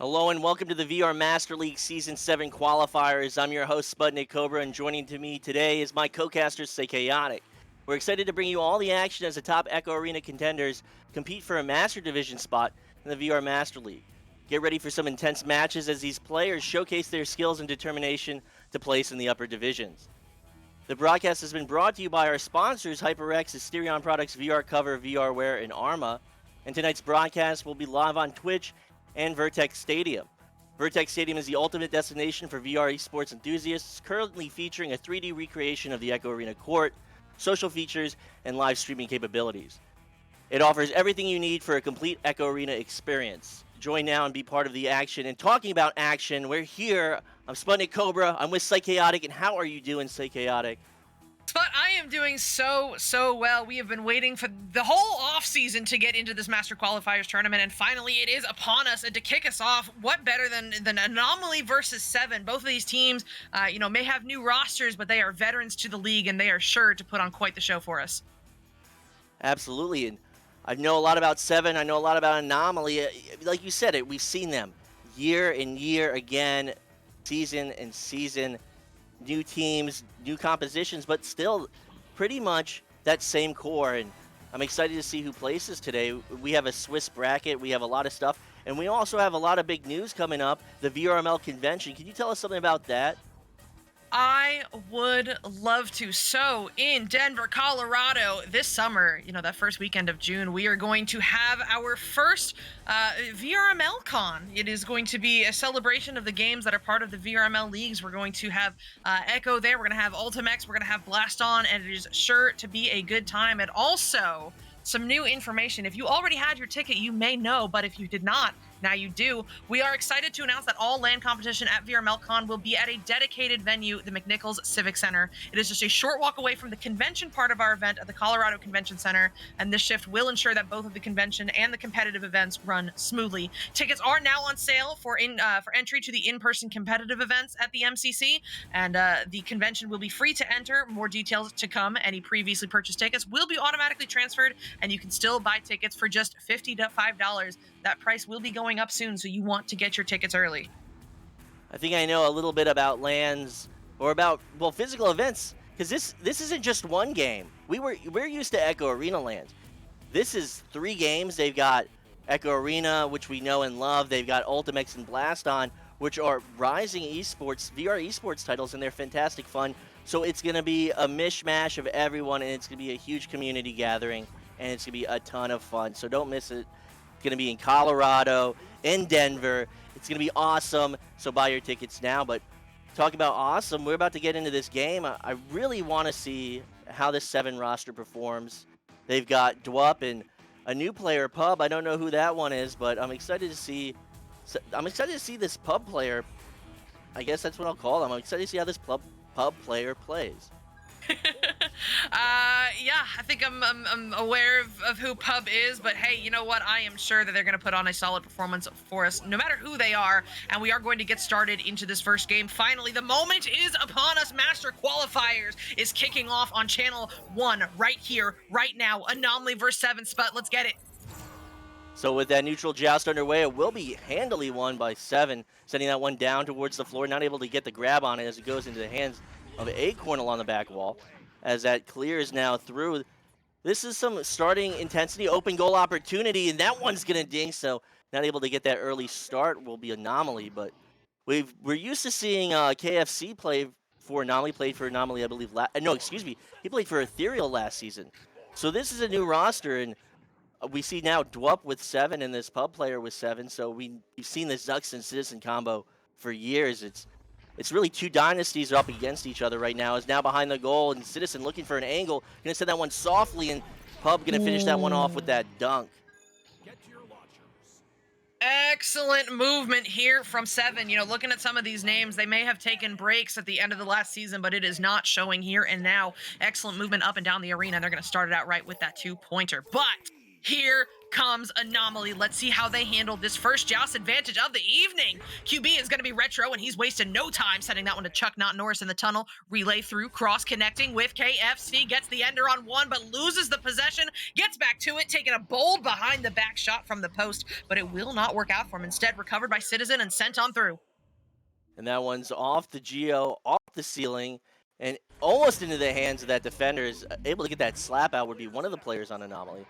Hello and welcome to the VR Master League Season 7 Qualifiers. I'm your host, Sputnik Cobra, and joining to me today is my co-caster, Say Chaotic. We're excited to bring you all the action as the top Echo Arena contenders compete for a Master Division spot in the VR Master League. Get ready for some intense matches as these players showcase their skills and determination to place in the upper divisions. The broadcast has been brought to you by our sponsors, HyperX, Asterion Products, VR Cover, VRware, and Arma. And tonight's broadcast will be live on Twitch and Vertex Stadium. Vertex Stadium is the ultimate destination for VR esports enthusiasts, currently featuring a 3D recreation of the Echo Arena court, social features, and live streaming capabilities. It offers everything you need for a complete Echo Arena experience. Join now and be part of the action. And talking about action, we're here. I'm Sputnik Cobra. I'm with Psychaotic. And how are you doing, Psychaotic? Spot, I am doing so well. We have been waiting for the whole off season to get into this Master Qualifiers tournament, and finally it is upon us. And to kick us off, what better than Anomaly versus Seven? Both of these teams, may have new rosters, but they are veterans to the league, and they are sure to put on quite the show for us. Absolutely, and I know a lot about Seven. I know a lot about Anomaly. Like you said, we've seen them year and year again, season and season. New teams, new compositions, but still pretty much that same core. And I'm excited to see who places today. We have a Swiss bracket, we have a lot of stuff, and we also have a lot of big news coming up. The VRML convention. Can you tell us something about that? I would love to. So, in Denver, Colorado, this summer, that first weekend of June, we are going to have our first VRML Con. It is going to be a celebration of the games that are part of the VRML leagues. We're going to have Echo there. We're going to have Ultimex. We're going to have Blast On, and it is sure to be a good time. And also, some new information. If you already had your ticket, you may know, but if you did not, now you do. We are excited to announce that all LAN competition at VRMLCon will be at a dedicated venue, the McNichols Civic Center. It is just a short walk away from the convention part of our event at the Colorado Convention Center, and this shift will ensure that both of the convention and the competitive events run smoothly. Tickets are now on sale for entry to the in-person competitive events at the MCC, and the convention will be free to enter. More details to come. Any previously purchased tickets will be automatically transferred, and you can still buy tickets for just $55. That price will be going up soon, so you want to get your tickets early. I think I know a little bit about LANs or about physical events, because this isn't just one game. We're used to Echo Arena LANs. This is 3 games. They've got Echo Arena, which we know and love. They've got Ultimex and Blast On, which are rising esports, VR esports titles, and they're fantastic fun. So it's going to be a mishmash of everyone, and it's going to be a huge community gathering, and it's going to be a ton of fun. So don't miss it. It's going to be in Colorado, in Denver. It's going to be awesome. So buy your tickets now. But talk about awesome, we're about to get into this game. I really want to see how this 7 roster performs. They've got Dwup and a new player, Pub. I don't know who that one is, but I'm excited to see. I'm excited to see this Pub player. I guess that's what I'll call him. I'm excited to see how this Pub player plays. Yeah, I think I'm aware of who Pub is, but hey, you know what? I am sure that they're going to put on a solid performance for us, no matter who they are, and we are going to get started into this first game. Finally, the moment is upon us. Master Qualifiers is kicking off on Channel 1 right here, right now. Anomaly vs. 7 Sput. Let's get it. So with that neutral joust underway, it will be handily won by 7, sending that one down towards the floor, not able to get the grab on it as it goes into the hands of Acorn along the back wall. As that clears now through. This is some starting intensity, open goal opportunity, and that one's going to ding, so not able to get that early start will be Anomaly, but we're used to seeing KFC play for Anomaly, played for Anomaly, I believe, he played for Ethereal last season. So this is a new roster, and we see now Dwup with 7 and this Pub player with 7, so we've seen the Zux and Citizen combo for years. It's really 2 dynasties up against each other right now. Is now behind the goal, and Citizen looking for an angle. Gonna send that one softly, and Pub gonna finish that one off with that dunk. Excellent movement here from 7. Looking at some of these names, they may have taken breaks at the end of the last season, but it is not showing here and now. Excellent movement up and down the arena. They're going to start it out right with that 2-pointer. But here comes Anomaly. Let's see how they handle this first joust advantage of the evening. QB is going to be Retro, and he's wasted no time sending that one to Chuck, not Norris in the tunnel. Relay through, cross-connecting with KFC. Gets the ender on one, but loses the possession. Gets back to it, taking a bold behind-the-back shot from the post, but it will not work out for him. Instead, recovered by Citizen and sent on through. And that one's off the Geo, off the ceiling, and almost into the hands of that defender. Is able to get that slap out, would be one of the players on Anomaly.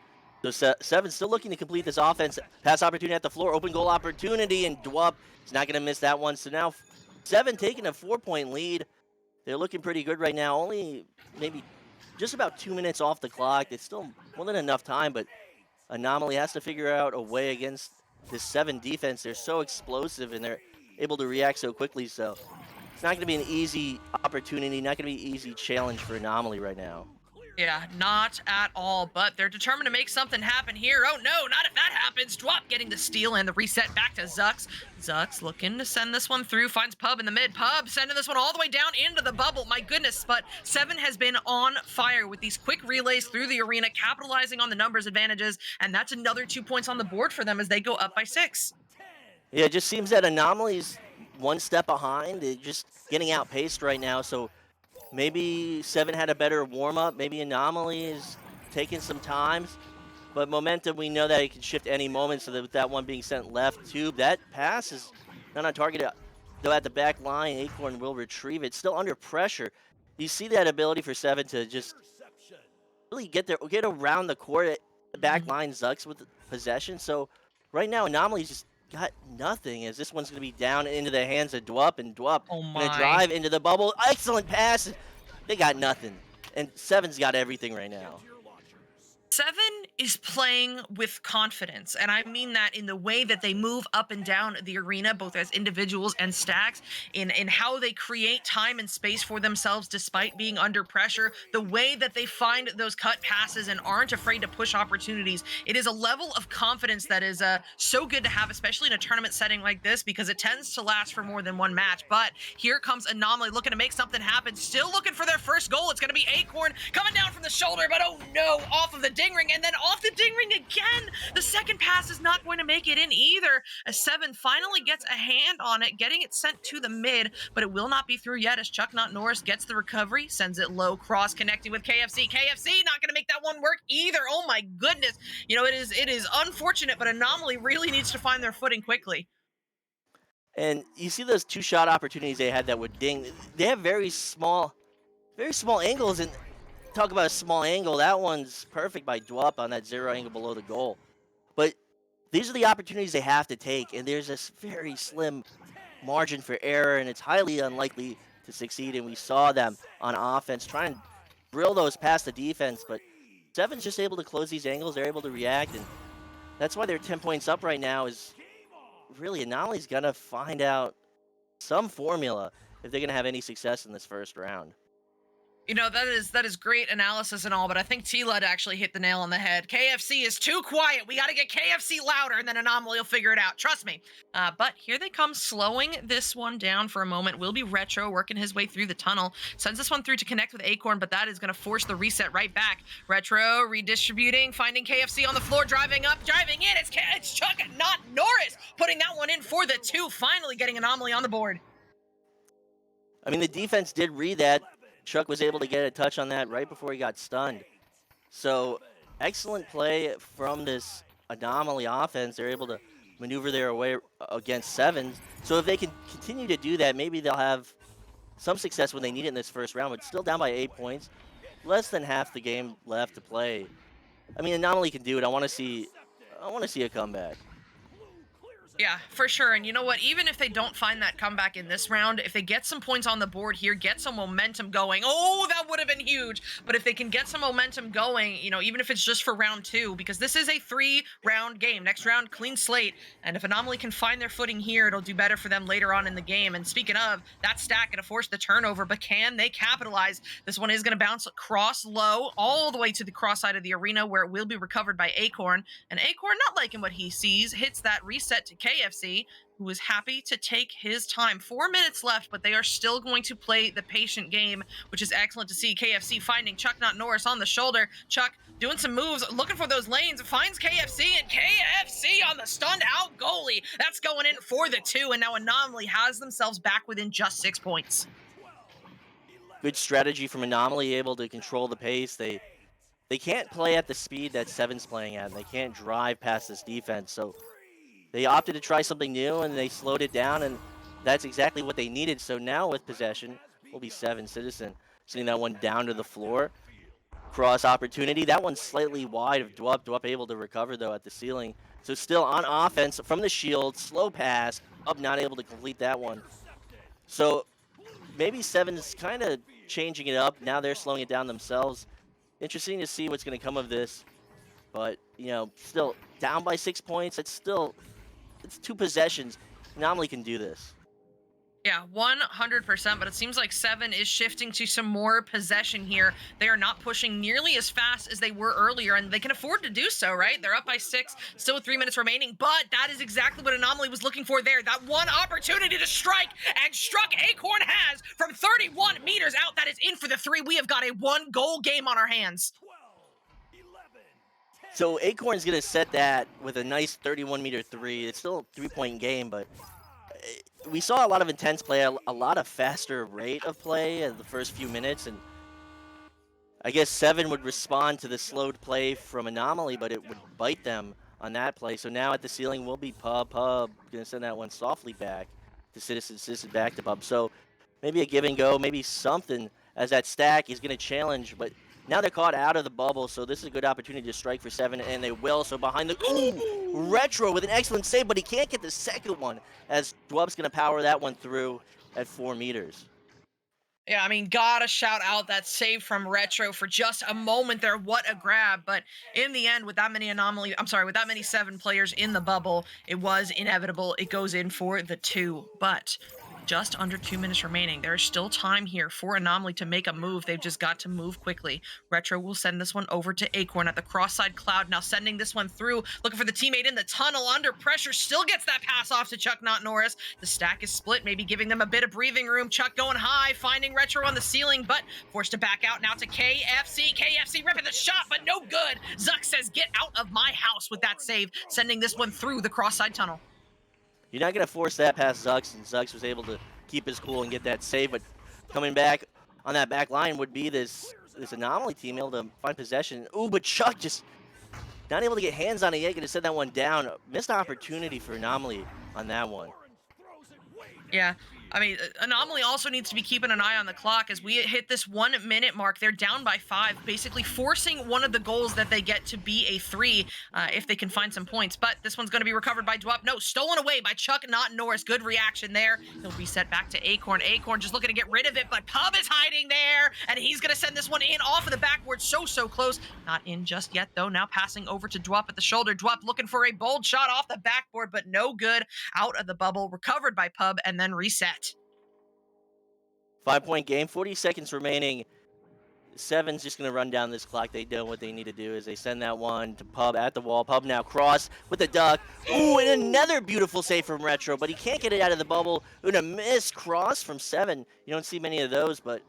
So Seven still looking to complete this offense. Pass opportunity at the floor, open goal opportunity, and Dwup is not going to miss that one. So now Seven taking a 4-point lead. They're looking pretty good right now. Only maybe just about 2 minutes off the clock. It's still more than enough time, but Anomaly has to figure out a way against this Seven defense. They're so explosive and they're able to react so quickly. So it's not going to be an easy opportunity, not going to be an easy challenge for Anomaly right now. Yeah, not at all, but they're determined to make something happen here. Oh no, not if that happens. Dwup getting the steal and the reset back to Zux. Zux looking to send this one through, finds Pub in the mid. Pub sending this one all the way down into the bubble. My goodness, but Seven has been on fire with these quick relays through the arena, capitalizing on the numbers advantages, and that's another 2 points on the board for them as they go up by 6. Yeah, it just seems that Anomaly's one step behind. They're just getting outpaced right now, so maybe Seven had a better warm-up. Maybe Anomaly is taking some time. But Momentum, we know that it can shift any moment, so that with that one being sent left, tube, that pass is not on target. Though at the back line, Acorn will retrieve it. Still under pressure. You see that ability for Seven to just really get around the court. The back line Zucks with possession. So right now, Anomaly's just got nothing, as this one's going to be down into the hands of Dwup, and Dwup Oh going to my. drive into the bubble. Excellent pass. They got nothing. And Seven's got everything right now. Seven is playing with confidence, and I mean that in the way that they move up and down the arena, both as individuals and stacks, in how they create time and space for themselves despite being under pressure, the way that they find those cut passes and aren't afraid to push opportunities. It is a level of confidence that is so good to have, especially in a tournament setting like this, because it tends to last for more than one match. But here comes Anomaly looking to make something happen, still looking for their first goal. It's going to be Acorn coming down from the shoulder, but oh no, off of the ding ring, and then off the ding ring again. The second pass is not going to make it in either, as Seven finally gets a hand on it, getting it sent to the mid, but it will not be through yet, as Chuck Not Norris gets the recovery, sends it low, cross connecting with KFC. KFC not going to make that one work either. Oh my goodness. You know, it is unfortunate, but Anomaly really needs to find their footing quickly. And you see those 2 shot opportunities they had that would ding. They have very small angles, and talk about a small angle. That one's perfect by Dwup on that 0 angle below the goal. But these are the opportunities they have to take, and there's this very slim margin for error, and it's highly unlikely to succeed. And we saw them on offense try and drill those past the defense, but Seven's just able to close these angles. They're able to react, and that's why they're 10 points up right now. Is really Anomaly's gonna find out some formula if they're gonna have any success in this first round. You know, that is great analysis and all, but I think T-Lud actually hit the nail on the head. KFC is too quiet. We got to get KFC louder, and then Anomaly will figure it out. Trust me. But here they come, slowing this one down for a moment. Will be Retro working his way through the tunnel. Sends this one through to connect with Acorn, but that is going to force the reset right back. Retro redistributing, finding KFC on the floor, driving up, driving in. It's Chuck, not Norris, putting that one in for the 2, finally getting Anomaly on the board. I mean, the defense did read that. Chuck was able to get a touch on that right before he got stunned. So excellent play from this Anomaly offense. They're able to maneuver their way against Sevens. So if they can continue to do that, maybe they'll have some success when they need it in this first round, but still down by 8 points. Less than half the game left to play. I mean, Anomaly can do it. I want to see a comeback. Yeah, for sure. And you know what? Even if they don't find that comeback in this round, if they get some points on the board here, get some momentum going, oh, that would have been huge. But if they can get some momentum going, you know, even if it's just for round 2, because this is a 3-round game. Next round, clean slate. And if Anomaly can find their footing here, it'll do better for them later on in the game. And speaking of, that stack going to force the turnover, but can they capitalize? This one is going to bounce across low all the way to the cross side of the arena, where it will be recovered by Acorn. And Acorn, not liking what he sees, hits that reset to KFC, who is happy to take his time. 4 minutes left, but they are still going to play the patient game, which is excellent to see. KFC finding Chuck Not Norris on the shoulder. Chuck doing some moves, looking for those lanes, finds KFC, and KFC on the stunned out goalie. That's going in for the 2, and now Anomaly has themselves back within just 6 points. Good strategy from Anomaly, able to control the pace. They can't play at the speed that Seven's playing at. And they can't drive past this defense. So they opted to try something new, and they slowed it down, and that's exactly what they needed. So now with possession will be Seven Citizen, sending that one down to the floor. Cross opportunity. That one's slightly wide of Dwup. Dwup able to recover, though, at the ceiling. So still on offense from the shield. Slow pass. Up, not able to complete that one. So maybe Seven's kind of changing it up. Now they're slowing it down themselves. Interesting to see what's going to come of this. But, you know, still down by 6 points. It's 2 possessions. Anomaly can do this. Yeah, 100%, but it seems like Seven is shifting to some more possession here. They are not pushing nearly as fast as they were earlier, and they can afford to do so, right? They're up by 6, still with 3 minutes remaining, but that is exactly what Anomaly was looking for there. That one opportunity to strike, and struck Acorn has from 31 meters out. That is in for the 3. We have got a 1-goal game on our hands. So Acorn's going to set that with a nice 31-meter 3. It's still a 3-point game, but we saw a lot of intense play, a lot of faster rate of play in the first few minutes, and I guess Seven would respond to the slowed play from Anomaly, but it would bite them on that play. So now at the ceiling will be Pub. Pub going to send that one softly back to Citizen. Citizen back to Pub. So maybe a give and go, maybe something as that stack is going to challenge, but now they're caught out of the bubble, so this is a good opportunity to strike for Seven, and they will. So behind the... Ooh! Retro with an excellent save, but he can't get the second one, as Dwup's going to power that one through at 4 meters. Yeah, I mean, gotta shout out that save from Retro for just a moment there. What a grab. But in the end, with that many with that many Seven players in the bubble, it was inevitable. It goes in for the 2. But just under 2 minutes remaining. There's still time here for Anomaly to make a move. They've just got to move quickly. Retro will send this one over to Acorn at the cross-side cloud. Now sending this one through, looking for the teammate in the tunnel under pressure. Still gets that pass off to Chuck Not Norris. The stack is split, maybe giving them a bit of breathing room. Chuck going high, finding Retro on the ceiling, but forced to back out now to KFC. KFC ripping the shot, but no good. Zuck says, get out of my house with that save, sending this one through the cross-side tunnel. You're not going to force that past Zux, and Zux was able to keep his cool and get that save, but coming back on that back line would be this Anomaly team able to find possession. Ooh, but Chuck just not able to get hands on it yet. Going to send that one down. Missed opportunity for Anomaly on that one. Yeah, I mean, Anomaly also needs to be keeping an eye on the clock as we hit this 1 minute mark. They're down by 5, basically forcing one of the goals that they get to be a 3 if they can find some points. But this one's going to be recovered by Dwup. No, stolen away by Chuck Not Norris. Good reaction there. He'll be set back to Acorn. Acorn just looking to get rid of it, but Pub is hiding there, and he's going to send this one in off of the backboard. So close. Not in just yet, though. Now passing over to Dwup at the shoulder. Dwup looking for a bold shot off the backboard, but no good. Out of the bubble. Recovered by Pub, and then reset. 5-point game, 40 seconds remaining. Seven's just going to run down this clock. They know what they need to do is they send that one to Pub at the wall. Pub now cross with the duck. Ooh, and another beautiful save from Retro, but he can't get it out of the bubble. And a missed cross from Seven. You don't see many of those, but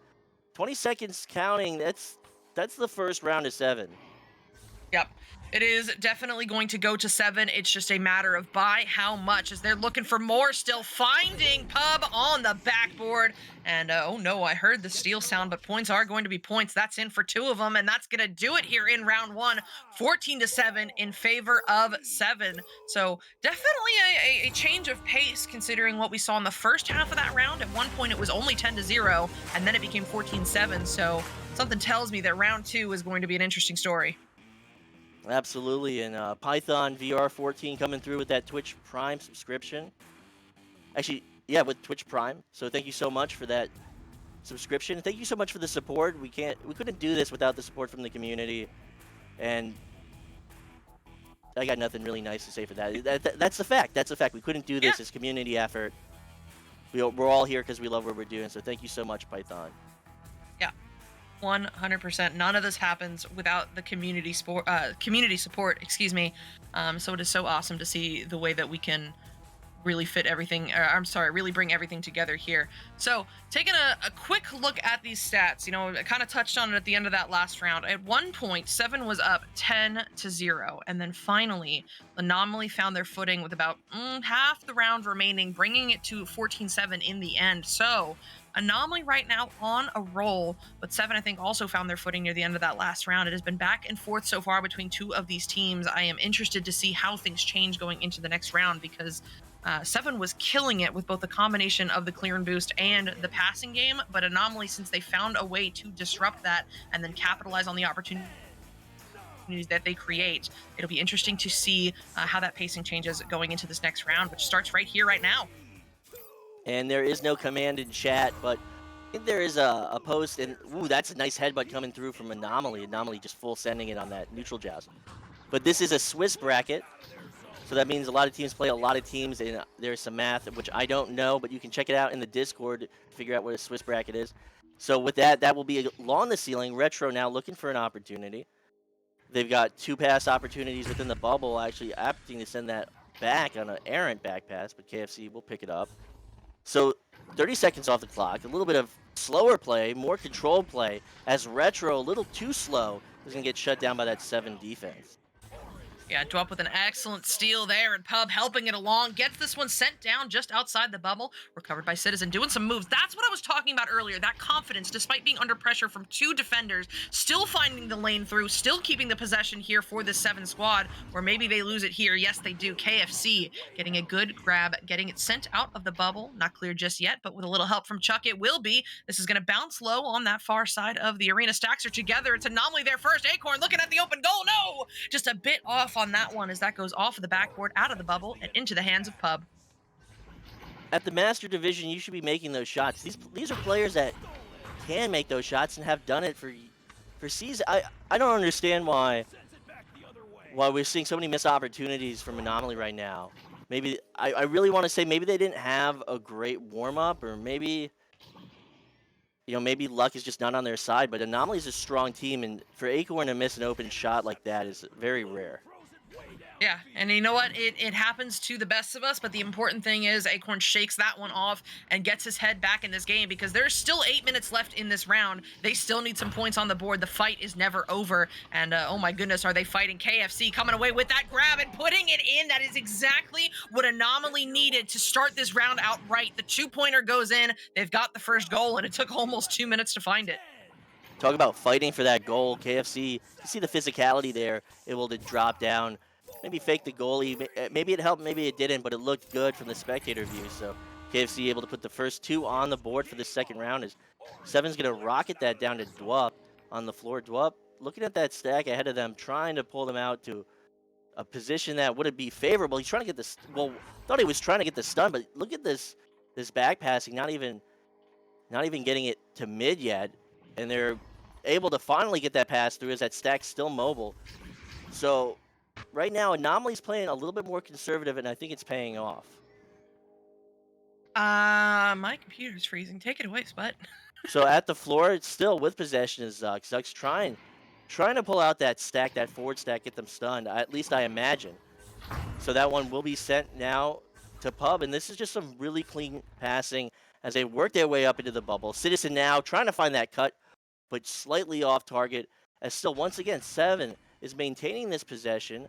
20 seconds counting. That's the first round of 7. Yep. It is definitely going to go to 7. It's just a matter of by how much, as they're looking for more, still finding Pub on the backboard. And oh no, I heard the steal sound, but points are going to be points. That's in for 2 of them, and that's going to do it here in round 1. 14-7 in favor of 7. So definitely a change of pace considering what we saw in the first half of that round. At one point it was only 10-0, and then it became 14-7. So something tells me that round 2 is going to be an interesting story. Absolutely, and Python VR14 coming through with that Twitch Prime subscription. Actually, yeah, with Twitch Prime. So thank you so much for that subscription. Thank you so much for the support. We couldn't do this without the support from the community, and I got nothing really nice to say for that. That's the fact. That's the fact. We couldn't do this as community effort. We're all here because we love what we're doing. So thank you so much, Python. Yeah. 100%. None of this happens without the community support, excuse me. So it is so awesome to see the way that we can really fit everything. I'm sorry, really bring everything together here. So, taking a quick look at these stats, I kind of touched on it at the end of that last round. At one point, Seven was up 10-0, and then finally, Anomaly found their footing with about half the round remaining, bringing it to 14-7 in the end. So, Anomaly right now on a roll, but Seven, I think, also found their footing near the end of that last round. It has been back and forth so far between two of these teams. I am interested to see how things change going into the next round because Seven was killing it with both the combination of the clear and boost and the passing game, but Anomaly, since they found a way to disrupt that and then capitalize on the opportunities that they create, it'll be interesting to see how that pacing changes going into this next round, which starts right here, right now. And there is no command in chat, but I think there is a post, and ooh, that's a nice headbutt coming through from Anomaly. Anomaly just full sending it on that neutral joust. But this is a Swiss bracket, so that means a lot of teams play a lot of teams, and there's some math, which I don't know, but you can check it out in the Discord to figure out what a Swiss bracket is. So with that, that will be along the ceiling. Retro now looking for an opportunity. They've got 2 pass opportunities within the bubble, actually opting to send that back on an errant back pass, but KFC will pick it up. So 30 seconds off the clock, a little bit of slower play, more controlled play, as Retro, a little too slow, is going to get shut down by that 7 defense. Yeah, Dwup with an excellent steal there, and Pub helping it along. Gets this one sent down just outside the bubble. Recovered by Citizen, doing some moves. That's what I was talking about earlier. That confidence, despite being under pressure from 2 defenders, still finding the lane through, still keeping the possession here for the 7 squad, or maybe they lose it here. Yes, they do. KFC getting a good grab, getting it sent out of the bubble. Not clear just yet, but with a little help from Chuck, it will be. This is going to bounce low on that far side of the arena. Stacks are together. It's Anomaly there first. Acorn looking at the open goal. No! Just a bit off on that one as that goes off of the backboard, out of the bubble, and into the hands of Pub. At the Master Division, you should be making those shots. These are players that can make those shots and have done it for seasons. I don't understand why we're seeing so many missed opportunities from Anomaly right now. Maybe I really want to say maybe they didn't have a great warm up, or maybe maybe luck is just not on their side. But Anomaly is a strong team, and for Acorn to miss an open shot like that is very rare. Yeah, and you know what? It happens to the best of us, but the important thing is Acorn shakes that one off and gets his head back in this game because there's still 8 minutes left in this round. They still need some points on the board. The fight is never over, and oh my goodness, are they fighting? KFC coming away with that grab and putting it in. That is exactly what Anomaly needed to start this round out right. The 2-pointer goes in. They've got the first goal, and it took almost 2 minutes to find it. Talk about fighting for that goal. KFC, you see the physicality there, able to drop down, maybe fake the goalie. Maybe it helped, maybe it didn't, but it looked good from the spectator view. So KFC able to put the first 2 on the board for the second round as Seven's going to rocket that down to Dwup on the floor. Dwup looking at that stack ahead of them, trying to pull them out to a position that wouldn't be favorable. He's trying to get this, well, thought he was trying to get the stun, but look at this back passing, not even getting it to mid yet. And they're able to finally get that pass through as that stack's still mobile. So right now, Anomaly's playing a little bit more conservative, and I think it's paying off. My computer's freezing. Take it away, Sput. So at the floor, it's still with possession is Zuck. Zuck's trying to pull out that stack, that forward stack, get them stunned. At least I imagine. So that one will be sent now to Pub, and this is just some really clean passing as they work their way up into the bubble. Citizen now trying to find that cut, but slightly off target. As still, once again, Seven is maintaining this possession,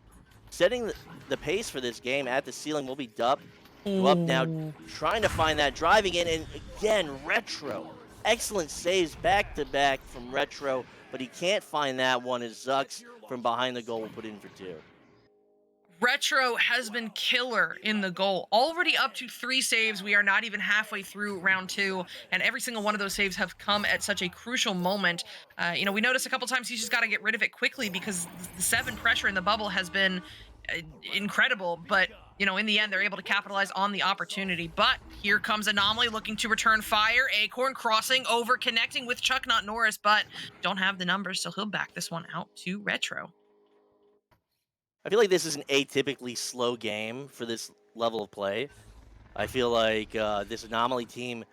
setting the pace for this game. At the ceiling will be Dub. Dub now trying to find that, driving in, and again, Retro. Excellent saves back-to-back from Retro, but he can't find that one as Zucks from behind the goal will put in for 2. Retro has been killer in the goal. Already up to 3 saves. We are not even halfway through round 2, and every single one of those saves have come at such a crucial moment. We noticed a couple times he's just got to get rid of it quickly because the 7 pressure in the bubble has been incredible, but in the end, they're able to capitalize on the opportunity. But here comes Anomaly looking to return fire. Acorn crossing over, connecting with Chuck, not Norris, but don't have the numbers, so he'll back this one out to Retro. I feel like this is an atypically slow game for this level of play. I feel like this Anomaly team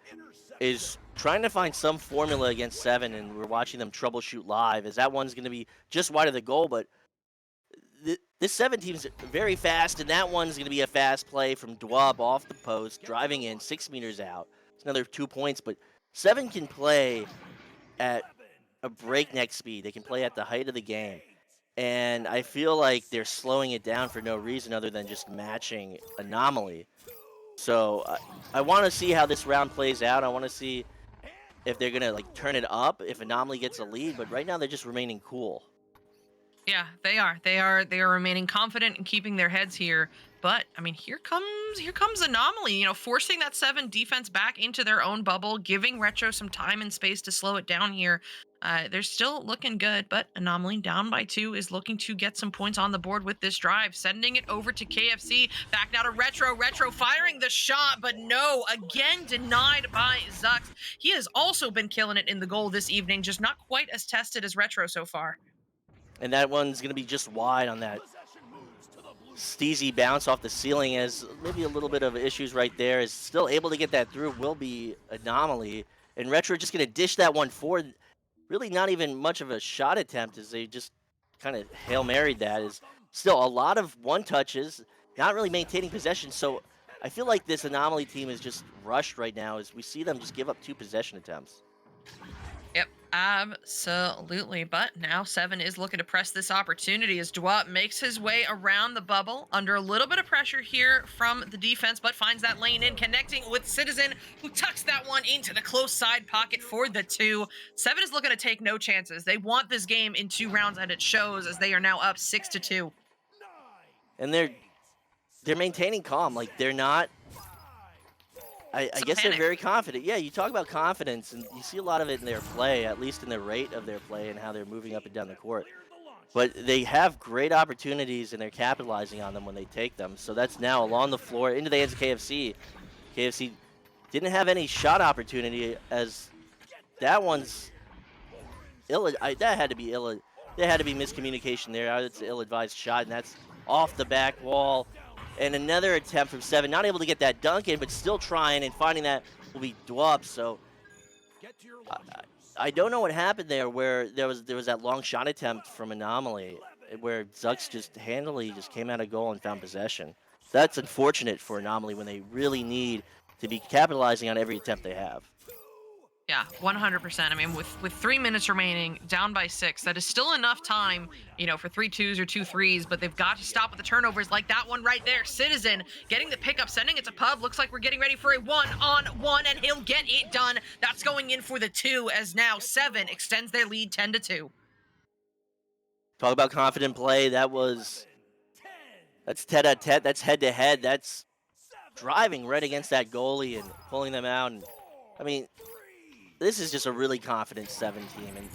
is trying to find some formula against Seven, and we're watching them troubleshoot live as that one's going to be just wide of the goal, but this 7 team's very fast, and that one's going to be a fast play from Dwub off the post, driving in 6 meters out. It's another 2 points, but 7 can play at a breakneck speed. They can play at the height of the game. And I feel like they're slowing it down for no reason other than just matching Anomaly. So I want to see how this round plays out. I want to see if they're going to like turn it up if Anomaly gets a lead, but right now they're just remaining cool. Yeah, they are. They are remaining confident in keeping their heads here. But I mean, here comes Anomaly, forcing that 7 defense back into their own bubble, giving Retro some time and space to slow it down here. They're still looking good, but Anomaly down by 2 is looking to get some points on the board with this drive, sending it over to KFC. Back now to Retro. Retro firing the shot, but no, again denied by Zux. He has also been killing it in the goal this evening, just not quite as tested as Retro so far. And that one's going to be just wide on that steezy bounce off the ceiling, as maybe a little bit of issues right there. Is still able to get that through, will be Anomaly. And Retro just going to dish that one forward. Really not even much of a shot attempt, as they just kind of Hail Married that. Is still a lot of one touches, not really maintaining possession. So I feel like this Anomaly team is just rushed right now as we see them just give up 2 possession attempts. Yep, absolutely. But now 7 is looking to press this opportunity as Dwap makes his way around the bubble under a little bit of pressure here from the defense, but finds that lane in, connecting with Citizen, who tucks that one into the close side pocket for the 2. 7 is looking to take no chances. They want this game in 2 rounds, and it shows as they are now up 6-2. And they're maintaining calm. Like they're not. I guess panic. they're very confident. Yeah, you talk about confidence, and you see a lot of it in their play, at least in the rate of their play and how they're moving up and down the court. But they have great opportunities, and they're capitalizing on them when they take them. So that's now along the floor into the hands of KFC. KFC didn't have any shot opportunity, as that one's that had to be there had to be miscommunication there. It's an ill-advised shot, and that's off the back wall. And another attempt from 7, not able to get that dunk in, but still trying and finding that will be Dwup. So I don't know what happened there, where there was that long shot attempt from Anomaly, where Zux just handily just came out of goal and found possession. That's unfortunate for Anomaly when they really need to be capitalizing on every attempt they have. Yeah, 100%. I mean, with 3 minutes remaining, down by 6, that is still enough time, for 3 twos or 2 threes, but they've got to stop with the turnovers like that one right there. Citizen getting the pickup, sending it to Pub. Looks like we're getting ready for a 1-on-1, and he'll get it done. That's going in for the 2, as now 7 extends their lead 10-2. Talk about confident play. That's tete-a-tete. That's head-to-head. That's driving right against that goalie and pulling them out. And I mean, this is just a really confident 7 team, and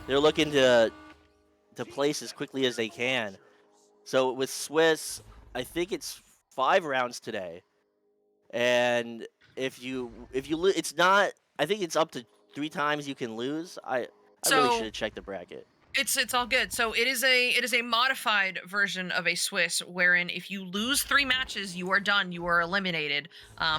they're looking to place as quickly as they can. So with Swiss, I think it's 5 rounds today, and if you it's not. I think it's up to 3 times you can lose. I really should have checked the bracket. It's all good. So it is a modified version of a Swiss, wherein if you lose 3 matches, you are done. You are eliminated,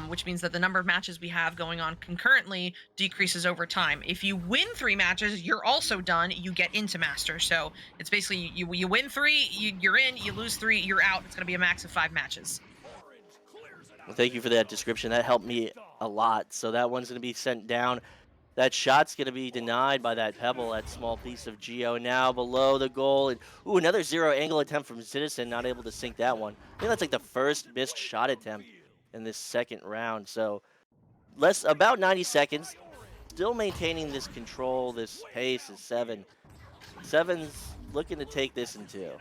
which means that the number of matches we have going on concurrently decreases over time. If you win 3 matches, you're also done. You get into Master. So it's basically you win 3, you're in. You lose 3, you're out. It's going to be a max of 5 matches. Well, thank you for that description. That helped me a lot. So that one's going to be sent down. That shot's going to be denied by that pebble, that small piece of Geo. Now below the goal. And, another 0 angle attempt from Citizen, not able to sink that one. I think that's like the first missed shot attempt in this second round. So about 90 seconds. Still maintaining this control, this pace is 7. 7's looking to take this in 2.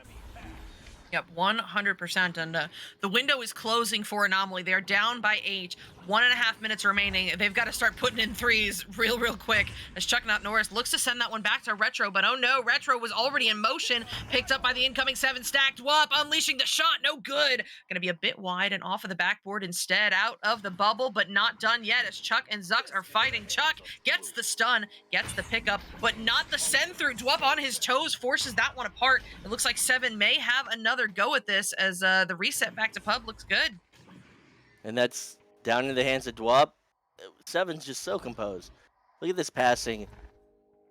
Yep, 100%. And the window is closing for Anomaly. They're down by 8. 1.5 minutes remaining. They've got to start putting in threes real quick as Chuck Not Norris looks to send that one back to Retro, but oh no, Retro was already in motion, picked up by the incoming 7 stacked Wop, unleashing the shot, no good. Gonna be a bit wide and off of the backboard instead, out of the bubble, but not done yet as Chuck and Zux are fighting. Chuck gets the stun, gets the pickup, but not the send through. Dwup on his toes forces that one apart. It looks like 7 may have another go at this as the reset back to Pub looks good. And that's down into the hands of Dwup. 7's just so composed. Look at this passing.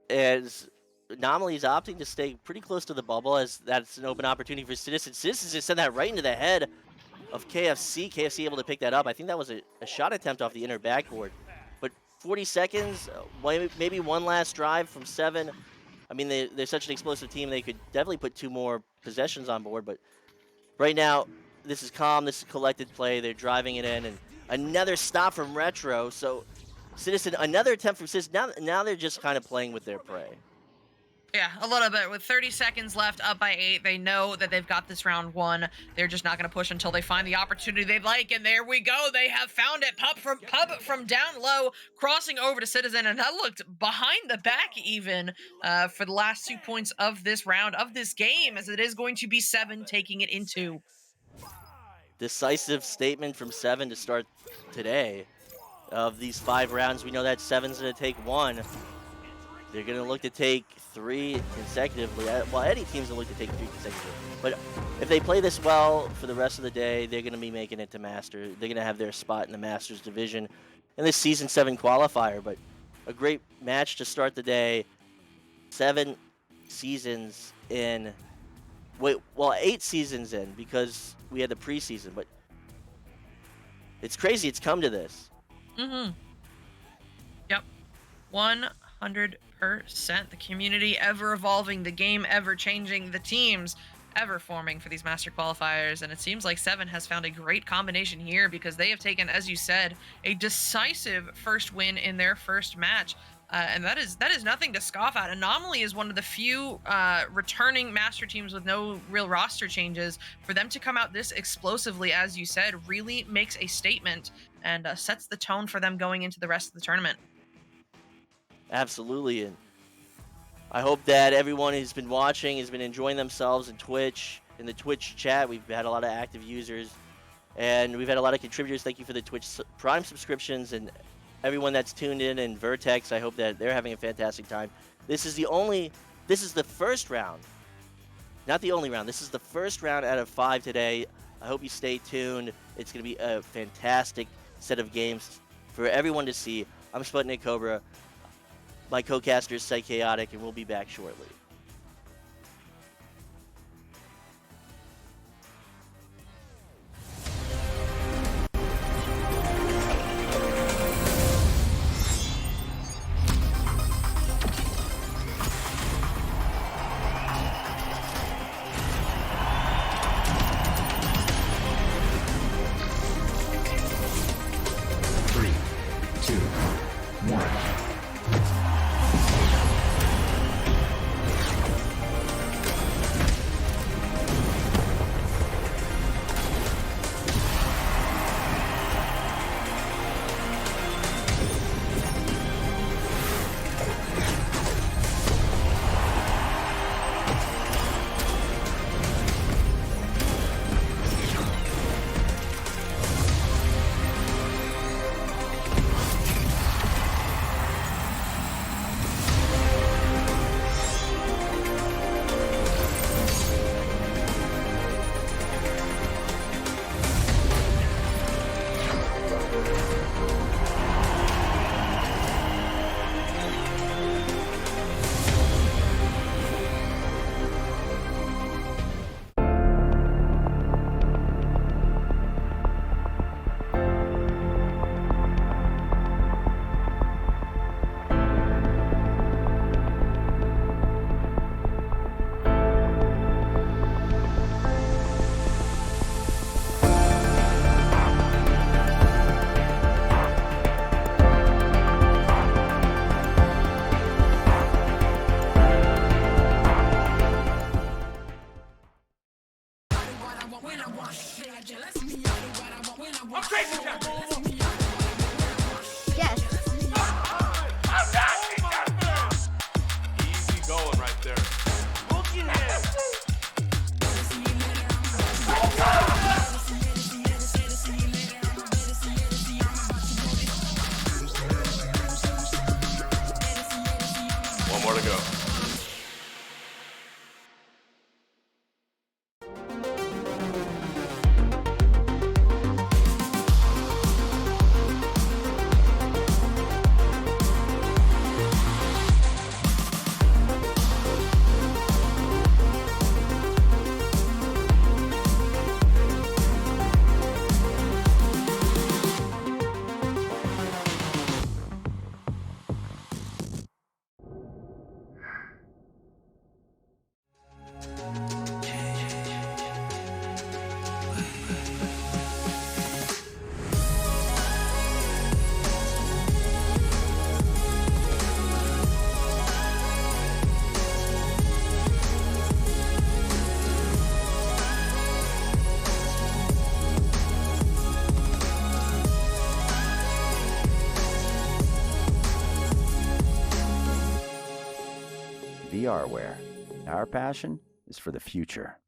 As Anomaly is opting to stay pretty close to the bubble as that's an open opportunity for Citizen. Citizen just sent that right into the head of KFC. KFC able to pick that up. I think that was a shot attempt off the inner backboard. But 40 seconds, maybe one last drive from 7. I mean, they're such an explosive team. They could definitely put 2 more possessions on board. But right now, this is calm. This is collected play. They're driving it in. And another stop from Retro. So Citizen, another attempt from Citizen. Now they're just kind of playing with their prey. Yeah, a little bit. With 30 seconds left, up by 8, they know that they've got this round won. They're just not going to push until they find the opportunity they'd like, and there we go. They have found it. Pub from down low, crossing over to Citizen, and that looked behind the back even for the last 2 points of this round, of this game, as it is going to be 7 taking it into. Decisive statement from 7 to start today. Of these 5 rounds, we know that 7's going to take 1. They're going to look to take 3 consecutively. Well, any team's going to look to take 3 consecutively. But if they play this well for the rest of the day, they're going to be making it to Master. They're going to have their spot in the Masters division in this Season 7 qualifier. But a great match to start the day. 7 seasons in. Wait, well, 8 seasons in because we had the preseason. But it's crazy it's come to this. Mm-hmm. Yep. 100%. The community ever evolving, the game ever changing, the teams ever forming for these master qualifiers, and it seems like 7 has found a great combination here because they have taken, as you said, a decisive first win in their first match. And that is nothing to scoff at. Anomaly is one of the few returning master teams with no real roster changes. For them to come out this explosively, as you said, really makes a statement and sets the tone for them going into the rest of the tournament. Absolutely, and I hope that everyone who's been watching has been enjoying themselves in Twitch. In the Twitch chat, we've had a lot of active users, and we've had a lot of contributors. Thank you for the Twitch Prime subscriptions, and everyone that's tuned in Vertex. I hope that they're having a fantastic time. This is the first round, not the only round. This is the first round out of 5 today. I hope you stay tuned. It's going to be a fantastic set of games for everyone to see. I'm Sputnik Cobra. My co-caster is Psychaotic, and we'll be back shortly. VR wear. Our passion is for the future.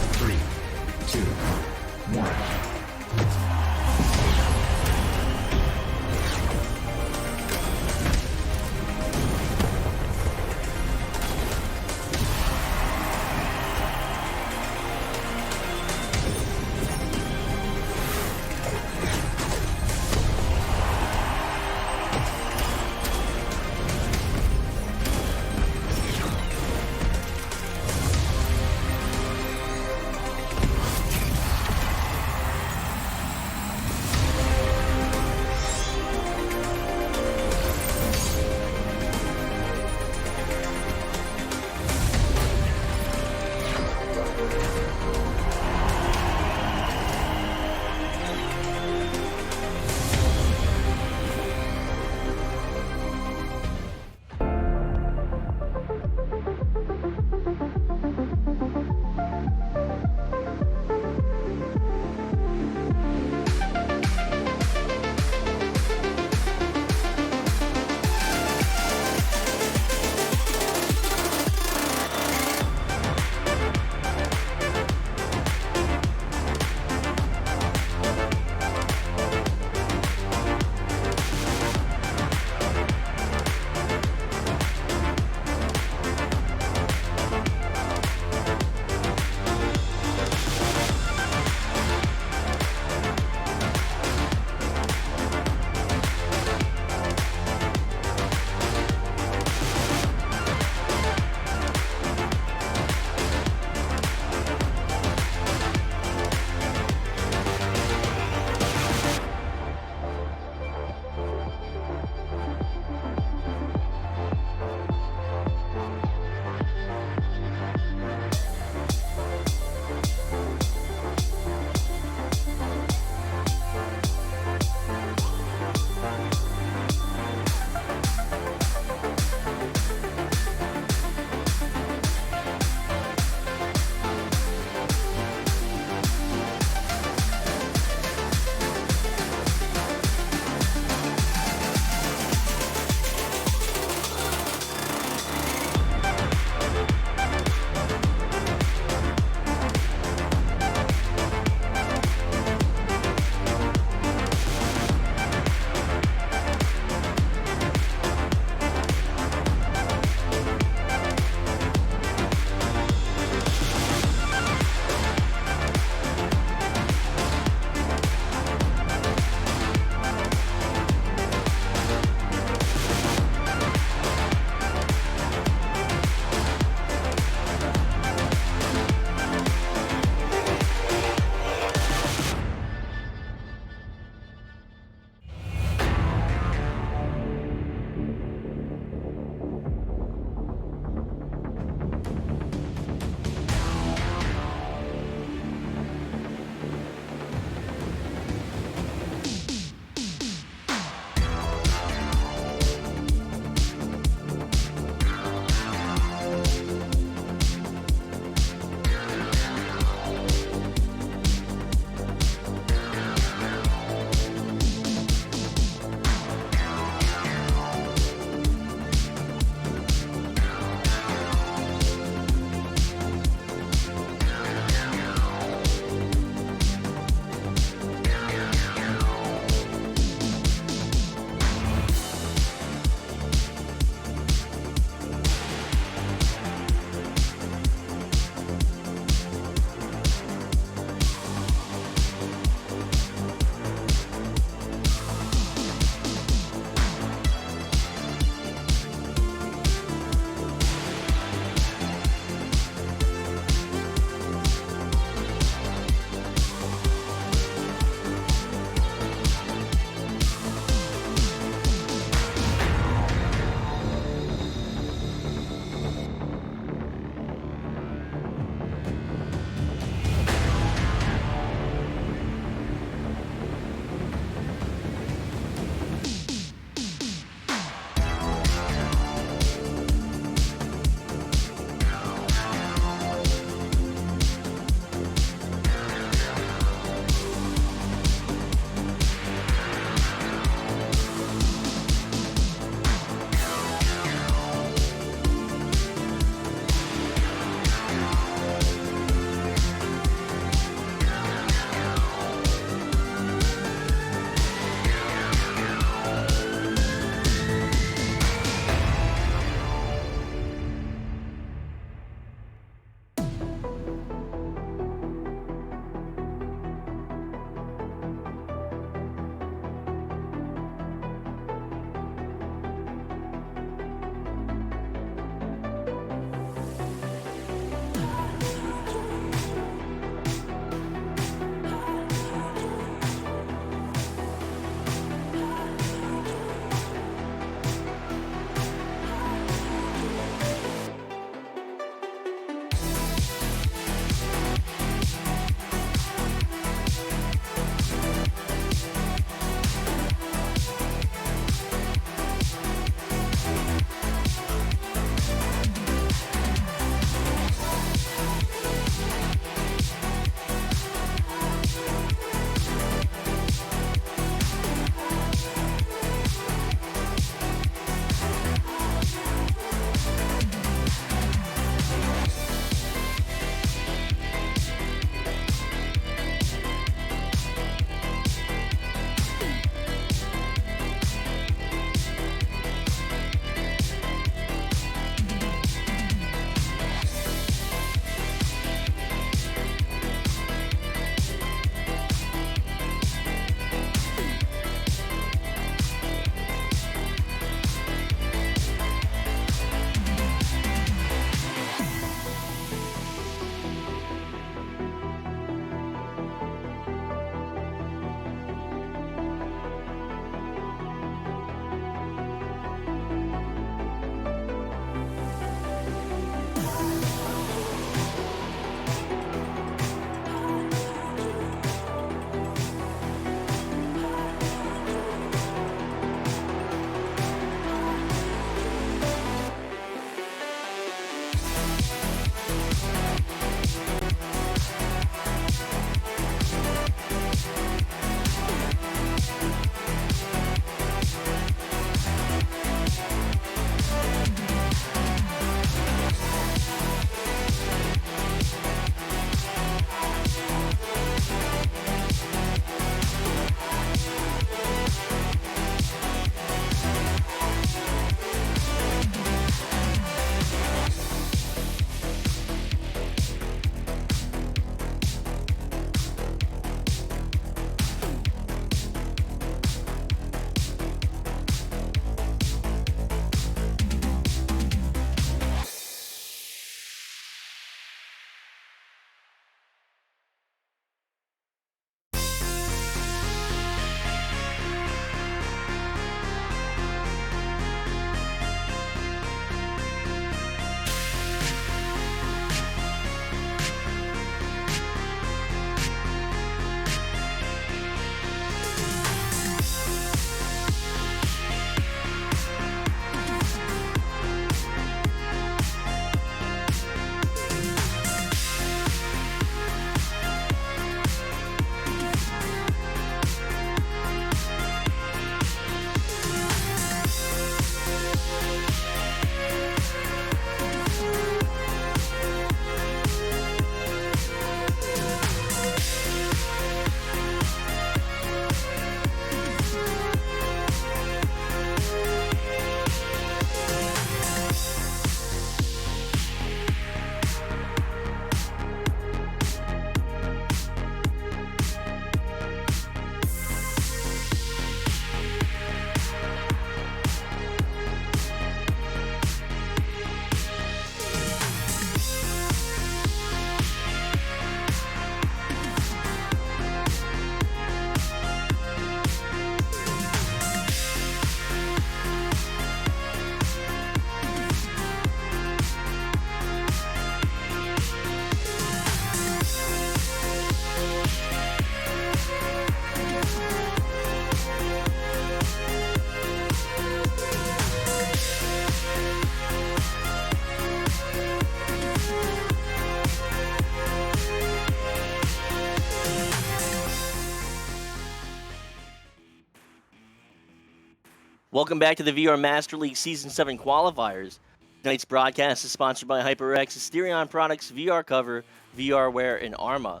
Welcome back to the VR Master League Season 7 Qualifiers. Tonight's broadcast is sponsored by HyperX, Asterion Products, VR Cover, VRware, and Arma.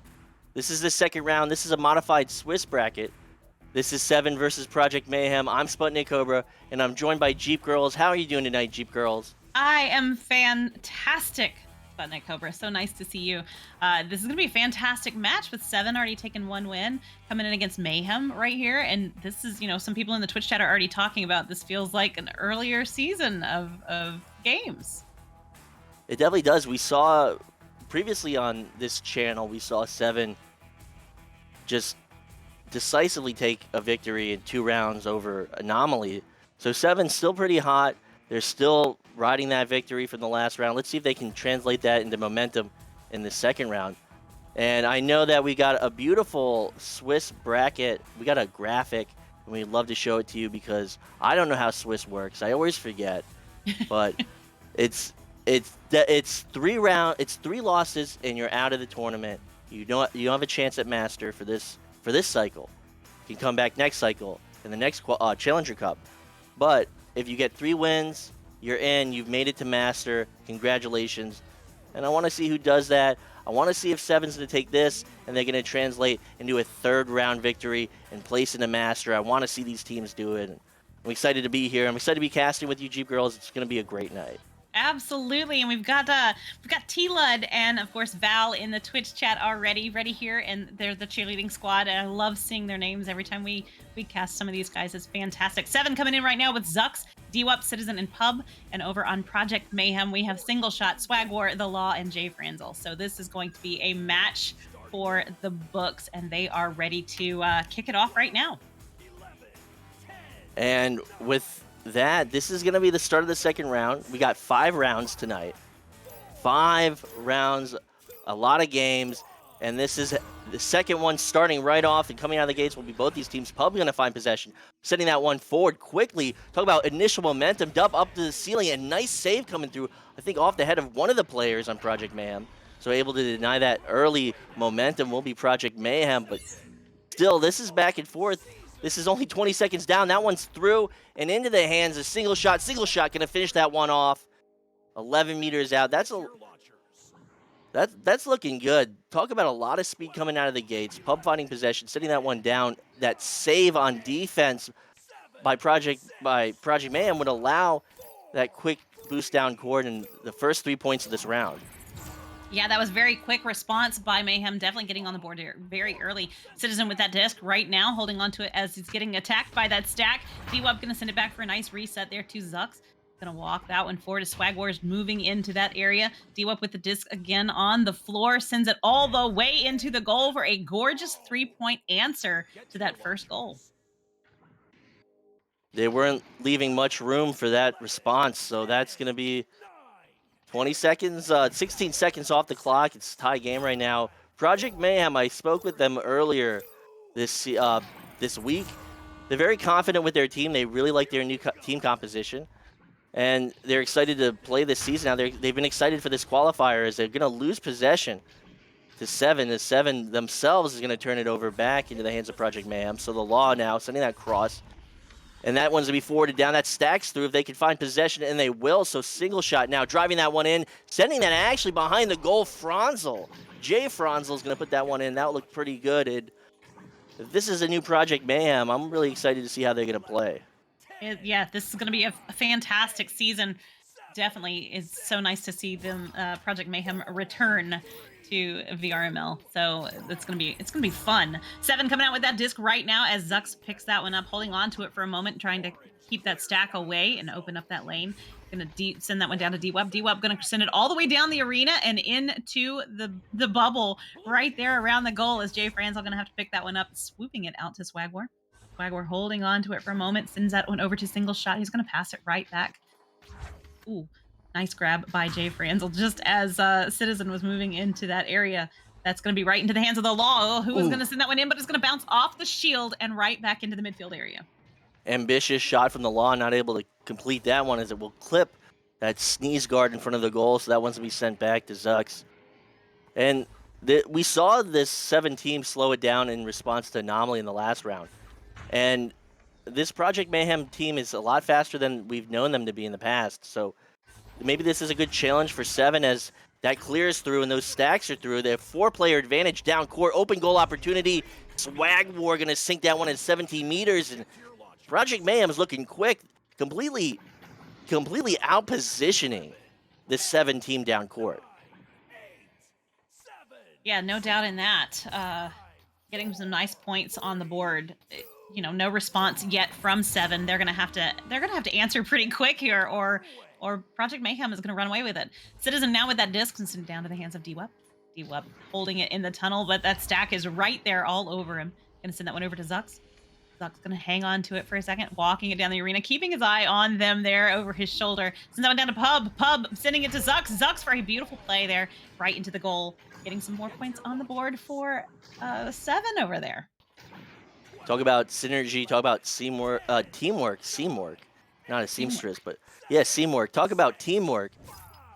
This is the second round. This is a modified Swiss bracket. This is 7 versus Project Mayhem. I'm Sputnik Cobra, and I'm joined by Jeep Girls. How are you doing tonight, Jeep Girls? I am fantastic, Sputnik Cobra. So nice to see you. This is going to be a fantastic match with 7 already taking 1 win, coming in against Mayhem right here. And this is, some people in the Twitch chat are already talking about this feels like an earlier season of games. It definitely does. We saw previously on this channel, we saw 7 just decisively take a victory in 2 rounds over Anomaly. So 7's still pretty hot. They're still riding that victory from the last round. Let's see if they can translate that into momentum in the second round. And I know that we got a beautiful Swiss bracket. We got a graphic, and we'd love to show it to you because I don't know how Swiss works. I always forget. But it's 3 losses, and you're out of the tournament. You don't have a chance at Master for this cycle. You can come back next cycle in the next Challenger Cup. But if you get 3 wins, you're in. You've made it to Master. Congratulations. And I want to see who does that. I want to see if 7's going to take this and they're going to translate into a 3rd round victory and place in the Master. I want to see these teams do it. I'm excited to be here. I'm excited to be casting with you, Jeep Girls. It's going to be a great night. Absolutely, and we've got T-Lud and of course Val in the Twitch chat already ready here, and they're the cheerleading squad. And I love seeing their names every time we cast some of these guys. It's fantastic. 7 coming in right now with Zux, DWUP, Citizen, and Pub, and over on Project Mayhem we have Single Shot, Swag War, The Law, and Jay Franzel. So this is going to be a match for the books, and they are ready to kick it off right now. And with that, this is going to be the start of the second round. We got 5 rounds tonight. 5 rounds, a lot of games, and this is the second one starting right off, and coming out of the gates will be both these teams probably going to find possession. Sending that one forward quickly. Talk about initial momentum. Dub up to the ceiling, and nice save coming through, I think off the head of one of the players on Project Mayhem. So able to deny that early momentum will be Project Mayhem, but still, this is back and forth. This is only 20 seconds down. That one's through and into the hands of Single Shot. Single Shot going to finish that one off. 11 meters out. That's looking good. Talk about a lot of speed coming out of the gates. Pub finding possession, sitting that one down. That save on defense by Project Mayhem would allow that quick boost down court in the first 3 points of this round. Yeah, that was very quick response by Mayhem, definitely getting on the board here very early. Citizen with that disc right now, holding on to it as he's getting attacked by that stack. DWUP going to send it back for a nice reset there to Zux. Going to walk that one forward as Swag Wars moving into that area. DWUP with the disc again on the floor, sends it all the way into the goal for a gorgeous 3-point answer to that first goal. They weren't leaving much room for that response, so that's going to be 20 seconds, 16 seconds off the clock. It's a tie game right now. Project Mayhem, I spoke with them earlier this week. They're very confident with their team. They really like their new team composition. And they're excited to play this season. Now they've been excited for this qualifier as they're going to lose possession to 7. The 7 themselves is going to turn it over back into the hands of Project Mayhem. So the Law now sending that cross. And that one's going to be forwarded down. That stacks through if they can find possession, and they will. So Single Shot now driving that one in, sending that actually behind the goal. Franzel. Jay Franzel is going to put that one in. That looked pretty good. If this is a new Project Mayhem, I'm really excited to see how they're going to play. Yeah, this is going to be a fantastic season. Definitely. It's so nice to see them, Project Mayhem, return to VRML. So it's gonna be fun. 7 coming out with that disc right now as Zux picks that one up, holding on to it for a moment, trying to keep that stack away and open up that lane. Gonna send that one down to DWUP. DWUP gonna send it all the way down the arena and into the bubble right there around the goal as Jay Franzel gonna have to pick that one up, swooping it out to Swag War. Swag War holding on to it for a moment, sends that one over to Single Shot. He's gonna pass it right back. Ooh. Nice grab by Jay Franzel just as Citizen was moving into that area. That's going to be right into the hands of the Law, who was going to send that one in, but it's going to bounce off the shield and right back into the midfield area. Ambitious shot from the Law, not able to complete that one as it will clip that sneeze guard in front of the goal, so that one's going to be sent back to Zux. And we saw this 7 team slow it down in response to Anomaly in the last round. And this Project Mayhem team is a lot faster than we've known them to be in the past. So maybe this is a good challenge for 7 as that clears through and those stacks are through. They have 4-player advantage down court. Open goal opportunity. Swag War going to sink that one at 17 meters. And Project Mayhem is looking quick, completely out-positioning this 7 team down court. Yeah, no doubt in that. Getting some nice points on the board. You know, no response yet from 7. They're gonna have to answer pretty quick here, or Project Mayhem is gonna run away with it. Citizen now with that disc and sent down to the hands of D-Web. D-Web holding it in the tunnel, but that stack is right there all over him. Gonna send that one over to Zux. Zux gonna hang on to it for a second, walking it down the arena, keeping his eye on them there over his shoulder. Sends that one down to Pub. Pub sending it to Zux. Zux for a beautiful play there, right into the goal. Getting some more points on the board for 7 over there. Talk about synergy, talk about teamwork, not a seamstress, but yeah, teamwork. Talk about teamwork.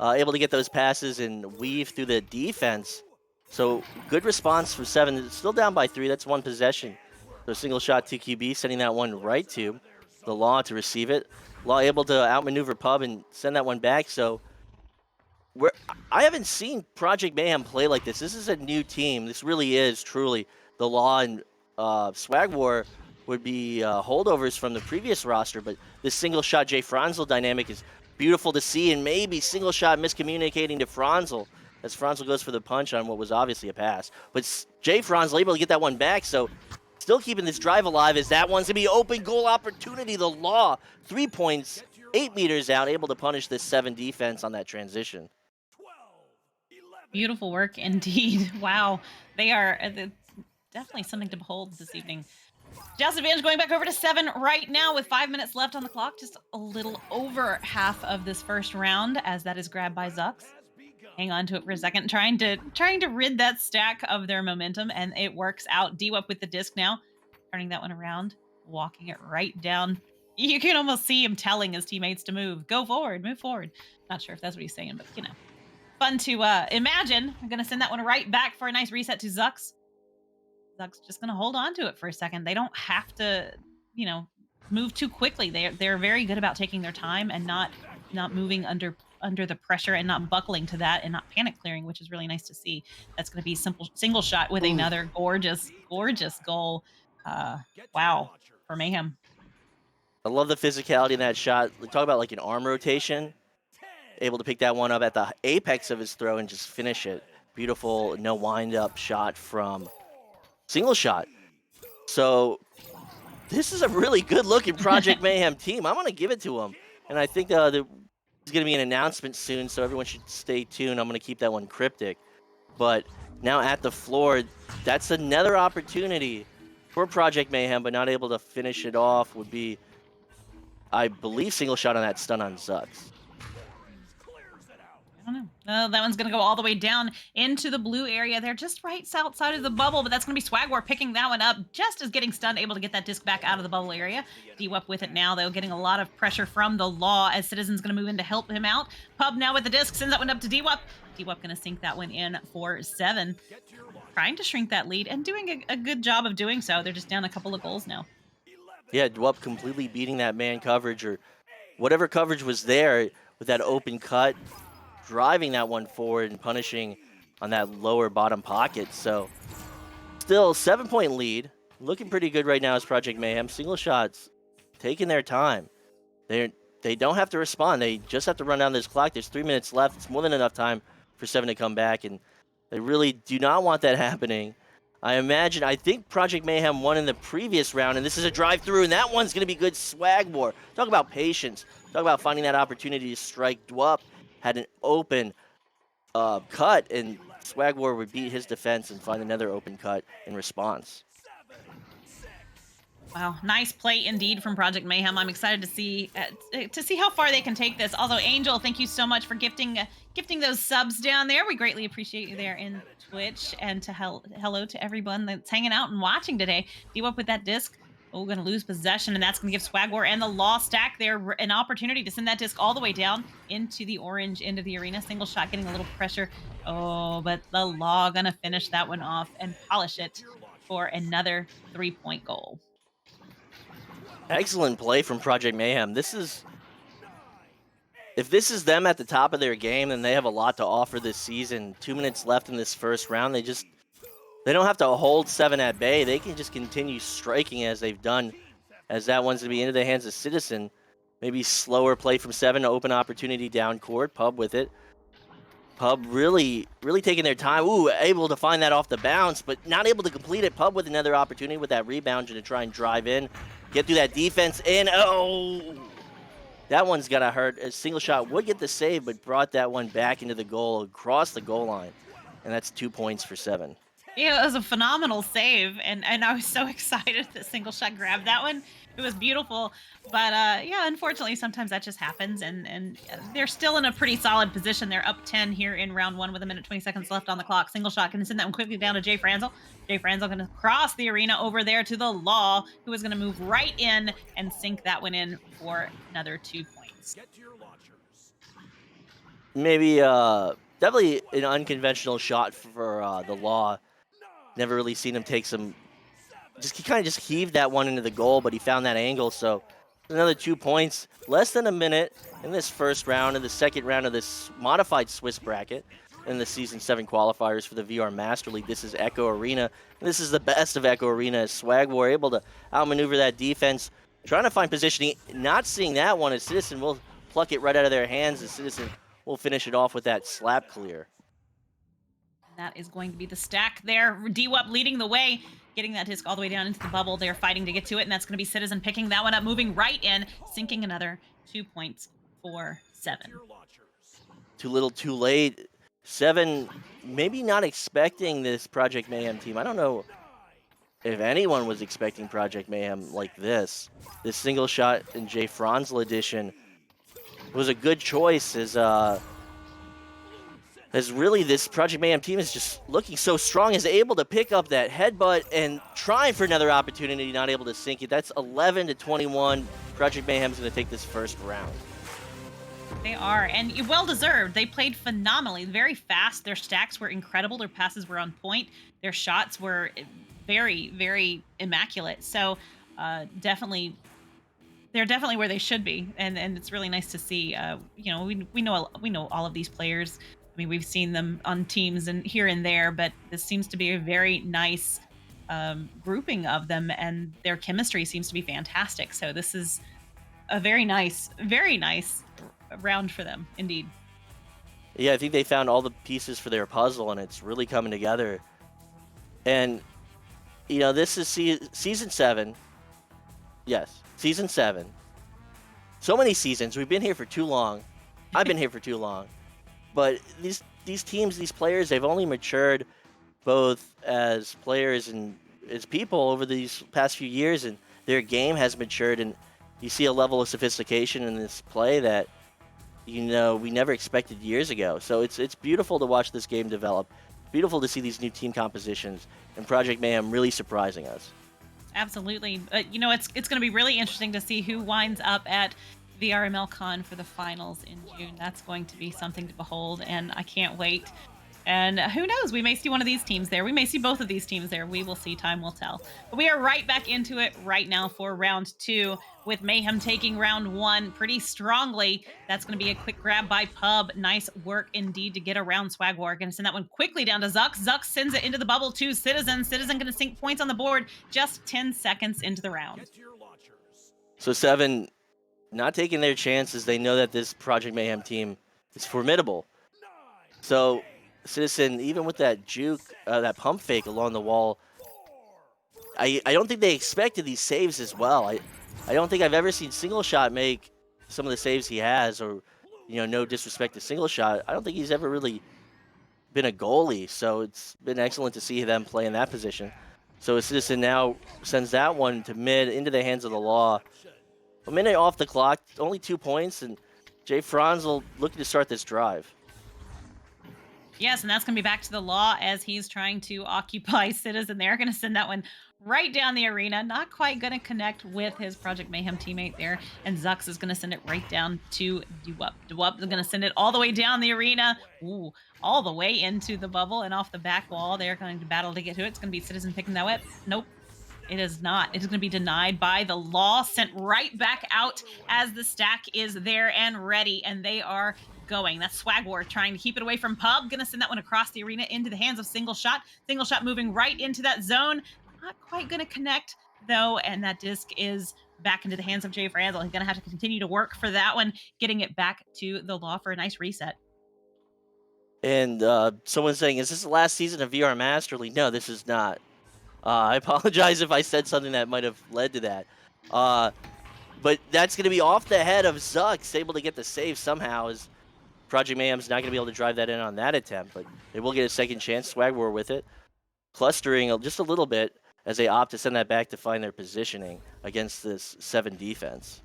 Able to get those passes and weave through the defense. So good response from 7. It's still down by 3. That's 1 possession. So single shot to QB, sending that one right to the Law to receive it. Law able to outmaneuver Pub and send that one back. So I haven't seen Project Mayhem play like this. This is a new team. This really is truly the Law and Swag War would be holdovers from the previous roster, but this single shot Jay Franzel dynamic is beautiful to see, and maybe single shot miscommunicating to Franzel as Franzel goes for the punch on what was obviously a pass. But Jay Franzel able to get that one back, so still keeping this drive alive as that one's going to be open goal opportunity. The Law, 3 points, 8 meters out, able to punish this 7 defense on that transition. Beautiful work indeed. Wow. They are definitely something to behold this evening. Jazz advantage going back over to 7 right now with 5 minutes left on the clock. Just a little over half of this first round as that is grabbed by Zux. Hang on to it for a second, trying to rid that stack of their momentum, and it works out. D-Wep with the disc now, turning that one around, walking it right down. You can almost see him telling his teammates to move. Go forward, move forward. Not sure if that's what he's saying, but you know. Fun to imagine. I'm going to send that one right back for a nice reset to Zux. Zux just going to hold on to it for a second. They don't have to, you know, move too quickly. They're very good about taking their time and not moving under the pressure and not buckling to that and not panic clearing, which is really nice to see. That's going to be single shot with another gorgeous goal. Wow, for Mayhem. I love the physicality in that shot. We talk about like an arm rotation. Able to pick that one up at the apex of his throw and just finish it. Beautiful no wind-up shot from single shot. So this is a really good-looking Project Mayhem team. I'm going to give it to him. And I think there's going to be an announcement soon, so everyone should stay tuned. I'm going to keep that one cryptic. But now at the floor, that's another opportunity for Project Mayhem, but not able to finish it off would be, I believe, single shot on that stun on Zux. I don't know. That one's going to go all the way down into the blue area. They're just right outside of the bubble, but that's going to be Swag War picking that one up just as getting stunned, able to get that disc back out of the bubble area. D-Wep with it now, though, getting a lot of pressure from the Law as Citizen's going to move in to help him out. Pub now with the disc, sends that one up to D-Wep. D-Wep going to sink that one in for 7. Trying to shrink that lead and doing a good job of doing so. They're just down a couple of goals now. Yeah, D-Wep completely beating that man coverage or whatever coverage was there with that open cut, driving that one forward and punishing on that lower bottom pocket. So still 7-point lead. Looking pretty good right now as Project Mayhem. Single shots taking their time. They don't have to respond. They just have to run down this clock. There's 3 minutes left. It's more than enough time for 7 to come back, and they really do not want that happening. I think Project Mayhem won in the previous round, and this is a drive-through, and that one's going to be good. Swag War. Talk about patience. Talk about finding that opportunity to strike. D-Wep had an open cut, and Swag War would beat his defense and find another open cut in response. Wow, nice play indeed from Project Mayhem. I'm excited to see how far they can take this. Also, Angel, thank you so much for gifting those subs down there. We greatly appreciate you there in Twitch, and to hello to everyone that's hanging out and watching today. D-Wep with that disc. Oh, we're going to lose possession, and that's going to give Swag War and the Law stack there an opportunity to send that disc all the way down into the orange end of the arena. Single shot getting a little pressure. Oh, but the Law going to finish that one off and polish it for another 3-point goal. Excellent play from Project Mayhem. If this is them at the top of their game, then they have a lot to offer this season. 2 minutes left in this first round. They don't have to hold 7 at bay. They can just continue striking as they've done, as that one's going to be into the hands of Citizen. Maybe slower play from 7 to open opportunity down court. Pub with it. Pub really taking their time. Ooh, able to find that off the bounce, but not able to complete it. Pub with another opportunity with that rebound to try and drive in. Get through that defense in. Oh! That one's got to hurt. A single shot would get the save, but brought that one back into the goal, across the goal line. And that's 2 points for 7. Yeah, it was a phenomenal save, and I was so excited that single shot grabbed that one. It was beautiful, but yeah, unfortunately, sometimes that just happens, and they're still in a pretty solid position. They're up 10 here in round 1 with 1:20 left on the clock. Single shot going to send that one quickly down to Jay Franzel. Jay Franzel going to cross the arena over there to the Law, who is going to move right in and sink that one in for another 2 points. Maybe definitely an unconventional shot for the Law. Never really seen him take some. He kind of just heaved that one into the goal, but he found that angle. So another 2 points. Less than a minute in this first round, in the second round of this modified Swiss bracket in the Season 7 qualifiers for the VR Master League. This is Echo Arena. This is the best of Echo Arena as Swag War able to outmaneuver that defense, trying to find positioning. Not seeing that one, as Citizen will pluck it right out of their hands, as Citizen will finish it off with that slap clear. That is going to be the stack there. DWUP leading the way, getting that disc all the way down into the bubble. They're fighting to get to it, and that's going to be Citizen picking that one up, moving right in, sinking another 2 points for 7. Too little, too late. 7 maybe not expecting this Project Mayhem team. I don't know if anyone was expecting Project Mayhem like this. This single shot in Jay Franzel edition was a good choice, as really this Project Mayhem team is just looking so strong, is able to pick up that headbutt and trying for another opportunity, not able to sink it. That's 11-21. Project Mayhem's going to take this first round. They are, and well-deserved. They played phenomenally, very fast. Their stacks were incredible. Their passes were on point. Their shots were very, very immaculate. So definitely, they're definitely where they should be, and it's really nice to see. You know, we know all of these players. I mean, we've seen them on teams and here and there, but this seems to be a very nice grouping of them, and their chemistry seems to be fantastic. So this is a very nice round for them, indeed. Yeah, I think they found all the pieces for their puzzle, and it's really coming together. And, you know, this is Season 7. Yes, Season 7. So many seasons. We've been here for too long. I've been here for too long. But these teams, these players, they've only matured both as players and as people over these past few years, and their game has matured, and you see a level of sophistication in this play that, you know, we never expected years ago. So it's beautiful to watch this game develop. Beautiful to see these new team compositions, and Project Mayhem really surprising us. Absolutely. You know, it's going to be really interesting to see who winds up at VRML Con for the finals in June. That's going to be something to behold, and I can't wait. And who knows, we may see one of these teams there. We may see both of these teams there. We will see. Time will tell. But we are right back into it right now for round 2, with Mayhem taking round 1 pretty strongly. That's going to be a quick grab by Pub. Nice work indeed to get around Swag War. Going to send that one quickly down to Zuck. Zuck sends it into the bubble to Citizen. Citizen going to sink points on the board just 10 seconds into the round. So 7 not taking their chances. They know that this Project Mayhem team is formidable. So Citizen, even with that juke, that pump fake along the wall, I don't think they expected these saves as well. I don't think I've ever seen Single Shot make some of the saves he has, or, you know, no disrespect to Single Shot. I don't think he's ever really been a goalie, so it's been excellent to see them play in that position. So Citizen now sends that one to mid, into the hands of the Law. A minute off the clock, only 2 points, and Jay Franzel looking to start this drive. Yes, and that's going to be back to the Law as he's trying to occupy Citizen. They're going to send that one right down the arena. Not quite going to connect with his Project Mayhem teammate there. And Zux is going to send it right down to DWUP. DWUP is going to send it all the way down the arena. Ooh, all the way into the bubble and off the back wall. They're going to battle to get to it. It's going to be Citizen picking that up. Nope. It is not. It is going to be denied by the law, sent right back out as the stack is there and ready, and they are going. That's Swag War trying to keep it away from Pub. Gonna send that one across the arena into the hands of Single Shot. Single Shot moving right into that zone. Not quite gonna connect though, and that disc is back into the hands of Jay Franzel. He's gonna have to continue to work for that one, getting it back to the law for a nice reset. And someone's saying, is this the last season of VR Master League? No, this is not. I apologize if I said something that might have led to that. But that's going to be off the head of Zux, able to get the save somehow, as Project Mayhem's not going to be able to drive that in on that attempt. But they will get a second chance. Swag War with it. Clustering just a little bit as they opt to send that back to find their positioning against this 7 defense.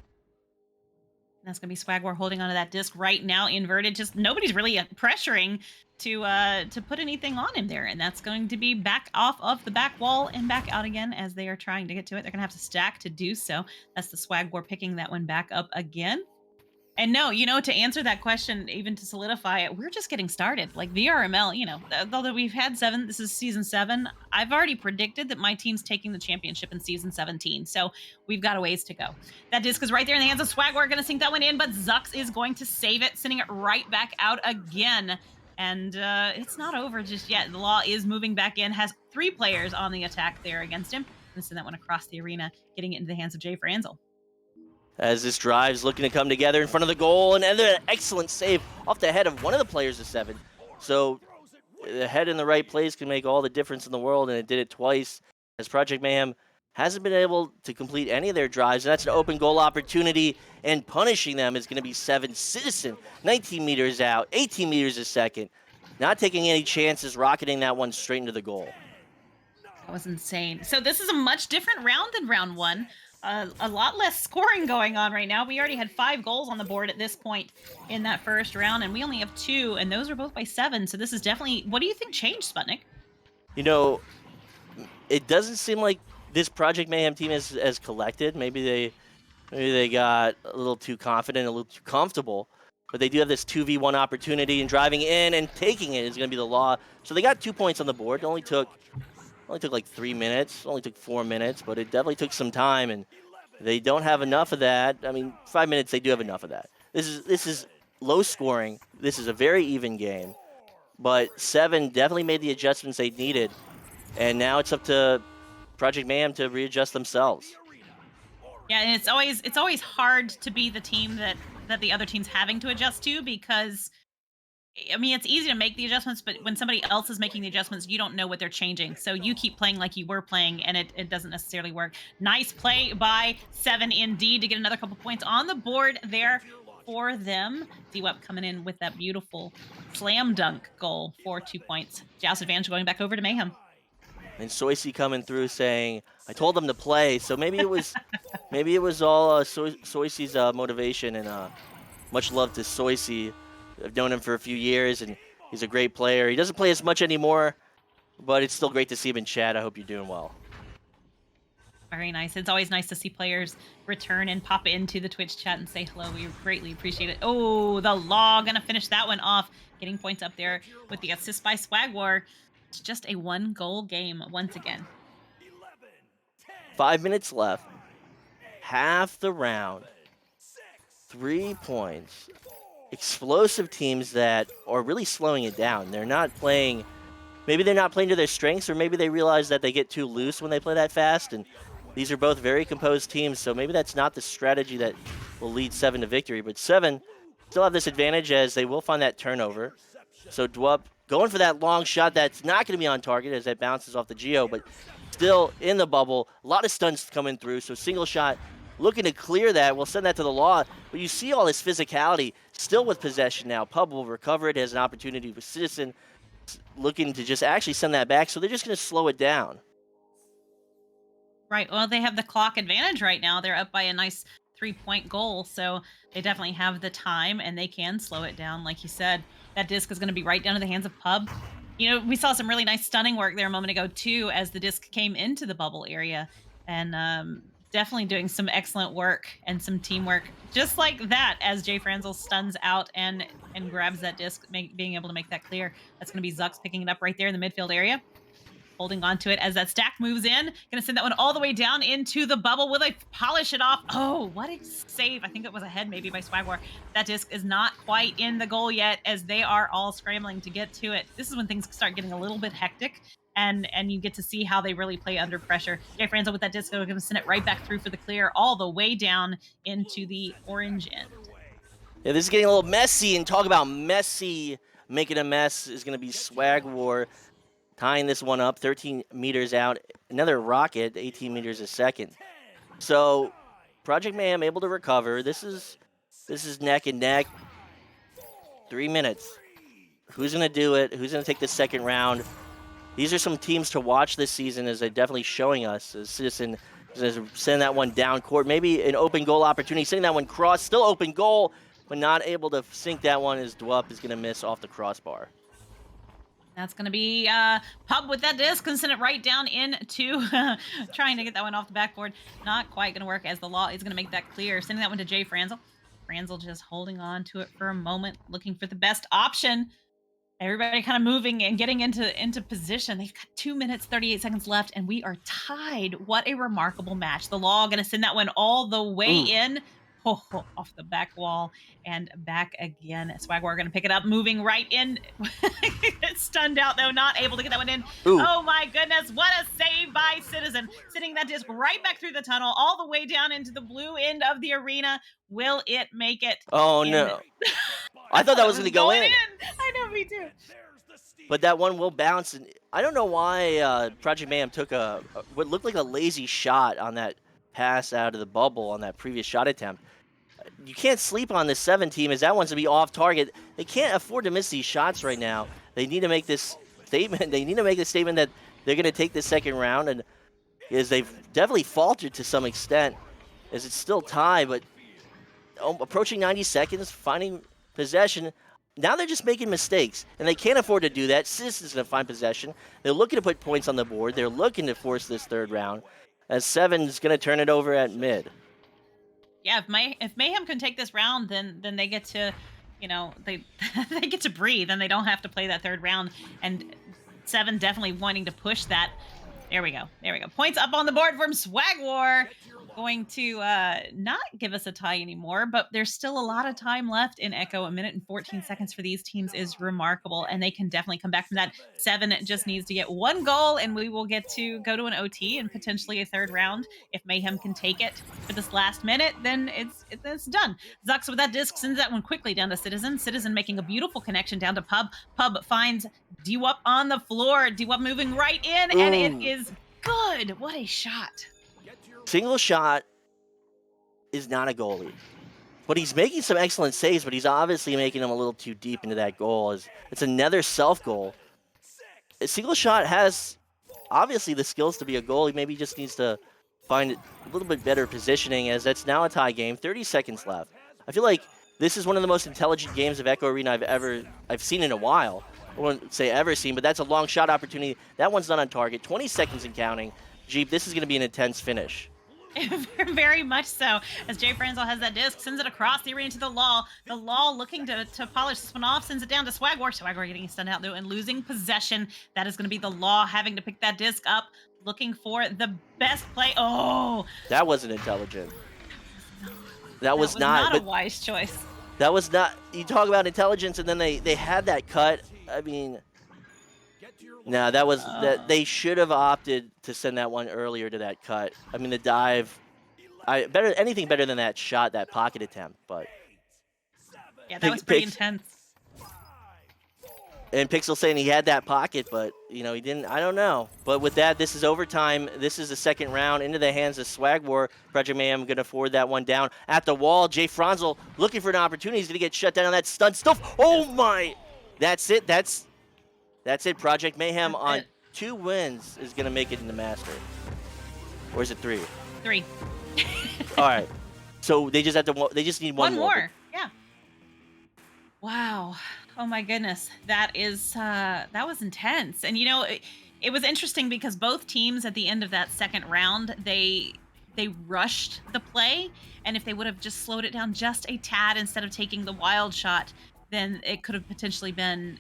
That's going to be Swag War holding onto that disc right now, inverted. Just nobody's really pressuring to put anything on him there, and that's going to be back off of the back wall and back out again as they are trying to get to it. They're going to have to stack to do so. That's the Swag War picking that one back up again. And no, to answer that question, even to solidify it, we're just getting started. Like VRML, although we've had 7, this is season 7. I've already predicted that my team's taking the championship in season 17. So we've got a ways to go. That disc is right there in the hands of Swag. We're going to sink that one in, but Zux is going to save it, sending it right back out again. And it's not over just yet. The law is moving back in, has 3 players on the attack there against him. Going to send that one across the arena, getting it into the hands of Jay Franzel. As this drive's looking to come together in front of the goal, and then an excellent save off the head of one of the players of 7. So the head in the right place can make all the difference in the world, and it did it twice, as Project Mayhem hasn't been able to complete any of their drives, and that's an open goal opportunity, and punishing them is going to be 7 Citizen, 19 meters out, 18 meters a second, not taking any chances, rocketing that one straight into the goal. That was insane. So this is a much different round than round 1. A lot less scoring going on right now. We already had 5 goals on the board at this point in that first round, and we only have 2, and those are both by 7. So this is definitely, what do you think changed, Sputnik? It doesn't seem like this Project Mayhem team is as collected. Maybe they got a little too confident, a little too comfortable, but they do have this 2v1 opportunity, and driving in and taking it is going to be the law. So they got 2 points on the board. It only took like 3 minutes, only took 4 minutes, but it definitely took some time, and they don't have enough of that. I mean, 5 minutes, they do have enough of that. This is low scoring. This is a very even game, but 7 definitely made the adjustments they needed, and now it's up to Project Mayhem to readjust themselves. Yeah, and it's always hard to be the team that the other team's having to adjust to, because I mean, it's easy to make the adjustments, but when somebody else is making the adjustments, you don't know what they're changing. So you keep playing like you were playing, and it doesn't necessarily work. Nice play by 7 indeed to get another couple points on the board there for them. D-Web coming in with that beautiful slam dunk goal for 2 points. Joust advantage going back over to Mayhem. And Soisy coming through saying, I told them to play. So maybe it was all Soisy's motivation, and much love to Soisy. I've known him for a few years, and he's a great player. He doesn't play as much anymore, but it's still great to see him in chat. I hope you're doing well. Very nice. It's always nice to see players return and pop into the Twitch chat and say hello. We greatly appreciate it. Oh, the Law going to finish that one off, getting points up there with the assist by Swag War. It's just a 1-goal game once again. 5 minutes left. Half the round. 3 points. Explosive teams that are really slowing it down. They're not playing, maybe they're not playing to their strengths, or maybe they realize that they get too loose when they play that fast, and these are both very composed teams, so maybe that's not the strategy that will lead 7 to victory, but 7 still have this advantage as they will find that turnover. So Dwup going for that long shot that's not going to be on target as that bounces off the Geo, but still in the bubble. A lot of stunts coming through, so single shot looking to clear that. We'll send that to the Law. But you see all this physicality still with possession now. Pub will recover it as an opportunity with Citizen looking to just actually send that back. So they're just going to slow it down. Right. Well, they have the clock advantage right now. They're up by a nice 3-point goal. So they definitely have the time, and they can slow it down. Like you said, that disc is going to be right down to the hands of Pub. We saw some really nice stunning work there a moment ago, too, as the disc came into the bubble area. And definitely doing some excellent work and some teamwork, just like that, as Jay Franzel stuns out and grabs that disc, being able to make that clear. That's going to be Zux picking it up right there in the midfield area. holding on to it as that stack moves in. Gonna send that one all the way down into the bubble. Will they polish it off? Oh, what a save. I think it was ahead maybe by Swagwar. That disc is not quite in the goal yet as they are all scrambling to get to it. This is when things start getting a little bit hectic. And you get to see how they really play under pressure. Jay Franzo with that disc, they're going to send it right back through for the clear, all the way down into the orange end. Yeah, this is getting a little messy, and talk about messy. Making a mess is going to be Swagwar tying this one up 13 meters out. Another rocket, 18 meters a second. So Project Mayhem able to recover. This is neck and neck. 3 minutes. Who's going to do it? Who's going to take the second round? These are some teams to watch this season, as they're definitely showing us. As Citizen send that one down court. Maybe an open goal opportunity. Sending that one cross. Still open goal, but not able to sink that one as Dwup is going to miss off the crossbar. That's going to be Pub with that disc and send it right down into trying to get that one off the backboard. Not quite going to work, as the Law is going to make that clear. Sending that one to Jay Franzel. Franzel just holding on to it for a moment, looking for the best option. Everybody kind of moving and getting into position. They've got 2 minutes, 38 seconds left, and we are tied. What a remarkable match. The Law going to send that one all the way in. Off the back wall and back again. Swagwar going to pick it up, moving right in. It's stunned out, though, not able to get that one in. Ooh. Oh, my goodness. What a save by Citizen. Sending that disc right back through the tunnel, all the way down into the blue end of the arena. Will it make it? Oh, no. I thought that was going to go in. I know, me too. But that one will bounce. And I don't know why Project Mayhem took what looked like a lazy shot on that pass out of the bubble on that previous shot attempt. You can't sleep on this 7 team, as that one's going to be off target. They can't afford to miss these shots right now. They need to make this statement. They need to make a statement that they're going to take the second round, and as they've definitely faltered to some extent, as it's still tied, but approaching 90 seconds, finding possession. Now they're just making mistakes, and they can't afford to do that. Citizen's going to find possession. They're looking to put points on the board. They're looking to force this third round, as 7's going to turn it over at mid. Yeah, if Mayhem can take this round, then they get to, they they get to breathe, and they don't have to play that third round. And 7 definitely wanting to push that. There we go. Points up on the board from Swagwar. Going to not give us a tie anymore, but there's still a lot of time left in Echo. 1 minute and 14 seconds for these teams is remarkable, and they can definitely come back from that. 7 just needs to get 1 goal, and we will get to go to an OT and potentially a third round. If Mayhem can take it for this last minute, then it's done. Zux with that disc sends that one quickly down to Citizen. Citizen making a beautiful connection down to Pub. Pub finds Dwup on the floor. Dwup moving right in, and it is good. What a shot. Single shot is not a goalie, but he's making some excellent saves, but he's obviously making them a little too deep into that goal. It's another self goal. A single shot has obviously the skills to be a goalie. Maybe he just needs to find a little bit better positioning, as that's now a tie game. 30 seconds left. I feel like this is one of the most intelligent games of Echo Arena I've seen in a while. I wouldn't say ever seen, but that's a long shot opportunity. That one's not on target. 20 seconds and counting. Jeep, this is going to be an intense finish. Very much so, as Jay Franzel has that disc, sends it across the arena to the Law. The Law looking to polish this one off, sends it down to Swagwar. Swagwar getting stunned out, though, and losing possession. That is going to be the Law having to pick that disc up, looking for the best play. Oh! That wasn't intelligent. That was not a wise choice. That was not. You talk about intelligence, and then they had that cut. I mean, no, that was that. They should have opted to send that one earlier to that cut. I mean, the dive, anything better than that shot, that pocket attempt. But yeah, that was pretty intense. And Pixel saying he had that pocket, but he didn't. I don't know. But with that, this is overtime. This is the second round into the hands of Swagwar. Project Mayhem going to forward that one down at the wall. Jay Franzel looking for an opportunity. He's going to get shut down on that stunt stuff. Oh my! That's it. That's it. Project Mayhem on 2 wins is going to make it in the Master. Or is it 3? 3. All right. So they just have to. They just need one more. Yeah. Wow. Oh my goodness. That was intense. And it was interesting because both teams at the end of that second round, they rushed the play, and if they would have just slowed it down just a tad instead of taking the wild shot, then it could have potentially been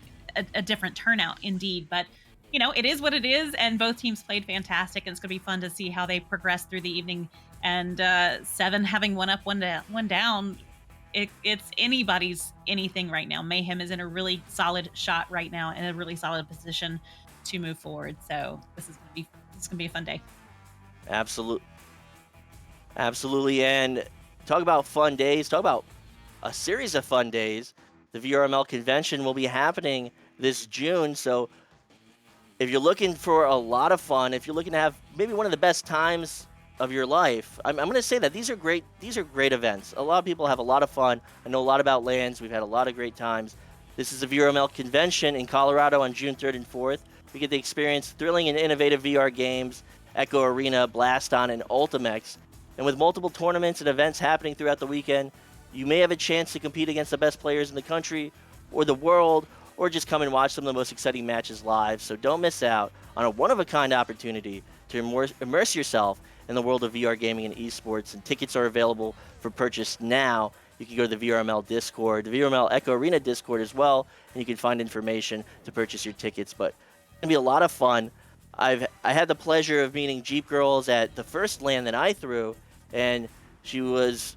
a different turnout indeed. But it is what it is, and both teams played fantastic, and it's going to be fun to see how they progress through the evening. And Seven having one up, one down, it's anybody's anything right now. Mayhem is in a really solid shot right now, in a really solid position to move forward. So this is gonna be a fun day. Absolutely. Absolutely. And talk about fun days, talk about a series of fun days. The VRML convention will be happening this June. So if you're looking for a lot of fun, if you're looking to have maybe one of the best times of your life, I'm going to say that these are great events. A lot of people have a lot of fun. I know a lot about LANs. We've had a lot of great times. This is the VRML convention in Colorado on June 3rd and 4th. We get to experience thrilling and innovative VR games, Echo Arena, Blaston, and Ultimex. And with multiple tournaments and events happening throughout the weekend, you may have a chance to compete against the best players in the country or the world, or just come and watch some of the most exciting matches live. So don't miss out on a one-of-a-kind opportunity to immerse yourself in the world of VR gaming and esports. And tickets are available for purchase now. You can go to the VRML Discord, the VRML Echo Arena Discord as well, and you can find information to purchase your tickets. But it's going to be a lot of fun. I had the pleasure of meeting Jeep Girls at the first LAN that I threw, and she was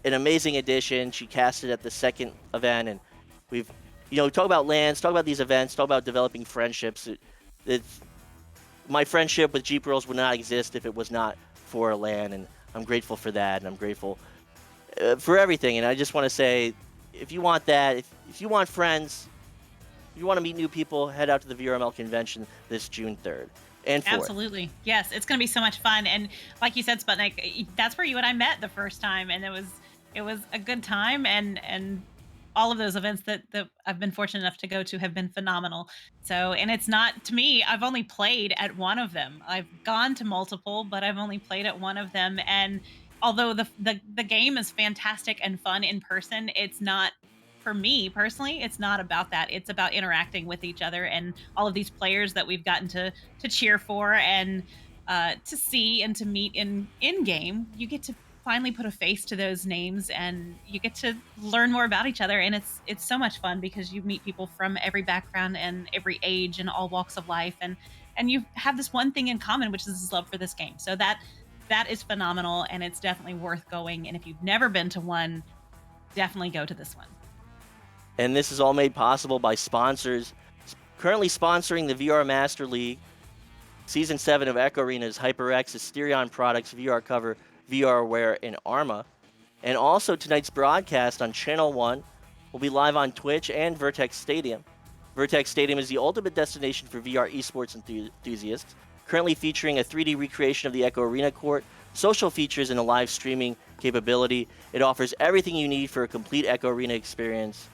an amazing addition. She casted at the second event, and we've talk about LANs, talk about these events, talk about developing friendships. My friendship with Jeep Girls would not exist if it was not for a LAN, and I'm grateful for that, and I'm grateful for everything. And I just want to say, if you want that, if you want friends, if you want to meet new people, head out to the VRML convention this June 3rd and 4th. Absolutely. Yes, it's going to be so much fun. And like you said, Sputnik, that's where you and I met the first time, and it was a good time, and all of those events that I've been fortunate enough to go to have been phenomenal. So, and it's not, to me, I've only played at one of them. I've gone to multiple, but I've only played at one of them. And although the game is fantastic and fun in person, it's not, for me personally, it's not about that. It's about interacting with each other and all of these players that we've gotten to cheer for, and to see and to meet in game. You get to finally put a face to those names, and you get to learn more about each other, and it's so much fun because you meet people from every background and every age and all walks of life, and you have this one thing in common, which is this love for this game. So that is phenomenal, and it's definitely worth going. And if you've never been to one, definitely go to this one. And this is all made possible by sponsors currently sponsoring the VR Master League. Season 7 of Echo Arena's HyperX, Asterion Products, VR Cover, VRware, and Arma. And also tonight's broadcast on Channel 1 will be live on Twitch and Vertex Stadium. Vertex Stadium is the ultimate destination for VR esports enthusiasts, currently featuring a 3D recreation of the Echo Arena court, social features, and a live streaming capability. It offers everything you need for a complete Echo Arena experience.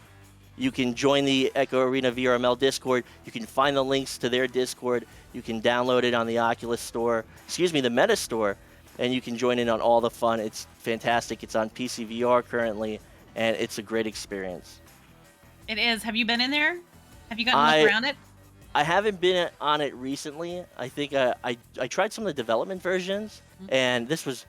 You can join the Echo Arena VRML Discord. You can find the links to their Discord. You can download it on the the Meta Store, and you can join in on all the fun. It's fantastic. It's on PC VR currently, and it's a great experience. It is. Have you been in there? Have you gotten to look around it? I haven't been on it recently. I think I tried some of the development versions, and this was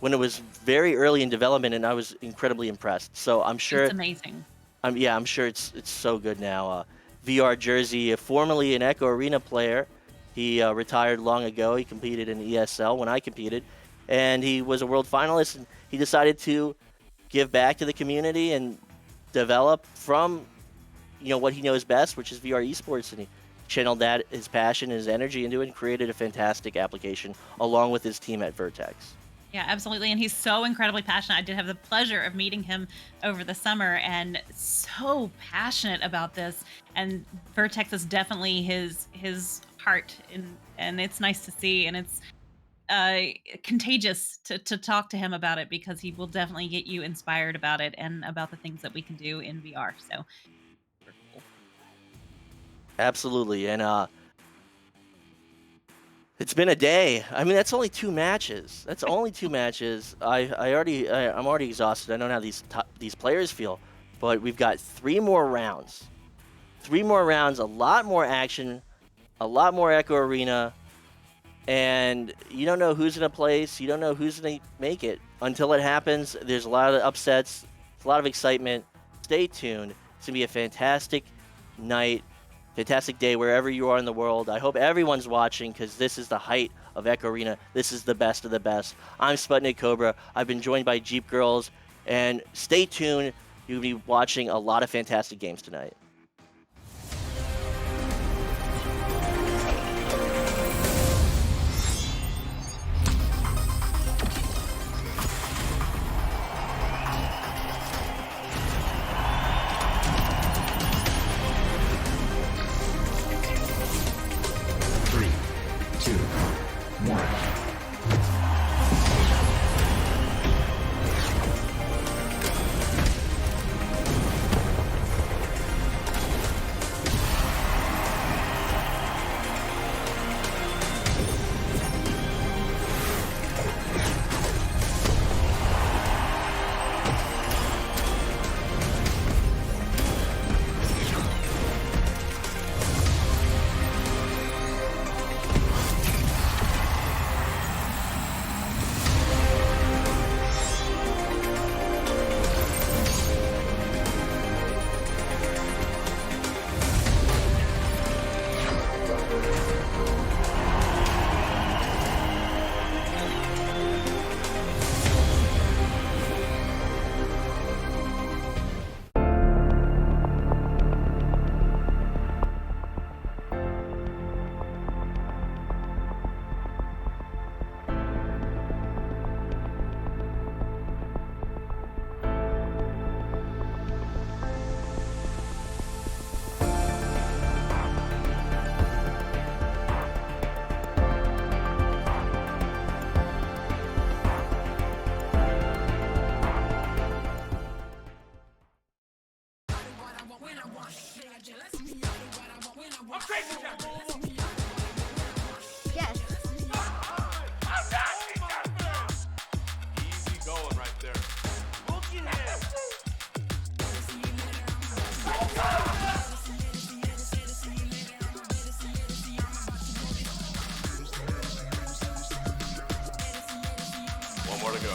when it was very early in development, and I was incredibly impressed. So I'm sure It's amazing. I'm sure it's so good now. VR Jersey, formerly an Echo Arena player, he retired long ago. He competed in ESL when I competed, and he was a world finalist. And he decided to give back to the community and develop from what he knows best, which is VR esports, and he channeled that, his passion, his energy into it, and created a fantastic application along with his team at Vertex. Yeah, absolutely. And he's so incredibly passionate. I did have the pleasure of meeting him over the summer, and so passionate about this. And Vertex is definitely his heart, and it's nice to see. And it's contagious to talk to him about it, because he will definitely get you inspired about it and about the things that we can do in VR. So Absolutely. And it's been a day. I mean, that's only 2 matches. I'm already exhausted. I don't know how these players feel, but we've got 3 more rounds. 3 more rounds, a lot more action, a lot more Echo Arena, and you don't know who's going to place. You don't know who's going to make it until it happens. There's a lot of upsets, a lot of excitement. Stay tuned. It's going to be a fantastic night. fantastic day wherever you are in the world. I hope everyone's watching because this is the height of Echo Arena. This is the best of the best. I'm Sputnik Cobra. I've been joined by Jeep Girls, and stay tuned. You'll be watching a lot of fantastic games tonight. Yes. Easy going right there. One more to go.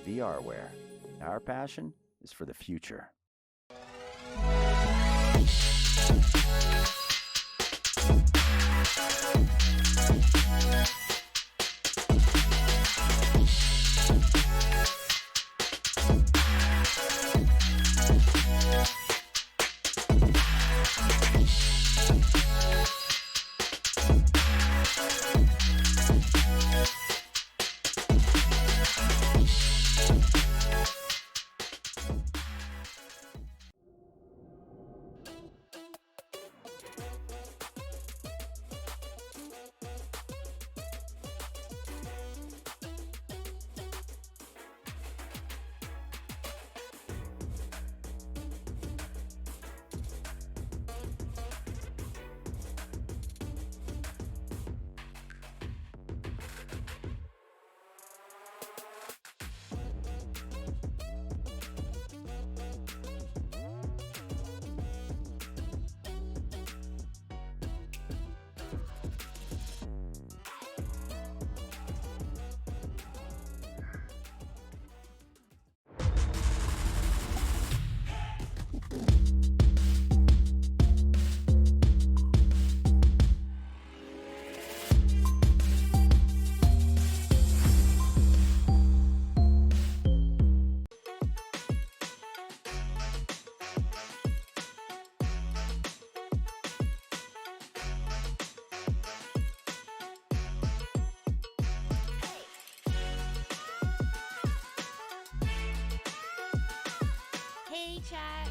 VRware. Our passion is for the future. chat.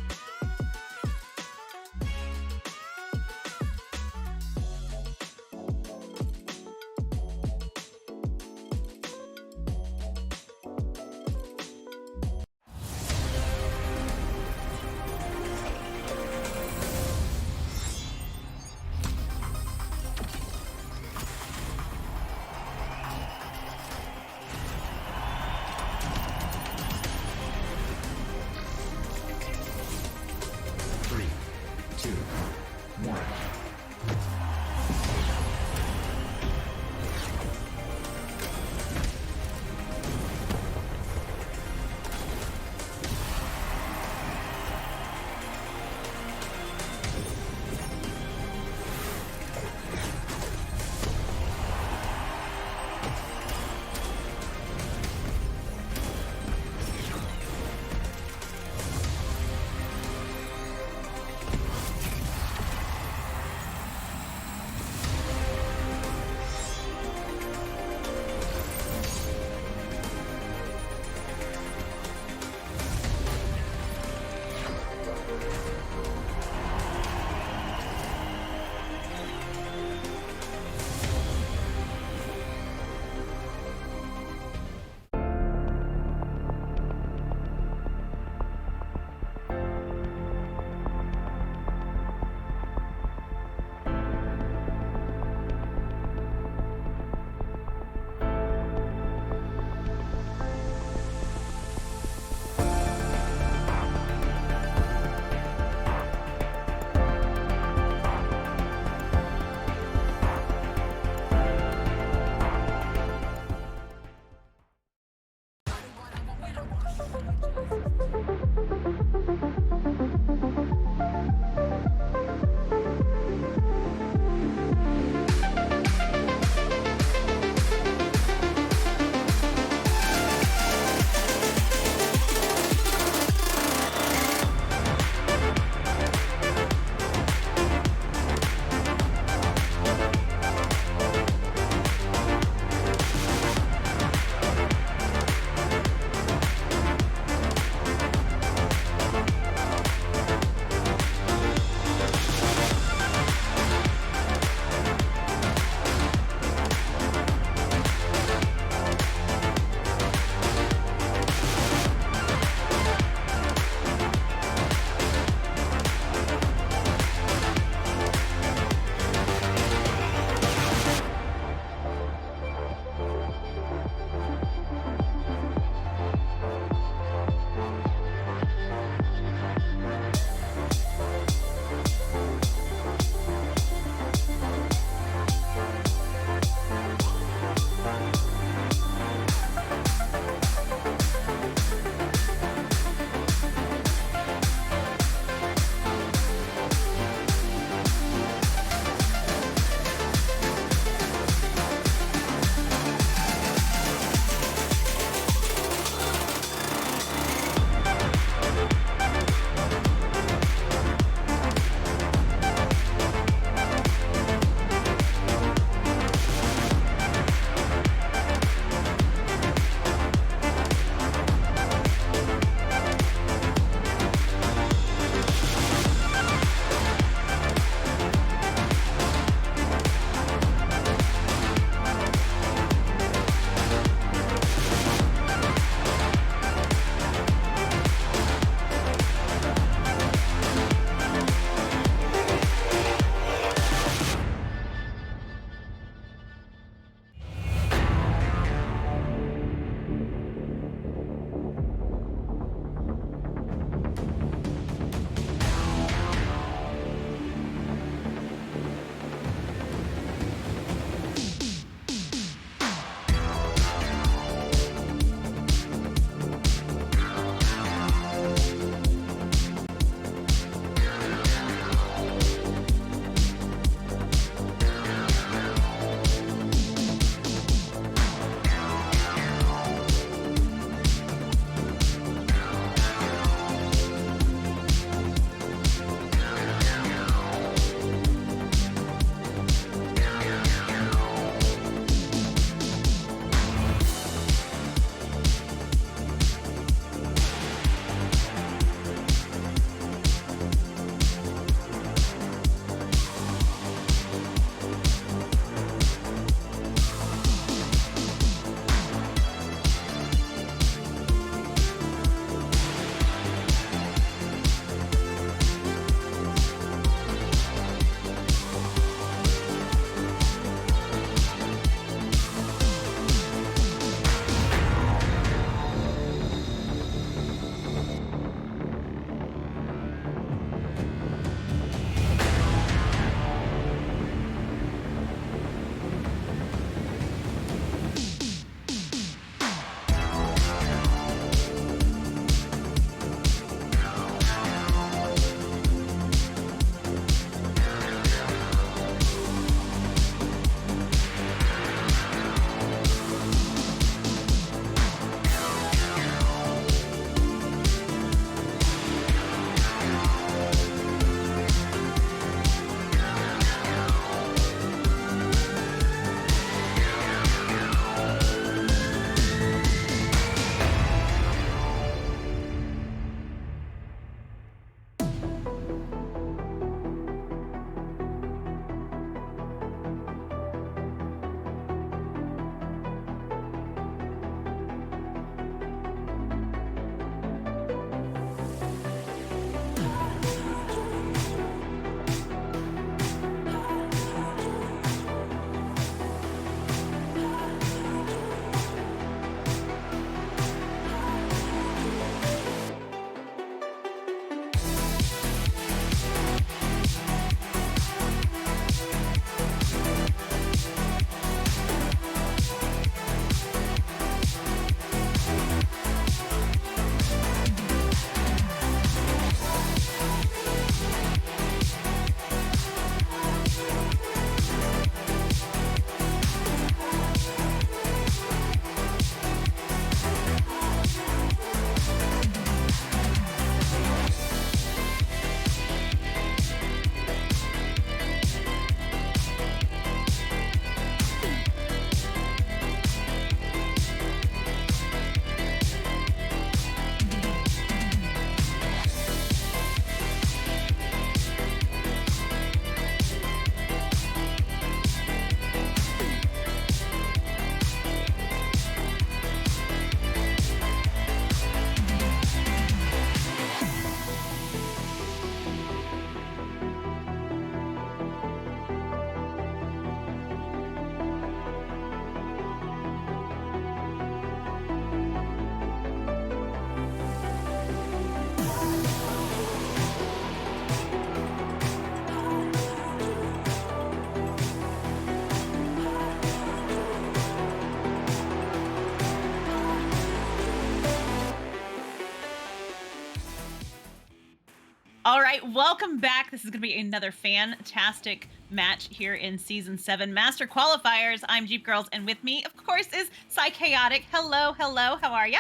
All right, welcome back. This is going to be another fantastic match here in Season 7 Master Qualifiers. I'm Jeep Girls, and with me, of course, is Chaotic. Hello, hello. How are ya?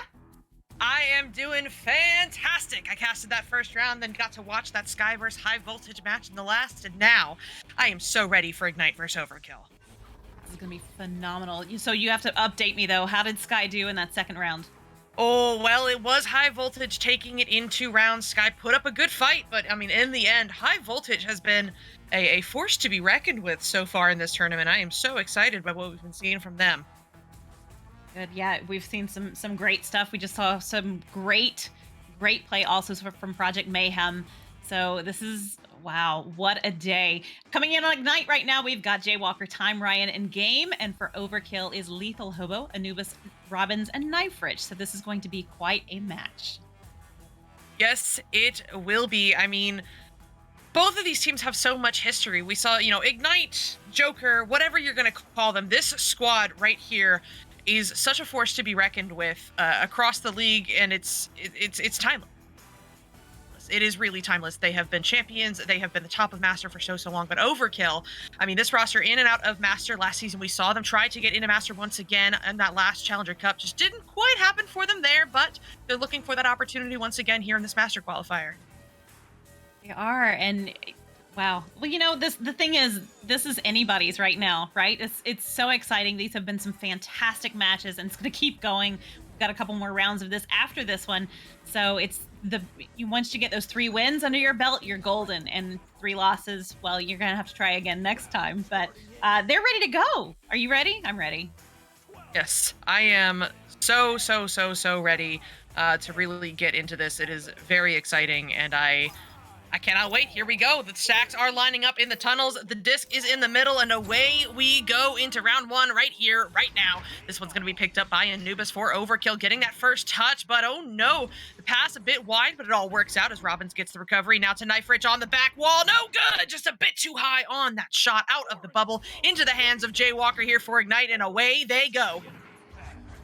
I am doing fantastic. I casted that first round, then got to watch that Sky vs. High Voltage match in the last, and now I am so ready for Ignite vs. Overkill. This is going to be phenomenal. So you have to update me, though. How did Sky do in that second round? Oh, well, it was High Voltage taking it in 2 rounds. Sky put up a good fight, but, I mean, in the end, High Voltage has been a force to be reckoned with so far in this tournament. I am so excited by what we've been seeing from them. Good. Yeah, we've seen some great stuff. We just saw some great play also from Project Mayhem. So this is, wow, what a day. Coming in on Ignite right now, we've got Jaywalker, Time Ryan in game, and for Overkill is Lethal Hobo, Anubis, Robbins, and Knife Rich. So this is going to be quite a match. Yes, it will be. I mean, both of these teams have so much history. We saw, Ignite, Joker, whatever you're going to call them. This squad right here is such a force to be reckoned with across the league, and it's timeless. It is really timeless. They have been champions. They have been the top of Master for so long. But Overkill, I mean, this roster in and out of Master last season, we saw them try to get into Master once again, and that last Challenger Cup just didn't quite happen for them there, but they're looking for that opportunity once again here in this Master Qualifier. They are, and wow. Well, the thing is, this is anybody's right now, right? It's so exciting. These have been some fantastic matches, and it's going to keep going. We've got a couple more rounds of this after this one, so once you get those 3 wins under your belt, you're golden, and 3 losses, well, you're going to have to try again next time. But they're ready to go. Are you ready? I'm ready. Yes, I am so ready to really get into this. It is very exciting, and I cannot wait. Here we go. The stacks are lining up in the tunnels. The disc is in the middle, and away we go into round 1 right here, right now. This one's going to be picked up by Anubis for Overkill, getting that first touch, but oh no, the pass a bit wide, but it all works out as Robbins gets the recovery. Now to Knife Rich on the back wall. No good! Just a bit too high on that shot out of the bubble into the hands of Jaywalker here for Ignite, and away they go.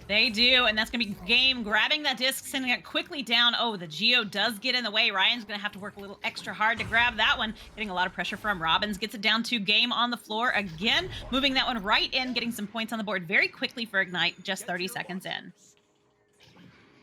They do, and that's going to be Game grabbing that disc, sending it quickly down. Oh, the Geo does get in the way. Ryan's going to have to work a little extra hard to grab that one. Getting a lot of pressure from Robbins. Gets it down to Game on the floor again. Moving that one right in, getting some points on the board very quickly for Ignite, just 30 seconds in.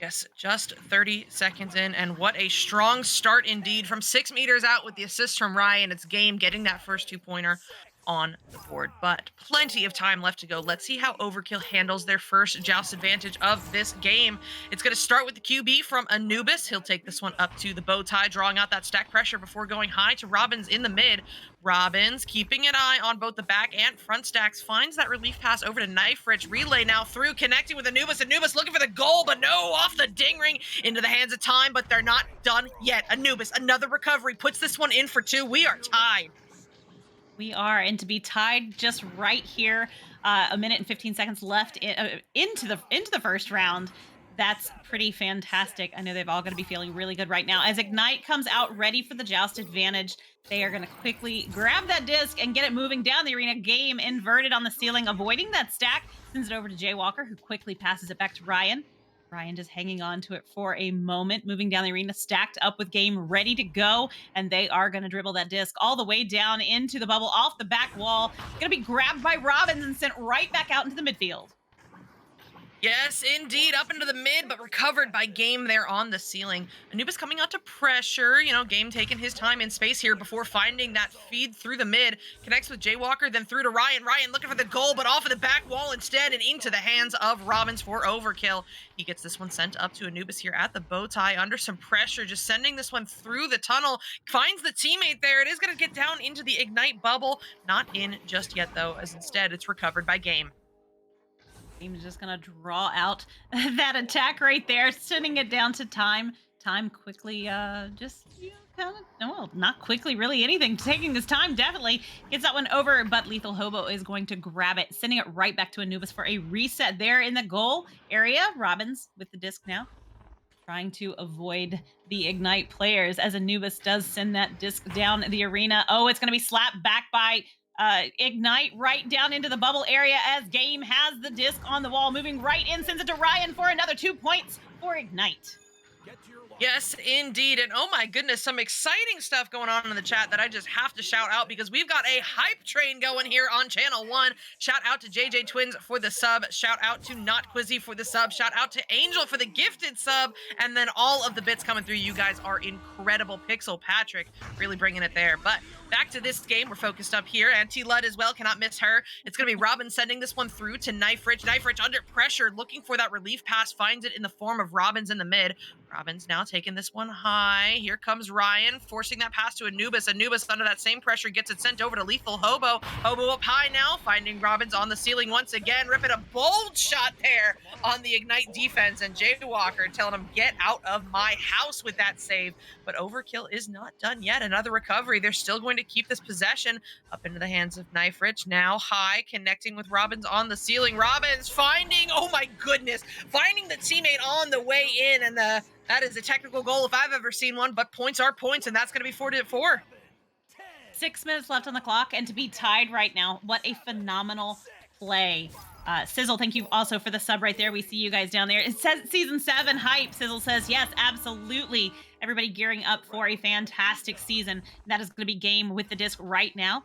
Yes, just 30 seconds in, and what a strong start indeed. From 6 meters out with the assist from Ryan, it's Game getting that first 2-pointer on the board, but plenty of time left to go. Let's see how Overkill handles their first joust advantage of this game. It's going to start with the QB from Anubis. He'll take this one up to the bow tie, drawing out that stack pressure before going high to Robbins in the mid. Robbins keeping an eye on both the back and front stacks, finds that relief pass over to Knife Rich. Relay now through, connecting with Anubis. Anubis looking for the goal, but no, off the ding ring into the hands of Time, but they're not done yet. Anubis, another recovery, puts this one in for 2. We are tied. We are, and to be tied just right here, 1 minute and 15 seconds left into the first round. That's pretty fantastic. I know they've all got to be feeling really good right now. As Ignite comes out ready for the joust advantage, they are going to quickly grab that disc and get it moving down the arena. Game inverted on the ceiling, avoiding that stack, sends it over to Jaywalker, who quickly passes it back to Ryan. Ryan just hanging on to it for a moment, moving down the arena, stacked up with Game ready to go, and they are going to dribble that disc all the way down into the bubble, off the back wall. Going to be grabbed by Robbins and sent right back out into the midfield. Yes, indeed, up into the mid, but recovered by Game there on the ceiling. Anubis coming out to pressure, Game taking his time in space here before finding that feed through the mid. Connects with Jaywalker, then through to Ryan. Ryan looking for the goal, but off of the back wall instead, and into the hands of Robbins for Overkill. He gets this one sent up to Anubis here at the bow tie under some pressure, just sending this one through the tunnel. Finds the teammate there. It is going to get down into the Ignite bubble. Not in just yet, though, as instead it's recovered by Game. Game is just going to draw out that attack right there, sending it down to Time. Time quickly, not quickly, really anything. Taking this time, definitely gets that one over, but Lethal Hobo is going to grab it, sending it right back to Anubis for a reset there in the goal area. Robbins with the disc now, trying to avoid the Ignite players as Anubis does send that disc down the arena. Oh, it's going to be slapped back by Ignite right down into the bubble area as Game has the disc on the wall, moving right in, sends it to Ryan for another 2 points for Ignite. Yes, indeed. And oh my goodness, some exciting stuff going on in the chat that I just have to shout out because we've got a hype train going here on Channel 1. Shout out to JJ Twins for the sub. Shout out to Not Quizzy for the sub. Shout out to Angel for the gifted sub. And then all of the bits coming through. You guys are incredible. Pixel Patrick really bringing it there. But back to this game. We're focused up here. And T-Lud as well. Cannot miss her. It's going to be Robin sending this one through to Knife Rich. Knife Rich under pressure, looking for that relief pass. Finds it in the form of Robin's in the mid. Robin's now taking this one high. Here comes Ryan, forcing that pass to Anubis. Anubis, under that same pressure, gets it sent over to Lethal Hobo. Hobo up high now, finding Robin's on the ceiling once again, ripping a bold shot there on the Ignite defense. And Jaywalker telling him, get out of my house with that save. But Overkill is not done yet. Another recovery. They're still going to keep this possession up into the hands of Knife Rich. Now high, connecting with Robin's on the ceiling. Robin's finding, oh my goodness, finding the teammate on the way in. And that is a technical goal if I've ever seen one, but points are points, and that's going to be 4-4. 6 minutes left on the clock, and to be tied right now, what a phenomenal play. Sizzle, thank you also for the sub right there. We see you guys down there. It says Season 7 hype. Sizzle says, yes, absolutely. Everybody gearing up for a fantastic season. That is going to be Game with the disc right now.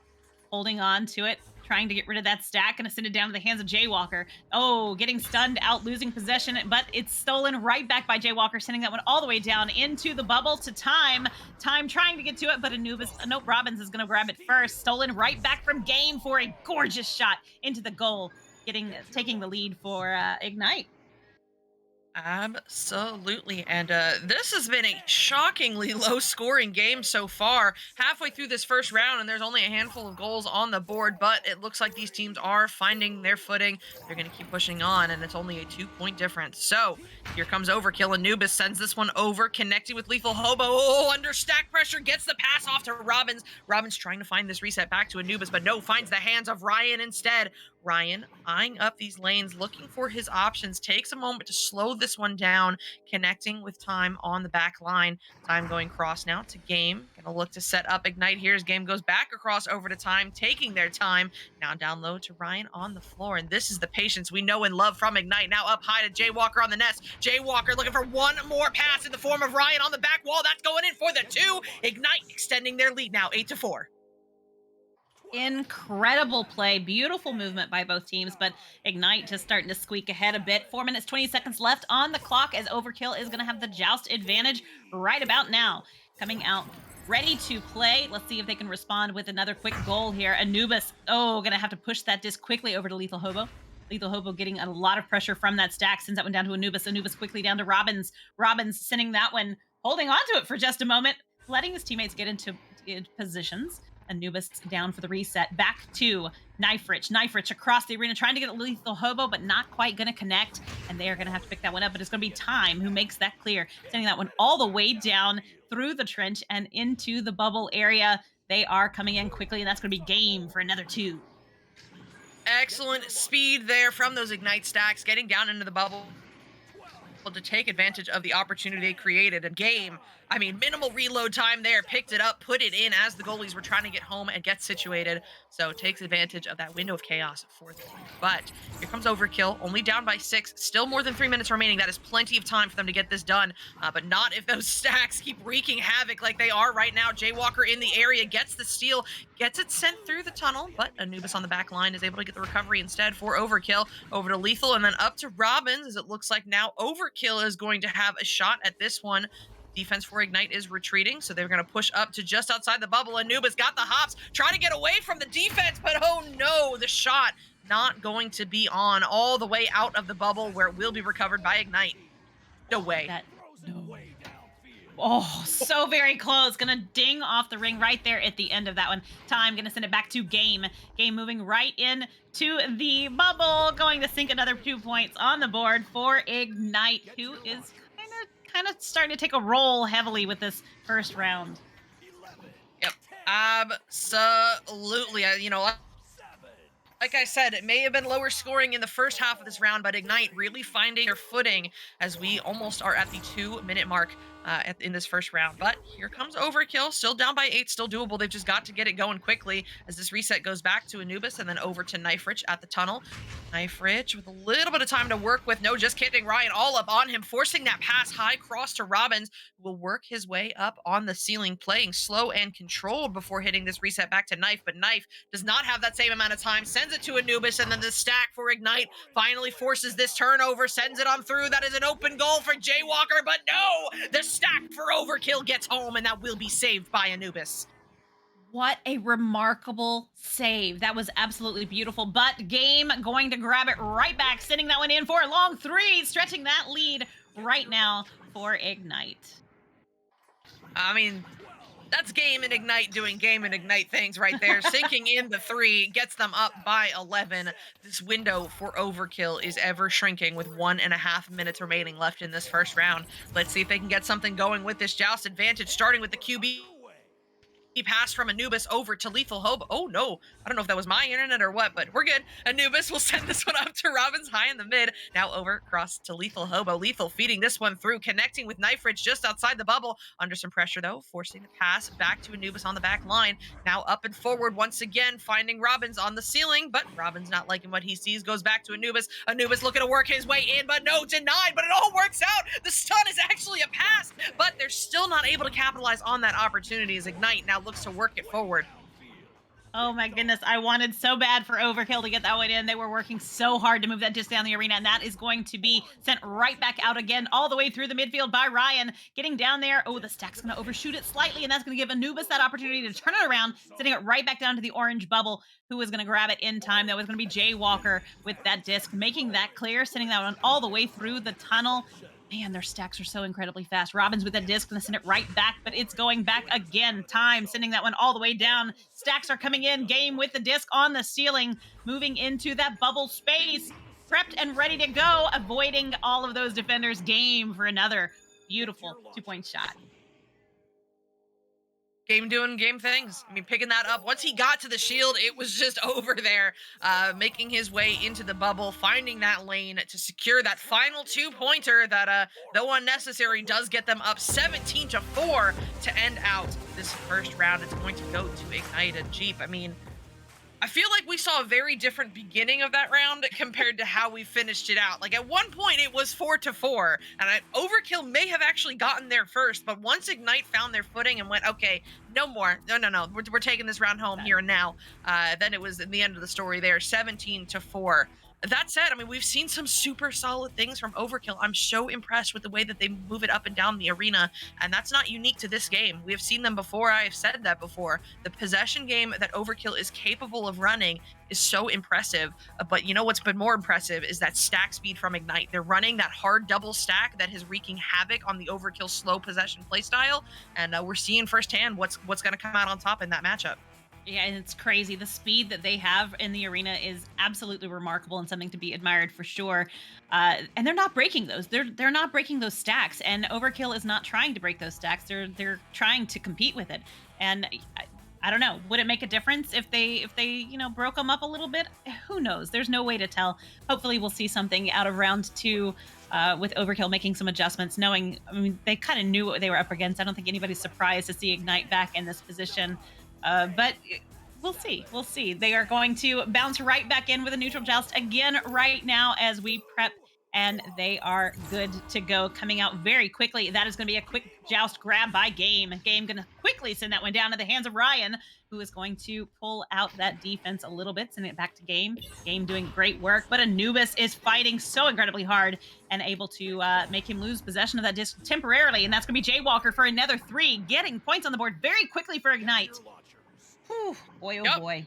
Holding on to it, trying to get rid of that stack. Going to send it down to the hands of Jaywalker. Oh, getting stunned out, losing possession, but it's stolen right back by Jaywalker, sending that one all the way down into the bubble to Time. Time trying to get to it, but Anubis, nope, Robbins is going to grab it first. Stolen right back from Game for a gorgeous shot into the goal, taking the lead for Ignite. Absolutely. And this has been a shockingly low scoring game so far. Halfway through this first round, and there's only a handful of goals on the board, but it looks like these teams are finding their footing. They're going to keep pushing on, and it's only a 2-point difference. So here comes Overkill. Anubis sends this one over, connecting with Lethal Hobo. Oh, under stack pressure, gets the pass off to Robbins. Robbins trying to find this reset back to Anubis, but no, finds the hands of Ryan instead. Ryan eyeing up these lanes, looking for his options, takes a moment to slow this one down, connecting with Time on the back line. Time going cross now to Game. Gonna look to set up Ignite here as Game goes back across over to Time, taking their time. Now down low to Ryan on the floor, and this is the patience we know and love from Ignite. Now up high to Jaywalker on the nest. Jaywalker looking for one more pass in the form of Ryan on the back wall. That's going in for the 2. Ignite extending their lead now 8-4. Incredible play, beautiful movement by both teams, but Ignite just starting to squeak ahead a bit. 4 minutes 20 seconds left on the clock as Overkill is going to have the joust advantage right about now. Coming out ready to play. Let's see if they can respond with another quick goal here. Anubis, going to have to push that disc quickly over to Lethal Hobo. Lethal Hobo getting a lot of pressure from that stack, sends that one down to Anubis. Anubis quickly down to Robbins. Robbins sending that one, holding on to it for just a moment, letting his teammates get into positions. Anubis down for the reset. Back to Knife Rich. Knife Rich across the arena, trying to get Lethal Hobo, but not quite going to connect. And they are going to have to pick that one up, but it's going to be Time who makes that clear, sending that one all the way down through the trench and into the bubble area. They are coming in quickly, and that's going to be Game for another 2. Excellent speed there from those Ignite stacks, getting down into the bubble to take advantage of the opportunity they created. A Game, I mean, minimal reload time there, picked it up, put it in as the goalies were trying to get home and get situated. So takes advantage of that window of chaos for the team. But here comes Overkill, only down by 6, still more than 3 minutes remaining. That is plenty of time for them to get this done, but not if those stacks keep wreaking havoc like they are right now. Jaywalker in the area, gets the steal, gets it sent through the tunnel, but Anubis on the back line is able to get the recovery instead for Overkill. Over to Lethal, and then up to Robbins, as it looks like now Overkill is going to have a shot at this one. Defense for Ignite is retreating, so they're going to push up to just outside the bubble. Anubis got the hops, trying to get away from the defense, but oh no, the shot not going to be on, all the way out of the bubble where it will be recovered by Ignite. No way. No. Oh, so very close. Gonna ding off the ring right there at the end of that one. Time gonna send it back to Game. Game moving right in to the bubble, going to sink another 2 points on the board for Ignite, who is kind of starting to take a roll heavily with this first round. Yep, absolutely. Like I said, it may have been lower scoring in the first half of this round, but Ignite really finding their footing as we almost are at the 2-minute mark. in this first round. But here comes Overkill, still down by 8, still doable. They've just got to get it going quickly as this reset goes back to Anubis and then over to Knife Rich at the tunnel. Knife Rich with a little bit of time to work with. No, just kidding. Ryan all up on him, forcing that pass high cross to Robbins, who will work his way up on the ceiling, playing slow and controlled before hitting this reset back to Knife. But Knife does not have that same amount of time, sends it to Anubis, and then the stack for Ignite finally forces this turnover, sends it on through. That is an open goal for Jaywalker, but no! The stack for Overkill gets home, and that will be saved by Anubis. What a remarkable save. That was absolutely beautiful. But Game going to grab it right back, sending that one in for a long 3, stretching that lead right now for Ignite. I mean, that's Game and Ignite doing Game and Ignite things right there. Sinking in the 3 gets them up by 11. This window for Overkill is ever shrinking with 1.5 minutes remaining left in this first round. Let's see if they can get something going with this Joust advantage, starting with the QB. He passed from Anubis over to Lethal Hobo. Oh no, I don't know if that was my internet or what, but we're good. Anubis will send this one up to Robbins high in the mid. Now over across to Lethal Hobo. Lethal feeding this one through, connecting with Knife Ridge just outside the bubble. Under some pressure though, forcing the pass back to Anubis on the back line. Now up and forward once again, finding Robbins on the ceiling, but Robbins not liking what he sees, goes back to Anubis. Anubis looking to work his way in, but no, denied, but it all works out. The stun is actually a pass, but they're still not able to capitalize on that opportunity as Ignite now looks to work it forward. Oh my goodness, I wanted so bad for Overkill to get that one in. They were working so hard to move that disc down the arena, and that is going to be sent right back out again, all the way through the midfield by Ryan. Getting down there, oh, the stack's going to overshoot it slightly, and that's going to give Anubis that opportunity to turn it around, sending it right back down to the orange bubble. Who was going to grab it in time? That was going to be Jaywalker with that disc, making that clear, sending that one all the way through the tunnel. Man, their stacks are so incredibly fast. Robbins with that disc, gonna send it right back, but it's going back again. Time, sending that one all the way down. Stacks are coming in. Game with the disc on the ceiling, moving into that bubble space. Prepped and ready to go, avoiding all of those defenders. Game for another beautiful 2-point shot. Game doing Game things. I mean, picking that up. Once he got to the shield, it was just over there, making his way into the bubble, finding that lane to secure that final 2-pointer that, though unnecessary, does get them up 17-4 to end out this first round. It's going to go to Ignite and Jeep. I mean, I feel like we saw a very different beginning of that round compared to how we finished it out. Like, at one point, it was 4-4, and Overkill may have actually gotten there first, but once Ignite found their footing and went, okay, no more, no, we're taking this round home here and now, then it was in the end of the story there, 17-4. That said, I mean, we've seen some super solid things from Overkill. I'm so impressed with the way that they move it up and down the arena, and that's not unique to this game. We have seen them before. I have said that before. The possession game that Overkill is capable of running is so impressive, but you know what's been more impressive is that stack speed from Ignite. They're running that hard double stack that is wreaking havoc on the Overkill slow possession playstyle, and we're seeing firsthand what's going to come out on top in that matchup. Yeah, and it's crazy. The speed that they have in the arena is absolutely remarkable and something to be admired for sure. And they're not breaking those. They're not breaking those stacks. And Overkill is not trying to break those stacks. They're trying to compete with it. And I don't know. Would it make a difference if they broke them up a little bit? Who knows? There's no way to tell. Hopefully, we'll see something out of round 2. With Overkill making some adjustments, knowing, I mean, they kind of knew what they were up against. I don't think anybody's surprised to see Ignite back in this position. But we'll see. We'll see. They are going to bounce right back in with a neutral joust again right now as we prep, and they are good to go. Coming out very quickly. That is going to be a quick joust grab by Game. Game going to quickly send that one down to the hands of Ryan, who is going to pull out that defense a little bit, sending it back to Game. Game doing great work, but Anubis is fighting so incredibly hard and able to make him lose possession of that disc temporarily, and that's going to be Jaywalker for another 3, getting points on the board very quickly for Ignite. Whew, boy, oh boy.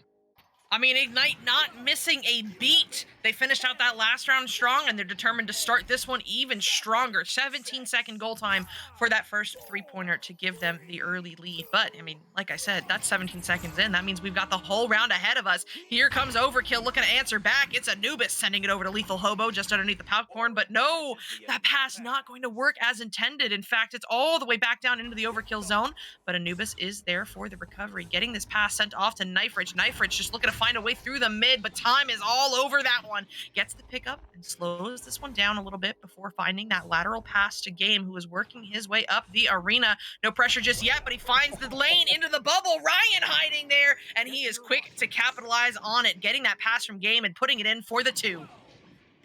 I mean, Ignite not missing a beat. They finished out that last round strong, and they're determined to start this one even stronger. 17-second goal time for that first 3-pointer to give them the early lead. But, I mean, like I said, that's 17 seconds in. That means we've got the whole round ahead of us. Here comes Overkill looking to answer back. It's Anubis sending it over to Lethal Hobo just underneath the popcorn. But no, that pass not going to work as intended. In fact, it's all the way back down into the Overkill zone. But Anubis is there for the recovery, getting this pass sent off to Knife Rich. Knife Rich just looking to find a way through the mid, but time is all over that one. Gets the pickup and slows this one down a little bit before finding that lateral pass to Game, who is working his way up the arena. No pressure just yet, but he finds the lane into the bubble. Ryan hiding there, and he is quick to capitalize on it, getting that pass from Game and putting it in for the 2.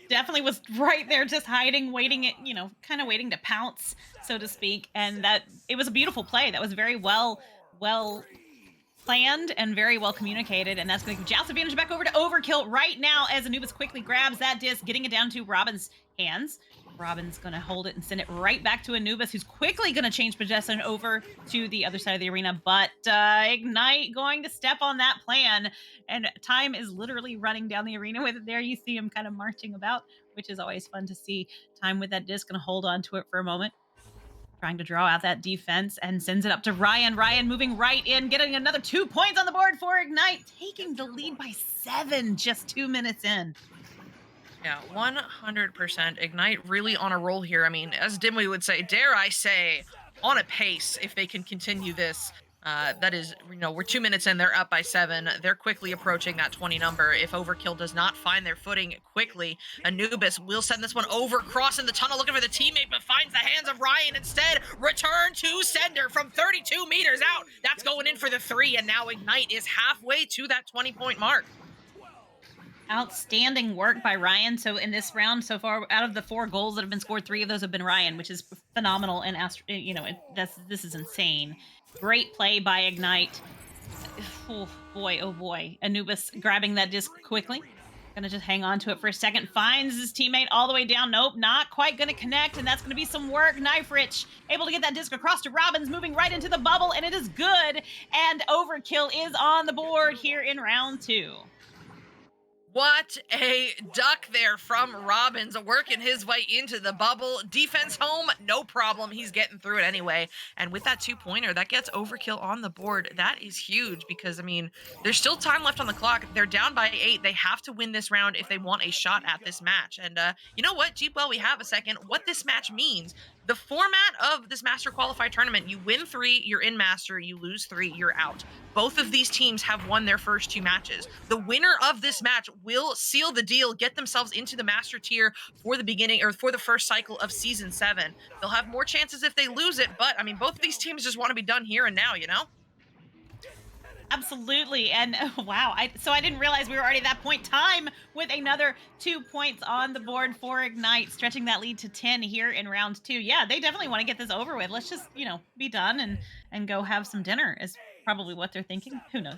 Definitely was right there, just hiding, waiting it, kind of waiting to pounce, so to speak. And that it was a beautiful play. That was very well planned and very well communicated. And that's going to give Joust advantage back over to Overkill right now as Anubis quickly grabs that disc, getting it down to Robin's hands. Robin's going to hold it and send it right back to Anubis, who's quickly going to change possession over to the other side of the arena. But Ignite going to step on that plan. And time is literally running down the arena with it there. You see him kind of marching about, which is always fun to see. Time with that disc, going to hold on to it for a moment. Trying to draw out that defense and sends it up to Ryan. Ryan moving right in, getting another 2 points on the board for Ignite, taking the lead by 7 just 2 minutes in. Yeah, 100%. Ignite really on a roll here. I mean, as Dimwee would say, dare I say, on a pace if they can continue this. That is, we're 2 minutes in, they're up by 7. They're quickly approaching that 20 number. If Overkill does not find their footing quickly, Anubis will send this one over, crossing the tunnel, looking for the teammate, but finds the hands of Ryan instead. Return to sender from 32 meters out. That's going in for the 3, and now Ignite is halfway to that 20-point mark. Outstanding work by Ryan. So in this round so far, out of the 4 goals that have been scored, 3 of those have been Ryan, which is phenomenal. And this is insane. Great play by Ignite. Oh boy. Anubis grabbing that disc quickly. Gonna just hang on to it for a second. Finds his teammate all the way down. Nope, not quite gonna connect, and that's gonna be some work. Knife Rich able to get that disc across to Robbins, moving right into the bubble, and it is good. And Overkill is on the board here in round 2. What a duck there from Robbins, working his way into the bubble. Defense home, no problem. He's getting through it anyway. And with that 2-pointer, that gets Overkill on the board. That is huge because, I mean, there's still time left on the clock. They're down by 8. They have to win this round if they want a shot at this match. And you know what, Jeep, well, we have a second. What this match means, the format of this Master Qualifier tournament, you win 3, you're in Master, you lose 3, you're out. Both of these teams have won their first 2 matches. The winner of this match will seal the deal, get themselves into the Master tier for the beginning, or for the first cycle of Season 7. They'll have more chances if they lose it, but, I mean, both of these teams just want to be done here and now, Absolutely. And wow, I didn't realize we were already at that point. Time with another 2 points on the board for Ignite, stretching that lead to 10 here in round 2. Yeah, they definitely want to get this over with. Let's just, be done and go have some dinner is probably what they're thinking. Who knows?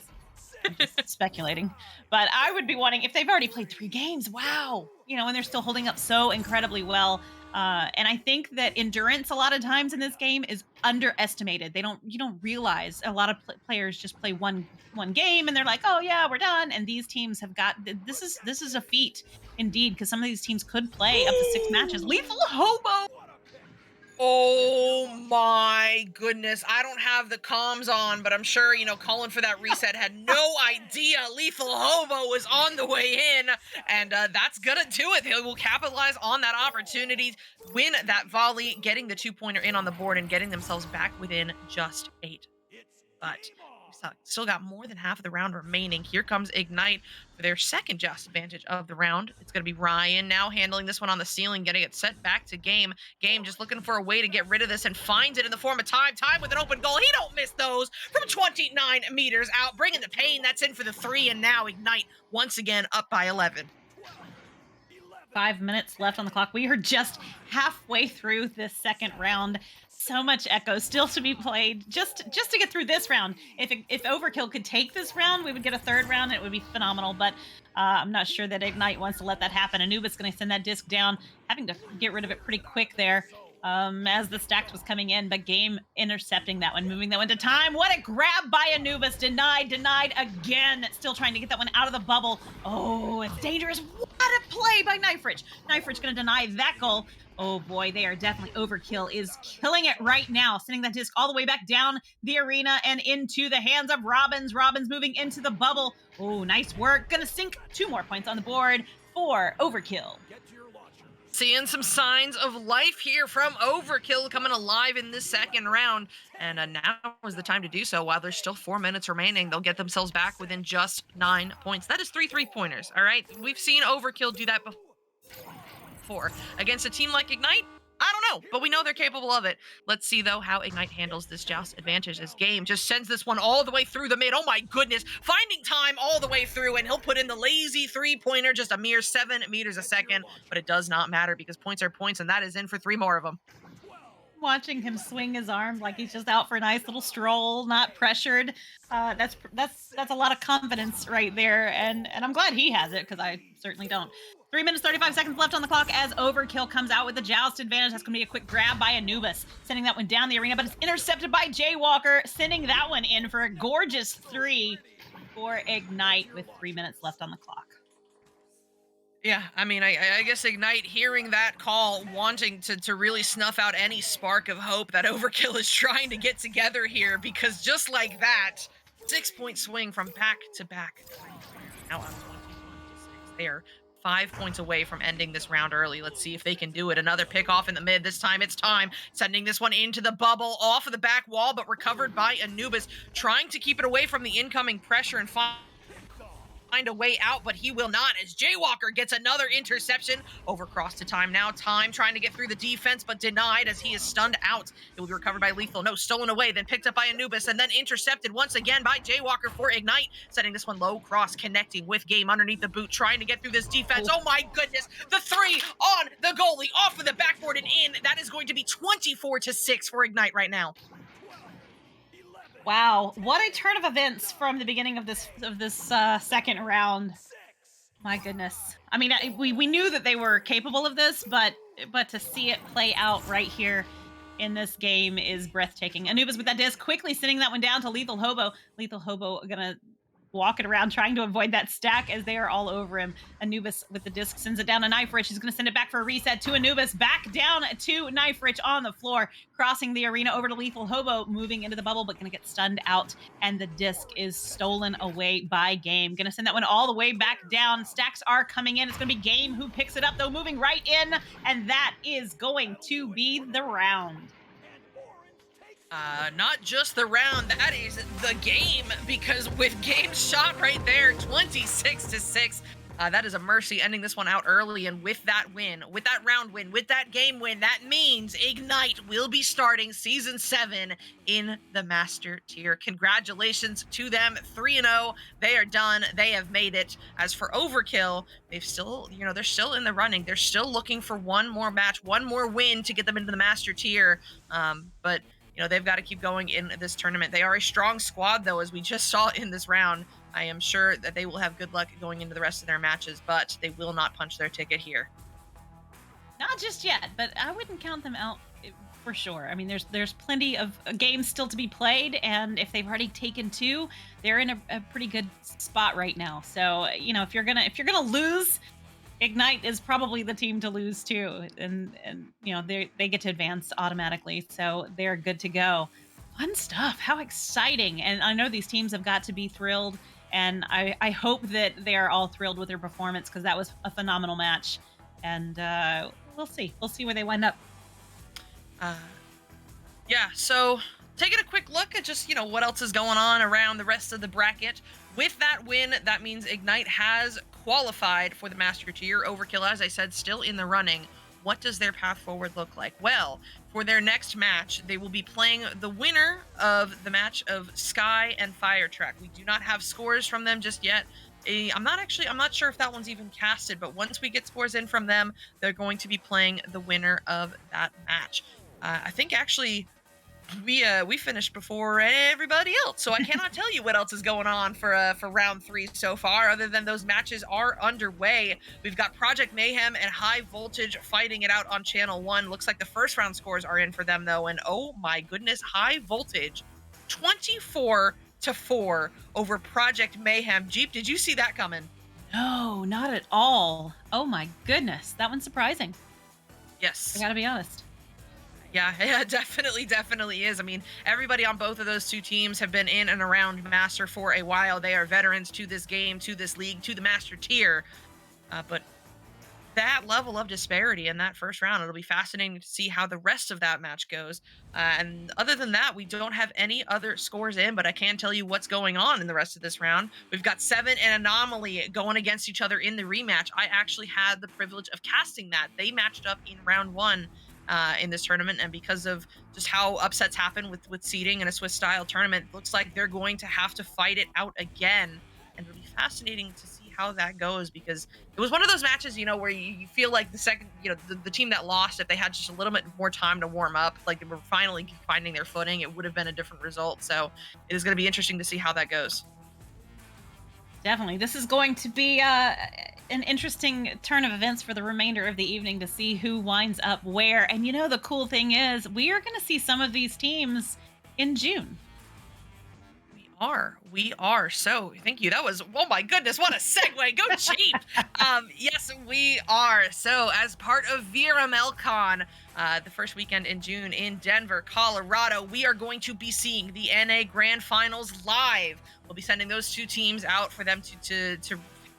I'm just speculating. But I would be wanting, if they've already played 3 games, wow, and they're still holding up so incredibly well. And I think that endurance a lot of times in this game is underestimated. You don't realize a lot of players just play one game and they're like, oh yeah, we're done. And these teams have got, this is a feat indeed, because some of these teams could play up to 6 matches. Lethal Hobo. Oh my goodness. I don't have the comms on, but I'm sure, calling for that reset had no idea Lethal Hobo was on the way in. And that's gonna do it. They will capitalize on that opportunity, win that volley, getting the 2-pointer in on the board and getting themselves back within just 8. But still got more than half of the round remaining. Here comes Ignite for their second just advantage of the round. It's going to be Ryan now handling this one on the ceiling, getting it set back to Game. Game just looking for a way to get rid of this and finds it in the form of Time. Time with an open goal. He don't miss those from 29 meters out, bringing the pain. That's in for the 3, and now Ignite once again up by 11. 5 minutes left on the clock. We are just halfway through this second round. So much echo still to be played just to get through this round. If Overkill could take this round, we would get a 3rd round and it would be phenomenal, but I'm not sure that Ignite wants to let that happen. Anubis going to send that disc down, having to get rid of it pretty quick there as the stacks was coming in, but Game intercepting that one, moving that one to Time. What a grab by Anubis. Denied again. Still trying to get that one out of the bubble. Oh, it's dangerous. What a play by Knife Rich. Knife Rich going to deny that goal. Oh boy, they are definitely, Overkill is killing it right now, sending that disc all the way back down the arena and into the hands of Robbins. Robbins moving into the bubble. Oh, nice work. Gonna sink 2 more points on the board for Overkill. Seeing some signs of life here from Overkill coming alive in this second round. And now is the time to do so. While there's still 4 minutes remaining, they'll get themselves back within just 9 points. That is 3 3-pointers, all right? We've seen Overkill do that before. Against a team like Ignite, I don't know, but we know they're capable of it. Let's see, though, how Ignite handles this Joust advantage. As Game just sends this one all the way through the mid. Oh, my goodness. Finding time all the way through, and he'll put in the lazy three-pointer, just a mere 7 meters a second. But it does not matter because points are points, and that is in for 3 more of them. Watching him swing his arm like he's just out for a nice little stroll, not pressured. That's a lot of confidence right there, and I'm glad he has it, because I certainly don't. 3 minutes, 35 seconds left on the clock as Overkill comes out with the Joust advantage. That's going to be a quick grab by Anubis, sending that one down the arena, but it's intercepted by Jaywalker, sending that one in for a gorgeous 3 for Ignite with 3 minutes left on the clock. Yeah, I mean, I guess Ignite hearing that call, wanting to really snuff out any spark of hope that Overkill is trying to get together here, because just like that, 6-point swing from back to back. Now I'm 21 to 6. They are 5 points away from ending this round early. Let's see if they can do it. Another pick off in the mid. This time it's time. Sending this one into the bubble, off of the back wall, but recovered by Anubis, trying to keep it away from the incoming pressure and find a way out, but he will not, as Jaywalker gets another interception. Overcross to Time now. Time trying to get through the defense, but denied as he is stunned out. It will be recovered by Lethal. No, stolen away, then picked up by Anubis, and then intercepted once again by Jaywalker for Ignite. Setting this one low cross, connecting with Game underneath the boot, trying to get through this defense. Oh my goodness, the 3 on the goalie, off of the backboard and in. That is going to be 24 to 6 for Ignite right now. Wow, what a turn of events from the beginning of this second round. My goodness. I mean, we knew that they were capable of this, but to see it play out right here in this game is breathtaking. Anubis with that disc, quickly sending that one down to Lethal Hobo. Lethal Hobo gonna walk it around, trying to avoid that stack as they are all over him. Anubis with the disc sends it down to Knife Rich. He's going to send it back for a reset to Anubis. Back down to Knife Rich on the floor, crossing the arena over to Lethal Hobo, moving into the bubble, but going to get stunned out. And the disc is stolen away by Game. Going to send that one all the way back down. Stacks are coming in. It's going to be Game who picks it up, though, moving right in. And that is going to be the round. Not just the round, that is the game, because with Game's shot right there, 26 to 6. That is a mercy, ending this one out early. And with that win, with that round win, with that game win, that means Ignite will be starting Season 7 in the Master Tier. Congratulations to them, 3-0. They are done. They have made it. As for Overkill, they've still, they're still in the running. They're still looking for one more match, one more win to get them into the Master Tier. But they've got to keep going in this tournament. They are a strong squad, though, as we just saw in this round. I am sure that they will have good luck going into the rest of their matches, but they will not punch their ticket here. Not just yet, but I wouldn't count them out for sure. I mean, there's plenty of games still to be played, and if they've already taken 2, they're in a pretty good spot right now. So, if you're gonna lose, Ignite is probably the team to lose too, and they get to advance automatically, so they're good to go. Fun stuff. How exciting! And I know these teams have got to be thrilled, and I hope that they are all thrilled with their performance, because that was a phenomenal match. And we'll see where they wind up. Yeah. So taking a quick look at just what else is going on around the rest of the bracket. With that win, that means Ignite has qualified for the Master Tier. Overkill, as I said, still in the running. What does their path forward look like? Well, for their next match, they will be playing the winner of the match of Sky and Fire Track. We do not have scores from them just yet. I'm not sure if that one's even casted, but once we get scores in from them, they're going to be playing the winner of that match. I think actually we finished before everybody else, so I cannot tell you what else is going on for round 3 so far, other than those matches are underway. We've got Project Mayhem and High Voltage fighting it out on Channel 1. Looks like the first round scores are in for them, though, and oh my goodness, High Voltage 24 to 4 over Project Mayhem. Jeep, did you see that coming? No, not at all. Oh my goodness, that one's surprising. Yes, I gotta be honest. Yeah, definitely is. I mean, everybody on both of those two teams have been in and around Master for a while. They are veterans to this game, to this league, to the Master Tier. But that level of disparity in that first round. It'll be fascinating to see how the rest of that match goes. And other than that, we don't have any other scores in, but I can tell you what's going on in the rest of this round. We've got Seven and Anomaly going against each other in the rematch. I actually had the privilege of casting that. They matched up in round one. In this tournament, and because of just how upsets happen with seeding in a Swiss style tournament, looks like they're going to have to fight it out again, and it'll be fascinating to see how that goes, because it was one of those matches, where you feel like the second, the team that lost, if they had just a little bit more time to warm up, like they were finally finding their footing, it would have been a different result. So it is going to be interesting to see how that goes. Definitely. This is going to be an interesting turn of events for the remainder of the evening to see who winds up where. And the cool thing is we are going to see some of these teams in June. We are. So thank you. That was, oh my goodness, what a segue. Go cheap. Yes, we are. So as part of VRML Con, the first weekend in June in Denver, Colorado, we are going to be seeing the NA Grand Finals live. We'll be sending those two teams out for them to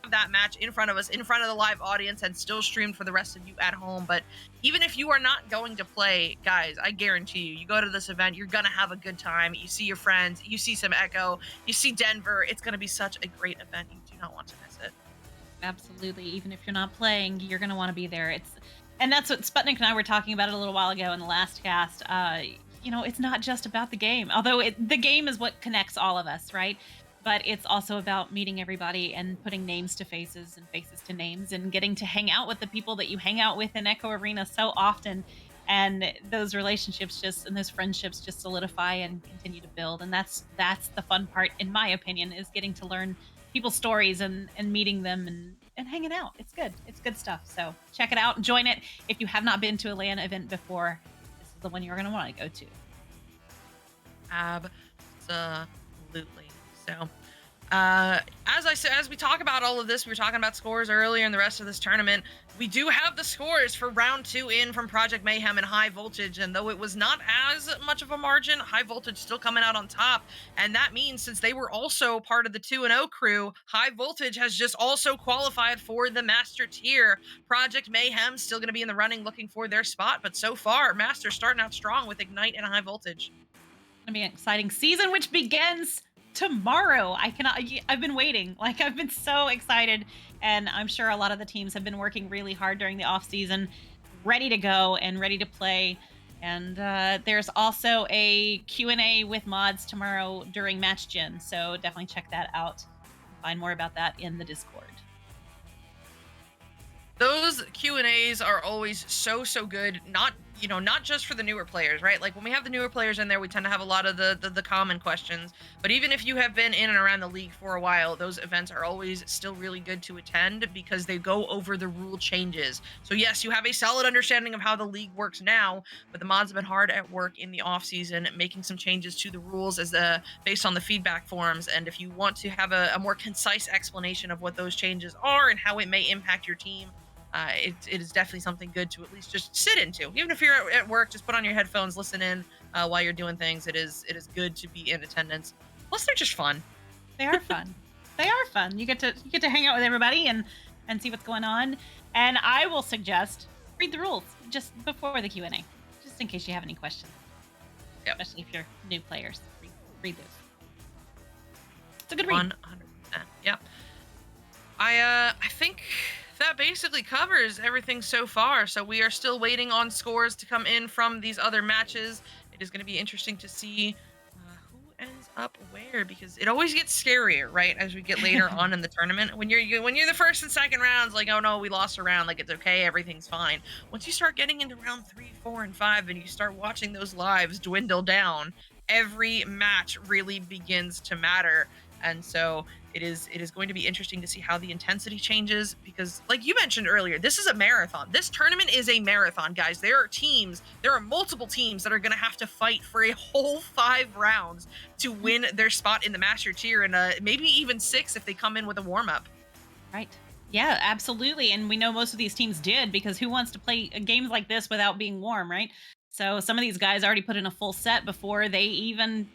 have that match in front of us, in front of the live audience, and still streamed for the rest of you at home. But even if you are not going to play, guys, I guarantee you go to this event, you're going to have a good time. You see your friends, you see some Echo, you see Denver. It's going to be such a great event. You do not want to miss it. Absolutely. Even if you're not playing, you're going to want to be there. And that's what Sputnik and I were talking about it a little while ago in the last cast. It's not just about the game, although the game is what connects all of us, right? But it's also about meeting everybody and putting names to faces and faces to names and getting to hang out with the people that you hang out with in Echo Arena so often. And those relationships and those friendships just solidify and continue to build. And that's the fun part, in my opinion, is getting to learn people's stories and meeting them and hanging out. It's good. It's good stuff. So check it out. Join it. If you have not been to a LAN event before, this is the one you're going to want to go to. Absolutely. So, as we talk about all of this, we were talking about scores earlier in the rest of this tournament. We do have the scores for round 2 in from Project Mayhem and High Voltage, and though it was not as much of a margin, High Voltage still coming out on top. And that means, since they were also part of the 2-0 crew, High Voltage has just also qualified for the Master tier. Project Mayhem still going to be in the running, looking for their spot, but so far, Master starting out strong with Ignite and High Voltage. It's going to be an exciting season, which begins tomorrow. I've been waiting. I've been so excited, and I'm sure a lot of the teams have been working really hard during the off season, ready to go and ready to play. And there's also a Q&A with mods tomorrow during Match Gen, so definitely check that out. Find more about that in the Discord. Those Q&As are always so good, not just for the newer players, right? Like when we have the newer players in there, we tend to have a lot of the common questions, but even if you have been in and around the league for a while, those events are always still really good to attend because they go over the rule changes. So yes, you have a solid understanding of how the league works now, but the mods have been hard at work in the off season making some changes to the rules based on the feedback forums. And if you want to have a more concise explanation of what those changes are and how it may impact your team, it is definitely something good to at least just sit into. Even if you're at work, just put on your headphones, listen in while you're doing things. It is good to be in attendance. Plus, they're just fun. They are fun. They are fun. You get to hang out with everybody and see what's going on. And I will suggest read the rules just before the Q&A, just in case you have any questions. Yep. Especially if you're new players, read those. It's a good read. 100%. Yep. I think that basically covers everything so far. So we are still waiting on scores to come in from these other matches. It is going to be interesting to see who ends up where, because it always gets scarier, right? As we get later on in the tournament, when you're the first and second rounds, like, oh no, we lost a round, like it's okay, everything's fine. Once you start getting into round 3, 4, and 5, and you start watching those lives dwindle down, every match really begins to matter. And so it is going to be interesting to see how the intensity changes, because like you mentioned earlier, this is a marathon. This tournament is a marathon, guys. There are multiple teams that are going to have to fight for a whole 5 rounds to win their spot in the Master tier, and maybe even 6 if they come in with a warm-up. Right. Yeah, absolutely. And we know most of these teams did, because who wants to play games like this without being warm, right? So some of these guys already put in a full set before they even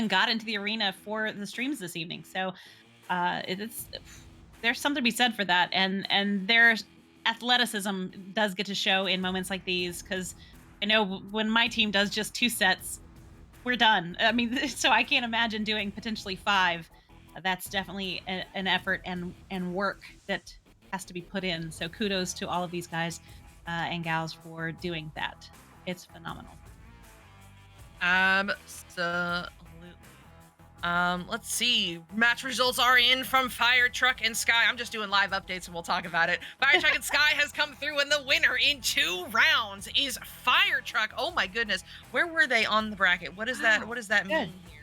got into the arena for the streams this evening. So there's something to be said for that. And athleticism does get to show in moments like these, because I know when my team does just 2 sets, we're done. I mean, so I can't imagine doing potentially 5. That's definitely an effort and work that has to be put in. So kudos to all of these guys and gals for doing that. It's phenomenal. Absolutely. Let's see. Match results are in from Fire Truck and Sky. I'm just doing live updates and we'll talk about it. Fire Truck and Sky has come through, and the winner in 2 rounds is Fire Truck. Oh my goodness. Where were they on the bracket? What is that? What does that mean here?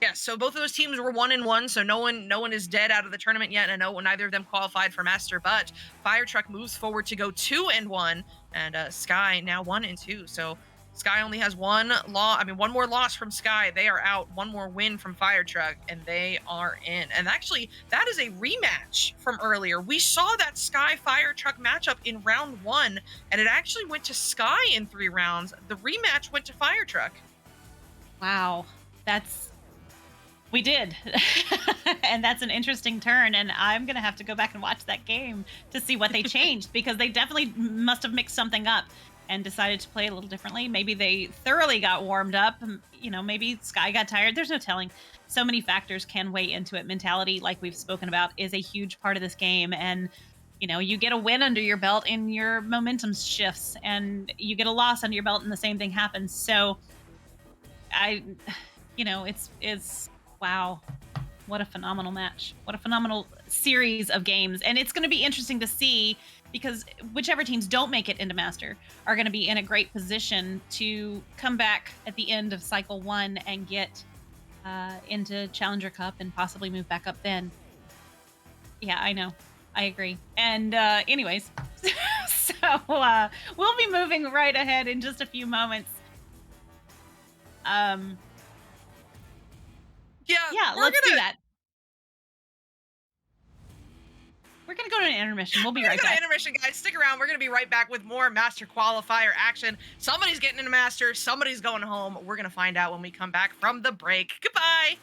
Yeah, so both of those teams were 1-1, so no one is dead out of the tournament yet, and neither of them qualified for Master, but Fire Truck moves forward to go 2-1, and Sky now 1-2. So Sky only has one more loss from Sky. They are out. One more win from Fire Truck, and they are in. And actually, that is a rematch from earlier. We saw that Sky Fire Truck matchup in round 1, and it actually went to Sky in 3 rounds. The rematch went to Fire Truck. Wow, we did. And that's an interesting turn, and I'm gonna have to go back and watch that game to see what they changed, because they definitely must have mixed something up and decided to play a little differently. Maybe they thoroughly got warmed up. Maybe Sky got tired. There's no telling. So many factors can weigh into it. Mentality, like we've spoken about, is a huge part of this game. And, you get a win under your belt and your momentum shifts, and you get a loss under your belt and the same thing happens. So it's wow. What a phenomenal match. What a phenomenal series of games. And it's going to be interesting to see, because whichever teams don't make it into Master are going to be in a great position to come back at the end of Cycle 1 and get into Challenger Cup and possibly move back up then. Yeah, I know. I agree. And anyways, so we'll be moving right ahead in just a few moments. Yeah, let's do that. We're going to go to an intermission. We'll be right back. Intermission, guys. Stick around. We're going to be right back with more Master Qualifier action. Somebody's getting into Master. Somebody's going home. We're going to find out when we come back from the break. Goodbye.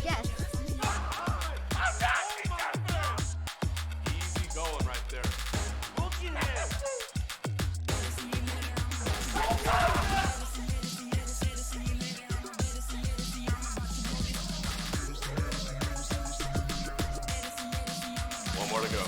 Yes. Easy going right there. One more to go.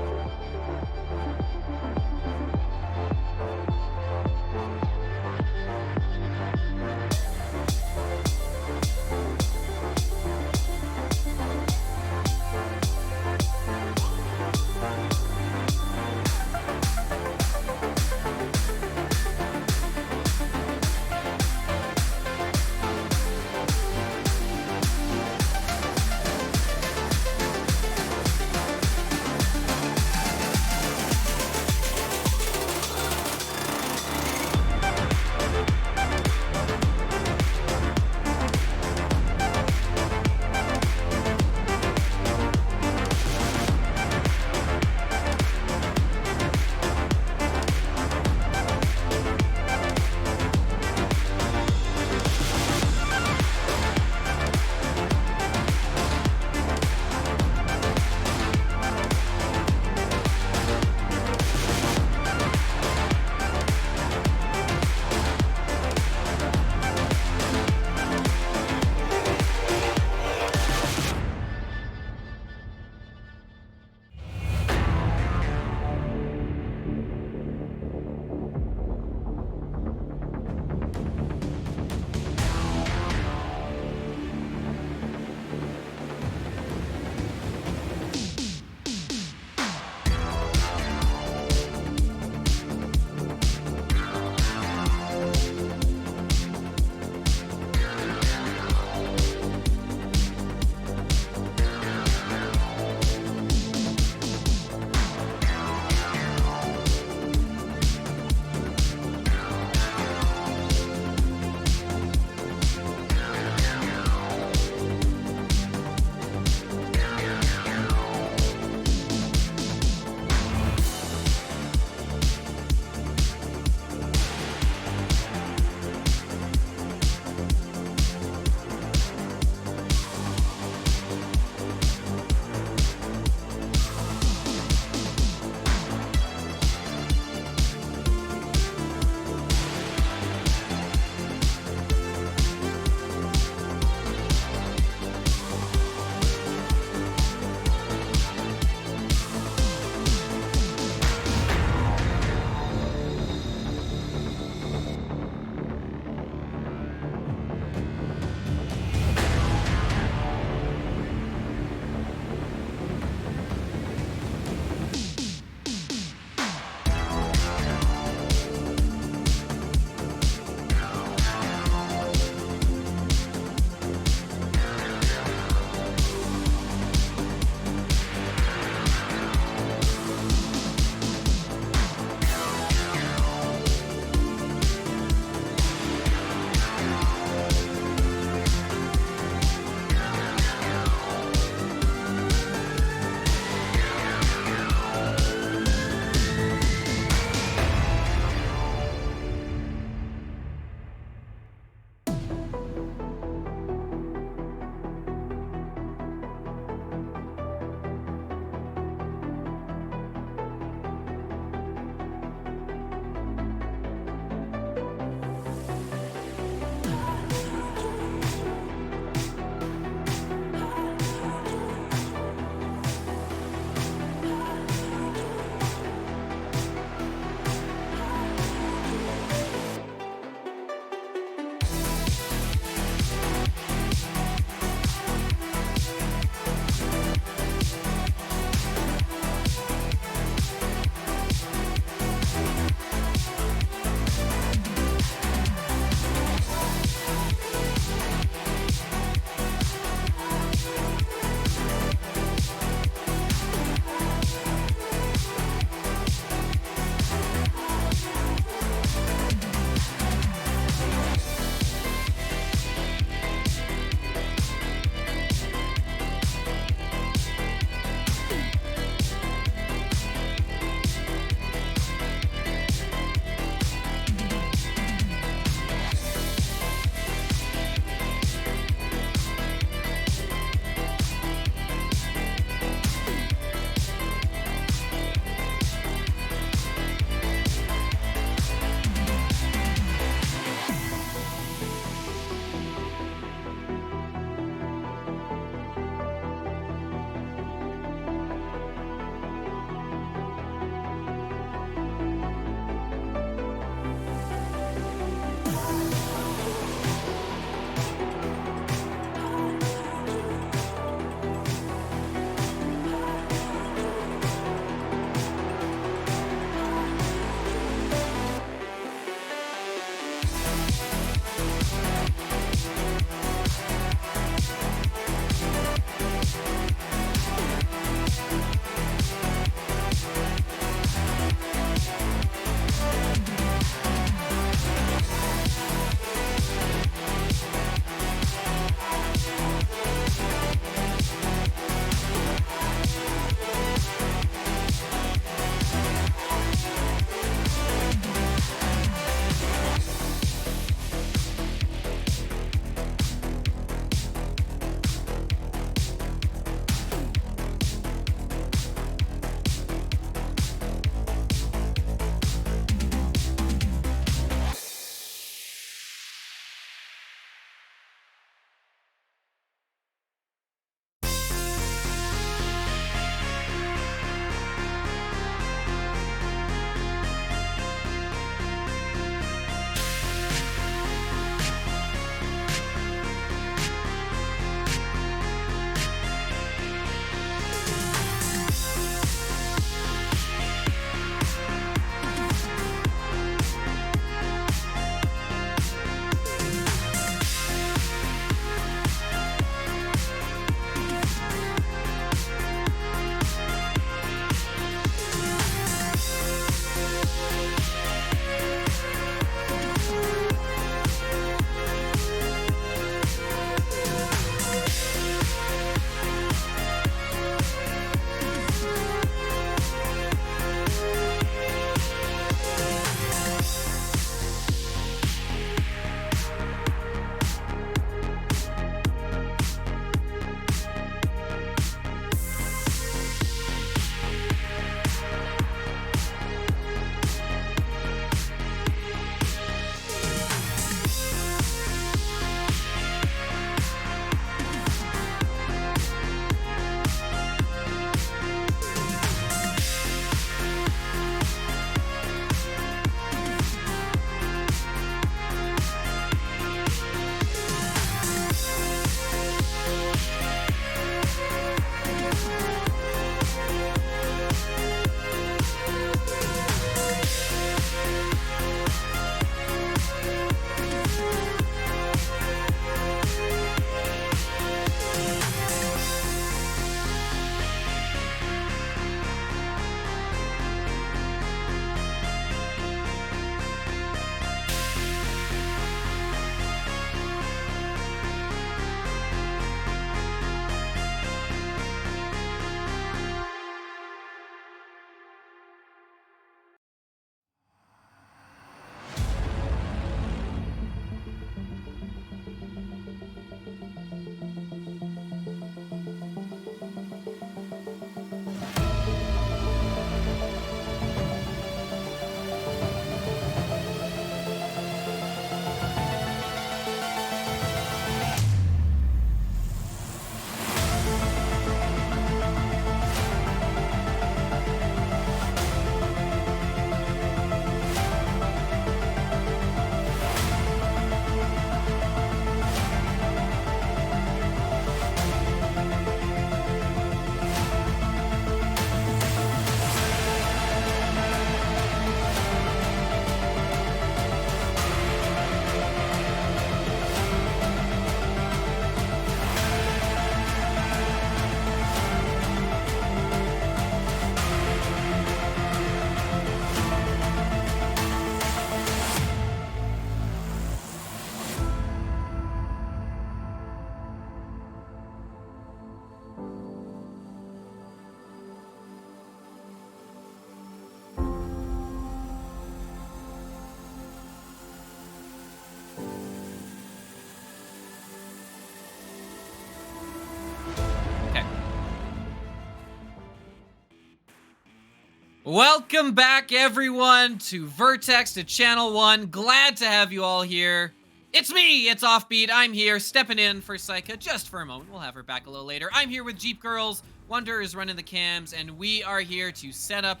Welcome back, everyone, to Vertex, to Channel 1. Glad to have you all here. It's me, it's Offbeat. I'm here, stepping in for Psycha just for a moment. We'll have her back a little later. I'm here with Jeep Girls. Wonder is running the cams, and we are here to set up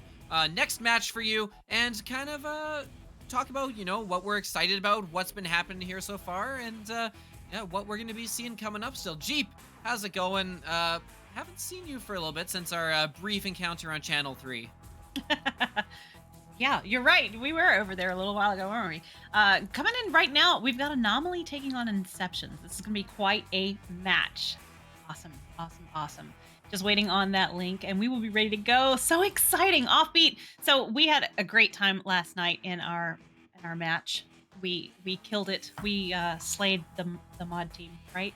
next match for you and kind of talk about, what we're excited about, what's been happening here so far, and yeah, what we're going to be seeing coming up still. Jeep, how's it going? Haven't seen you for a little bit since our brief encounter on Channel 3. Yeah, you're right. We were over there a little while ago, weren't we? Coming in right now, we've got Anomaly taking on Inception. This is going to be quite a match. Awesome, awesome, awesome. Just waiting on that link, and we will be ready to go. So exciting, Offbeat. So we had a great time last night in our match. We killed it. We slayed the mod team, right?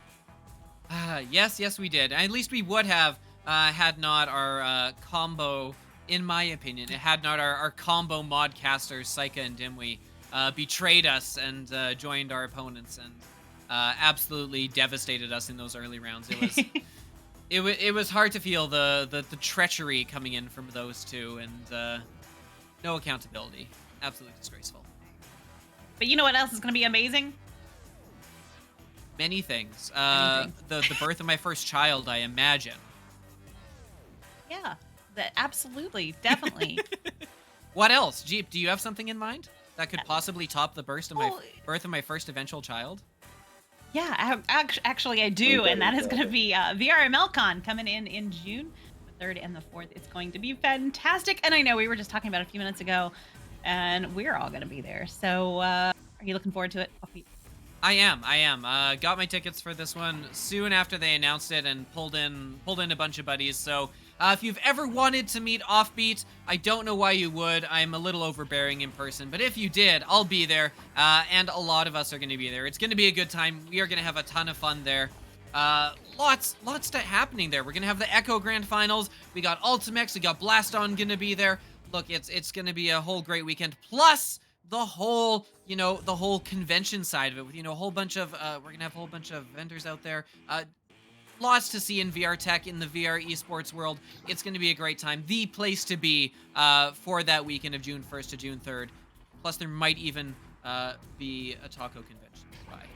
Yes, we did. At least we would have had not our combo. In my opinion, it had not our combo modcasters, Psycha and Dimwee, betrayed us and joined our opponents and absolutely devastated us in those early rounds. It was hard to feel the treachery coming in from those two, and no accountability. Absolutely disgraceful. But you know what else is going to be amazing? Many things. Many things. The birth of my first child, I imagine. Yeah. Absolutely, definitely. What else? Jeep, do you have something in mind that could possibly top the birth of my first eventual child? Yeah, actually I do, and that is going to be VRML Con coming in June, the 3rd and the 4th. It's going to be fantastic, and I know we were just talking about it a few minutes ago, and we're all going to be there. So, are you looking forward to it? I am. Got my tickets for this one soon after they announced it and pulled in a bunch of buddies. So if you've ever wanted to meet Offbeat, I don't know why you would. I'm a little overbearing in person, but if you did, I'll be there. And a lot of us are going to be there. It's going to be a good time. We are going to have a ton of fun there. Lots happening there. We're going to have the Echo Grand Finals. We got Ultimex. We got Blaston going to be there. Look, it's going to be a whole great weekend. Plus the whole convention side of it with, a whole bunch of, we're going to have a whole bunch of vendors out there. Lots to see in VR tech, in the VR esports world. It's going to be a great time. The place to be for that weekend of June 1st to June 3rd. Plus, there might even be a taco convention nearby.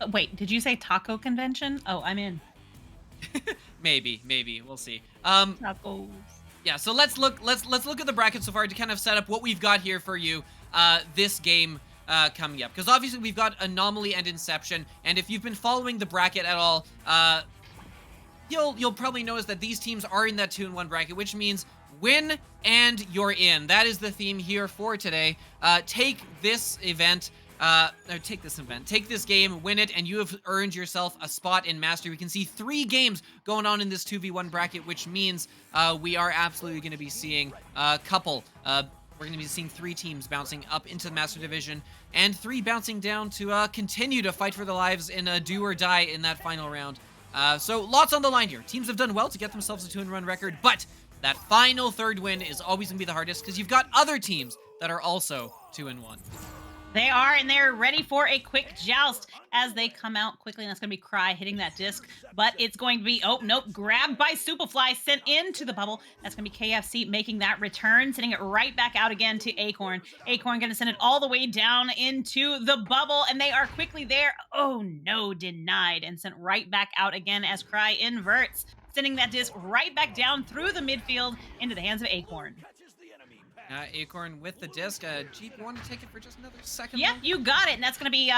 Who knows? Wait, did you say taco convention? Oh, I'm in. Maybe. We'll see. Tacos. Yeah, so let's look at the bracket so far to kind of set up what we've got here for you this game coming up. Because obviously we've got Anomaly and Inception, and if you've been following the bracket at all, you'll probably notice that these teams are in that 2-1 bracket, which means win and you're in. That is the theme here for today. Take this game, win it, and you have earned yourself a spot in Mastery. We can see 3 games going on in this 2v1 bracket, which means we are absolutely going to be seeing a couple. We're going to be seeing 3 teams bouncing up into the Master Division, and 3 bouncing down to continue to fight for their lives in a do or die in that final round. So lots on the line here. Teams have done well to get themselves a 2-1 record, but that final 3rd win is always going to be the hardest because you've got other teams that are also 2-1. They are, and they're ready for a quick joust as they come out quickly, and that's going to be Cry hitting that disc, but it's going to be, oh, nope, grabbed by Superfly, sent into the bubble. That's going to be KFC making that return, sending it right back out again to Acorn. Acorn going to send it all the way down into the bubble, and they are quickly there. Oh, no, denied, and sent right back out again as Cry inverts, sending that disc right back down through the midfield into the hands of Acorn. Acorn with the disc. Jeep, you want to take it for just another second? Yep, you got it. And that's going to be,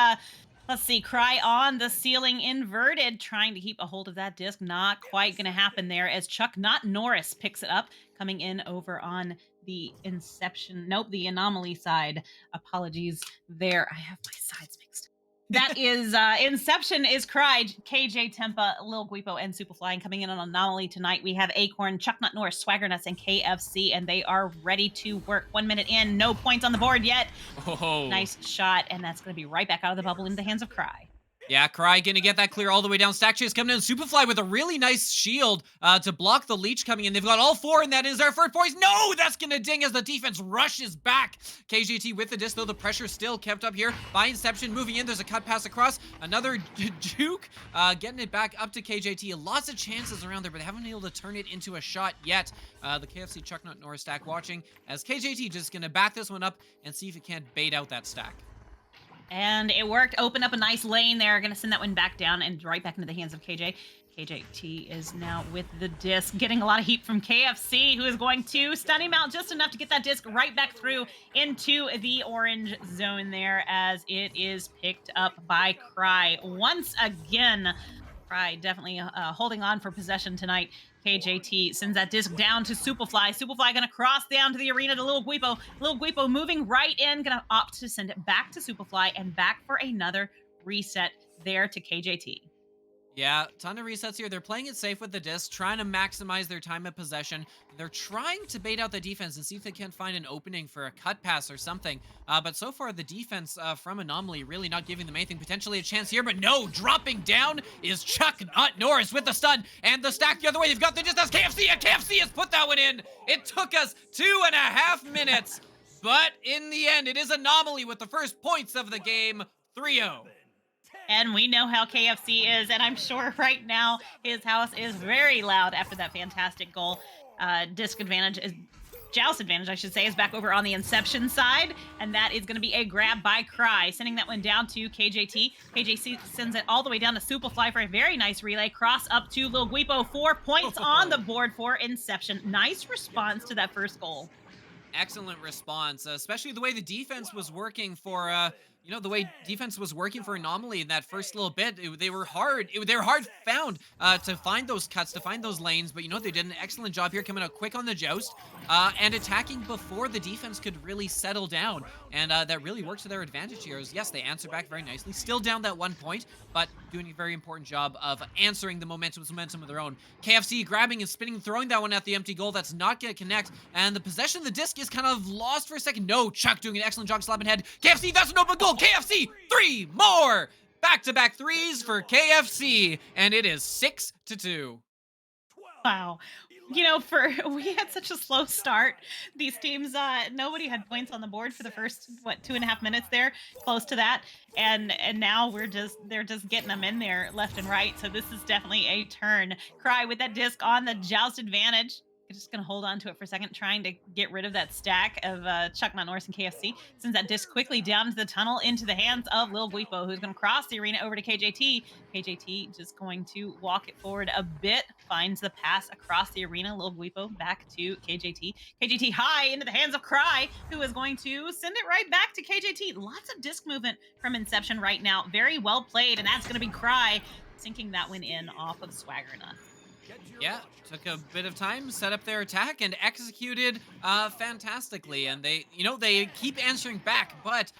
let's see, Cry on the ceiling inverted, trying to keep a hold of that disc. Not quite going to happen there as Chuck, not Norris, picks it up, coming in over on the Inception. Nope, the Anomaly side. Apologies there. I have my sides mixed. That is Inception is Cry, KJ Tempa, Lil Guipo, and Superfly. And coming in on Anomaly tonight, we have Acorn, Chuck Nut Norris, Swagger Nuts, and KFC, and they are ready to work. 1 minute in, no points on the board yet. Oh. Nice shot, and that's going to be right back out of the bubble into the hands of Cry. Yeah, Cry gonna get that clear all the way down. Stack Chase coming in. Superfly with a really nice shield to block the leech coming in. They've got all 4, and that is their first poise. No, that's gonna ding as the defense rushes back. KJT with the disc, though the pressure still kept up here by Inception. Moving in, there's a cut pass across. Another juke, getting it back up to KJT. Lots of chances around there, but they haven't been able to turn it into a shot yet. The KFC Chuck Not Norris stack watching as KJT just gonna back this one up and see if it can't bait out that stack. And it worked. Open up a nice lane there. Going to send that one back down and right back into the hands of KJ. KJT is now with the disc, getting a lot of heat from KFC, who is going to stun him out just enough to get that disc right back through into the orange zone there as it is picked up by Cry. Once again, Cry definitely holding on for possession tonight. KJT sends that disc down to Superfly. Superfly gonna cross down to the arena to Lil Guipo. Lil Guipo moving right in, gonna opt to send it back to Superfly and back for another reset there to KJT. Yeah, ton of resets here. They're playing it safe with the disc, trying to maximize their time of possession. They're trying to bait out the defense and see if they can't find an opening for a cut pass or something. But so far, the defense from Anomaly really not giving them anything. Potentially a chance here, but no. Dropping down is Chuck Not Norris with the stun. And the stack the other way. They've got the distance. KFC, and KFC has put that one in. It took us 2.5 minutes. But in the end, it is Anomaly with the first points of the game, 3-0. And we know how KFC is, and I'm sure right now his house is very loud after that fantastic goal. Disc advantage is Joust advantage, I should say, is back over on the Inception side, and that is going to be a grab by Cry, sending that one down to KJT. KJT sends it all the way down to Superfly for a very nice relay. Cross up to Lil Guipo. 4 points on the board for Inception. Nice response to that first goal. Excellent response, especially the way the defense was working for, the way defense was working for Anomaly in that first little bit. They were hard found to find those cuts, to find those lanes, but they did an excellent job here coming out quick on the Joust and attacking before the defense could really settle down, and that really worked to their advantage here. Yes, they answered back very nicely, still down that 1 point, but doing a very important job of answering the momentum of their own. KFC grabbing and spinning, throwing that one at the empty goal. That's not going to connect, and the possession of the disc is kind of lost for a second. No, Chuck doing an excellent job slapping head. KFC, that's an open goal. KFC, 3 more! Back-to-back threes for KFC, and it is 6-2. Wow. We had such a slow start. These teams, nobody had points on the board for the first, 2.5 minutes there, close to that. And now they're just getting them in there left and right. So this is definitely a turn. Cry with that disc on the Joust advantage. Just going to hold on to it for a second, trying to get rid of that stack of Chuck Not Norris and KFC. Sends that disc quickly down to the tunnel into the hands of Lil Guipo, who's going to cross the arena over to KJT. KJT just going to walk it forward a bit, finds the pass across the arena. Lil Guipo back to KJT. KJT high into the hands of Cry, who is going to send it right back to KJT. Lots of disc movement from Inception right now. Very well played, and that's going to be Cry sinking that one in off of Swaggerna. Yeah, took a bit of time, set up their attack, and executed fantastically. And they keep answering back, but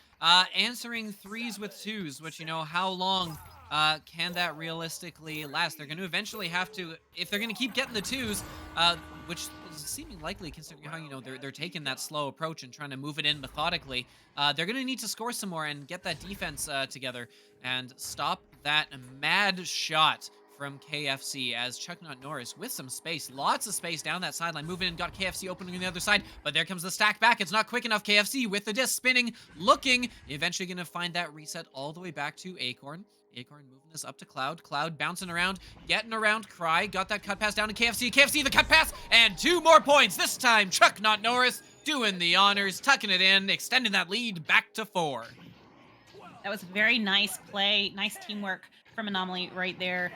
answering threes with twos, which, how long can that realistically last? They're going to eventually have to, if they're going to keep getting the twos, which is seeming likely considering how, they're taking that slow approach and trying to move it in methodically, they're going to need to score some more and get that defense together and stop that mad shot from KFC as Chuck Not Norris with some space, lots of space down that sideline, moving in, got KFC opening on the other side, but there comes the stack back. It's not quick enough. KFC with the disc spinning, looking, eventually going to find that reset all the way back to Acorn. Acorn moving this up to Cloud. Cloud bouncing around, getting around Cry, got that cut pass down to KFC. KFC the cut pass, and 2 more points. This time, Chuck Not Norris doing the honors, tucking it in, extending that lead back to 4. That was a very nice play, nice teamwork from Anomaly right there.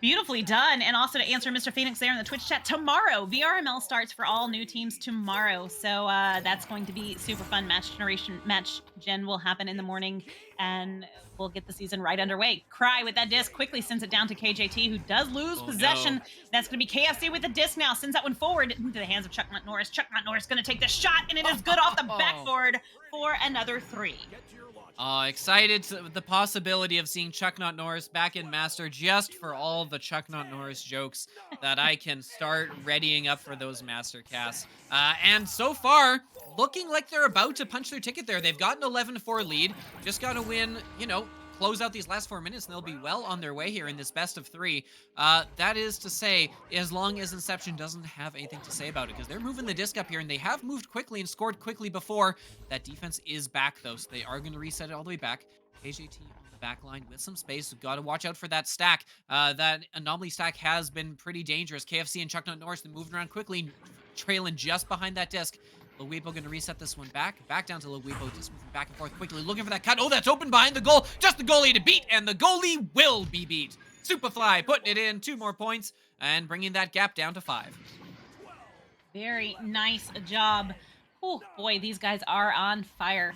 Beautifully done. And also to answer Mr. Phoenix there in the Twitch chat, tomorrow, VRML starts for all new teams tomorrow. So that's going to be super fun. Match gen will happen in the morning, and we'll get the season right underway. Cry with that disc quickly sends it down to KJT, who does lose possession. No. That's going to be KFC with the disc now. Sends that one forward into the hands of Chuck Not Norris. Chuck Not Norris going to take the shot, and it is good off the backboard for another 3. Excited to the possibility of seeing Chuck Not Norris back in Master, just for all the Chuck Not Norris jokes that I can start readying up for those Master casts. And so far, looking like they're about to punch their ticket there. They've got an 11-4 lead. Just got to win, close out these last 4 minutes, and they'll be well on their way here in this best of 3. That is to say, as long as Inception doesn't have anything to say about it, because they're moving the disc up here, and they have moved quickly and scored quickly before. That defense is back, though, so they are going to reset it all the way back. KJT on the back line with some space. We've got to watch out for that stack. That anomaly stack has been pretty dangerous. KFC and Chuck Nut Norris, they moving around quickly, trailing just behind that disc. Luweepo going to reset this one back down to Luweepo, just moving back and forth quickly, looking for that cut. Oh, that's open behind the goal. Just the goalie to beat, and the goalie will be beat. Superfly putting it in, 2 more points, and bringing that gap down to 5. Very nice job. Oh, boy, these guys are on fire.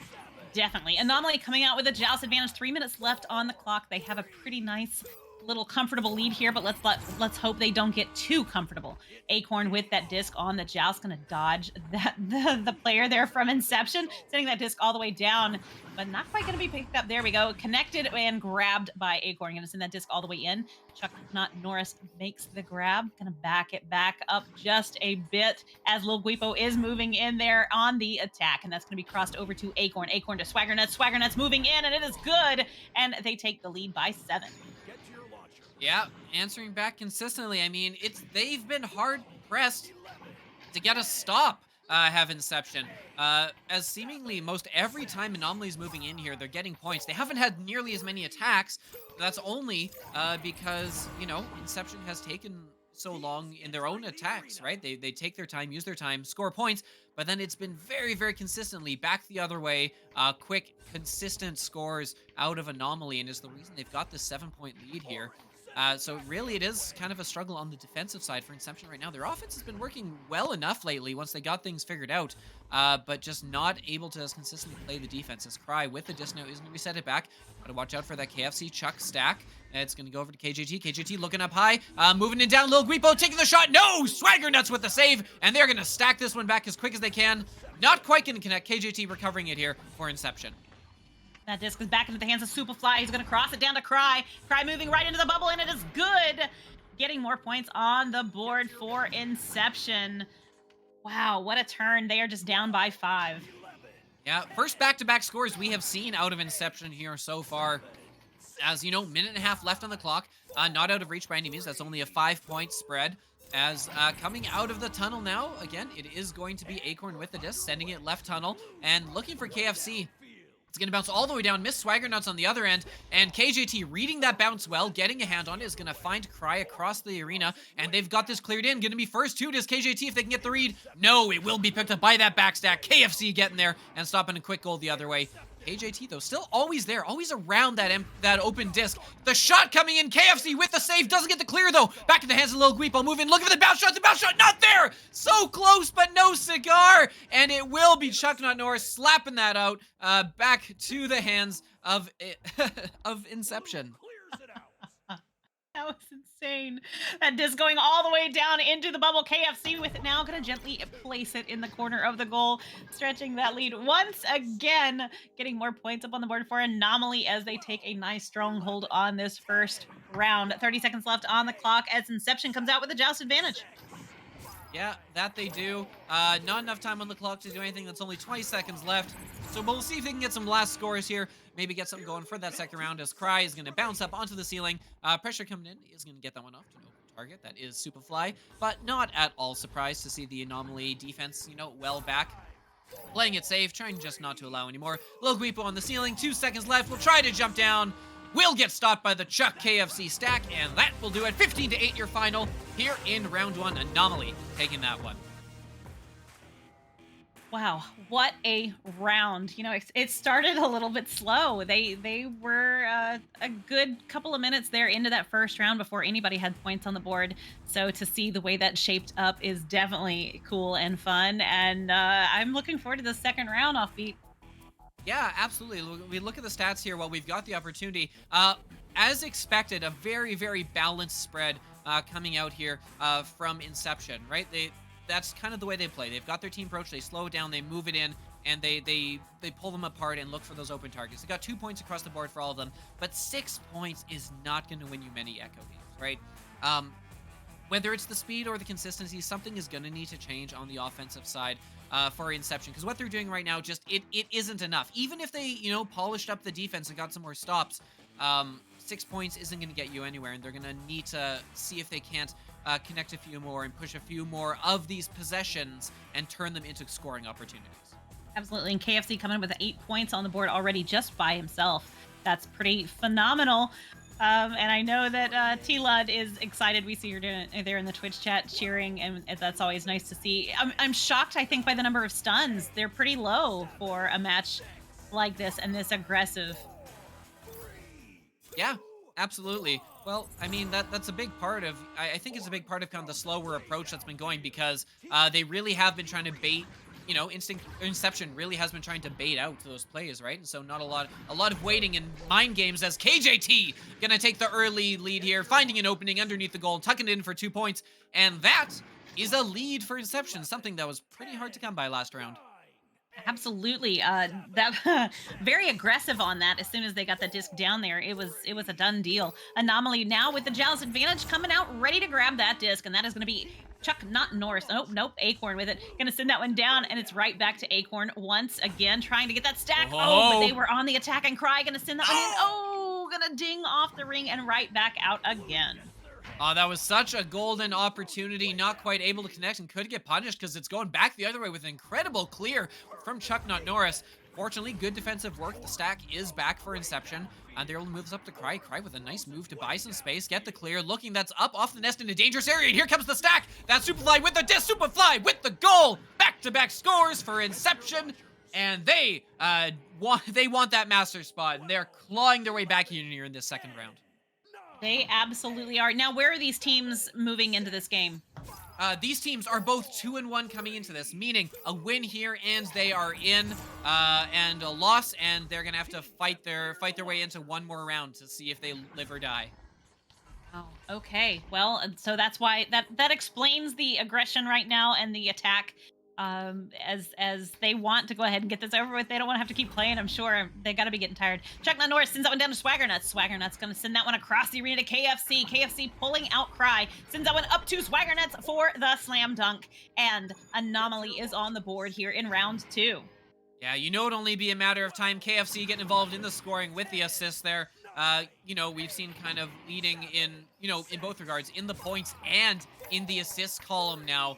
Definitely. Anomaly coming out with a joust advantage. 3 minutes left on the clock. They have a pretty nice little comfortable lead here, but let's hope they don't get too comfortable. Acorn with that disc on the joust, gonna dodge that the player there from Inception, sending that disc all the way down, but not quite gonna be picked up. There we go, connected and grabbed by Acorn. Gonna send that disc all the way in. Chuck Nut Norris makes the grab, gonna back it back up just a bit as Luweepo is moving in there on the attack, and that's gonna be crossed over to Acorn. Acorn to Swagger Nuts. Swagger Nuts moving in, and it is good, and they take the lead by 7. Yeah, answering back consistently. I mean, they've been hard pressed to get a stop. Have Inception. As seemingly most every time Anomaly's moving in here, they're getting points. They haven't had nearly as many attacks. That's only because, you know, Inception has taken so long in their own attacks, right? They take their time, use their time, score points, but then it's been very, very consistently back the other way, quick, consistent scores out of Anomaly, and is the reason they've got this 7-point lead here. So really it is kind of a struggle on the defensive side for Inception right now. Their offense has been working well enough lately once they got things figured out, but just not able to as consistently play the defense. As Cry with the disc now is going to reset it back. Gotta watch out for that KFC Chuck stack. It's going to go over to KJT. KJT looking up high, moving it down. Luweepo taking the shot. No! Swagger Nuts with the save, and they're going to stack this one back as quick as they can. Not quite going to connect. KJT recovering it here for Inception. That disc is back into the hands of Superfly. He's going to cross it down to Cry. Cry moving right into the bubble, and it is good. Getting more points on the board for Inception. Wow, what a turn. They are just down by 5. Yeah, first back-to-back scores we have seen out of Inception here so far. As you know, minute and a half left on the clock. Not out of reach by any means. That's only a 5-point spread. As coming out of the tunnel now, again, it is going to be Acorn with the disc, sending it left tunnel, and looking for KFC. It's going to bounce all the way down, miss Swagger Nuts on the other end, and KJT reading that bounce well, getting a hand on it, is going to find Cry across the arena, and they've got this cleared in. Going to be first to does KJT if they can get the read. No, it will be picked up by that backstack. KFC getting there and stopping a quick goal the other way. KJT, though, still always there, always around that open disc. The shot coming in, KFC with the save, doesn't get the clear, though. Back in the hands of Luweepo, moving, looking for the bounce shot, not there! So close, but no cigar! And it will be Chuck Nut Norris slapping that out, back to the hands of, of Inception. That was insane. That disc going all the way down into the bubble. KFC with it now. Going to gently place it in the corner of the goal, stretching that lead once again, getting more points up on the board for Anomaly as they take a nice stronghold on this first round. 30 seconds left on the clock as Inception comes out with a joust advantage. Yeah, that they do. Not enough time on the clock to do anything. That's only 20 seconds left. So we'll see if they can get some last scores here. Maybe get something going for that second round as Cry is going to bounce up onto the ceiling. Pressure coming in is going to get that one off to an open target. That is Superfly, but not at all surprised to see the Anomaly defense, you know, well back. Playing it safe, trying just not to allow anymore. Luweepo on the ceiling, 2 seconds left. We'll try to jump down. Will get stopped by the Chuck KFC stack, and that will do it. 15-8 your final here in round 1. Anomaly taking that one. Wow, what a round. You know, it started a little bit slow. They were a good couple of minutes there into that first round before anybody had points on the board. So to see the way that shaped up is definitely cool and fun. And I'm looking forward to the second round, Offbeat. Yeah, absolutely. We look at the stats here while we've got the opportunity. As expected, a very, very balanced spread coming out here from Inception, right? That's kind of the way they play. They've got their team approach, they slow it down, they move it in, and they pull them apart and look for those open targets. They got 2 points across the board for all of them, but 6 points is not going to win you many Echo games, right? Whether it's the speed or the consistency, something is going to need to change on the offensive side for Inception, because what they're doing right now, just it isn't enough. Even if they, you know, polished up the defense and got some more stops, 6 points isn't going to get you anywhere, and they're going to need to see if they can't connect a few more and push a few more of these possessions and turn them into scoring opportunities. Absolutely. And KFC coming with 8 points on the board already just by himself. That's pretty phenomenal. And I know that T-Lud is excited. We see her there in the Twitch chat cheering, and that's always nice to see. I'm shocked, I think, by the number of stuns. They're pretty low for a match like this and this aggressive. Yeah, absolutely. Well, I mean, that's a big part of, I think it's a big part of kind of the slower approach that's been going, because they really have been trying to bait, you know, Inception really has been trying to bait out those plays, right? And so not a lot of waiting and mind games, as KJT gonna take the early lead here, finding an opening underneath the goal, tucking it in for 2 points, and that is a lead for Inception, something that was pretty hard to come by last round. Absolutely. That very aggressive on that. As soon as they got the disc down there, it was a done deal. Anomaly now with the Jealous advantage coming out, ready to grab that disc, and that is going to be Chuck, not Norris. Nope, Acorn with it. Gonna send that one down, and it's right back to Acorn once again, trying to get that stack. Oh, but they were on the attack, and Cry gonna send that one in. Oh, gonna ding off the ring and right back out again. Oh, that was such a golden opportunity, not quite able to connect and could get punished because it's going back the other way with an incredible clear from Chuck, not Norris. Fortunately, good defensive work. The stack is back for Inception, and they're able to move this up to Cry. Cry with a nice move to buy some space, get the clear, looking that's up off the nest in a dangerous area, and here comes the stack. That's Superfly with the disc, Superfly with the goal. Back-to-back scores for Inception, and they want that master spot, and they're clawing their way back here in this second round. They absolutely are. Now, where are these teams moving into this game? These teams are both 2-1 coming into this, meaning a win here and they are in, and a loss, and they're gonna have to fight their way into one more round to see if they live or die. Oh, okay. Well, so that's why that explains the aggression right now and the attack. As they want to go ahead and get this over with. They don't want to have to keep playing, I'm sure. They got to be getting tired. Chuck Norris sends that one down to Swagger Nuts. Swagger Nuts going to send that one across the arena to KFC. KFC pulling out Cry. Sends that one up to Swagger Nuts for the slam dunk. And Anomaly is on the board here in round 2. Yeah, you know it'd only be a matter of time. KFC getting involved in the scoring with the assist there. You know, we've seen kind of leading in, you know, in both regards, in the points and in the assist column now.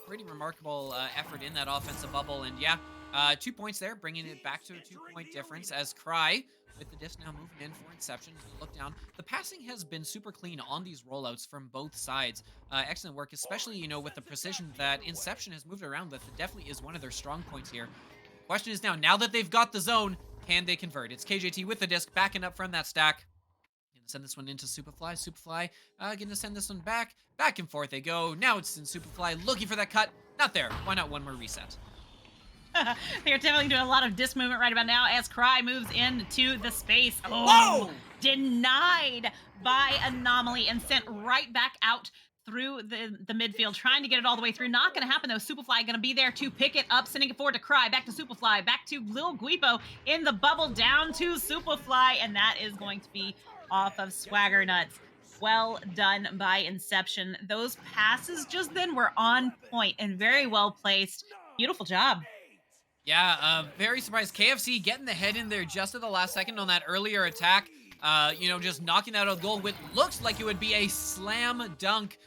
Pretty remarkable effort in that offensive bubble. And yeah, 2 points there, bringing it back to a 2-point difference as Cry, with the disc now moving in for Inception. Look down. The passing has been super clean on these rollouts from both sides. Excellent work, especially, you know, with the precision that Inception has moved around with. It definitely is one of their strong points here. Question is now that they've got the zone, can they convert? It's KJT with the disc, backing up from that stack. Gonna send this one into Superfly. Superfly gonna send this one back. Back and forth they go. Now it's in Superfly, looking for that cut. Not there. Why not one more reset? They're definitely doing a lot of disc movement right about now as Cry moves into the space. Oh! Denied by Anomaly and sent right back out through the midfield, trying to get it all the way through. Not going to happen, though. Superfly going to be there to pick it up, sending it forward to Cry, back to Superfly, back to Lil Guipo in the bubble, down to Superfly, and that is going to be off of Swagger Nuts. Well done by Inception. Those passes just then were on point and very well placed. Beautiful job. Yeah, very surprised. KFC getting the head in there just at the last second on that earlier attack. You know, just knocking that out of the goal with looks like it would be a slam dunk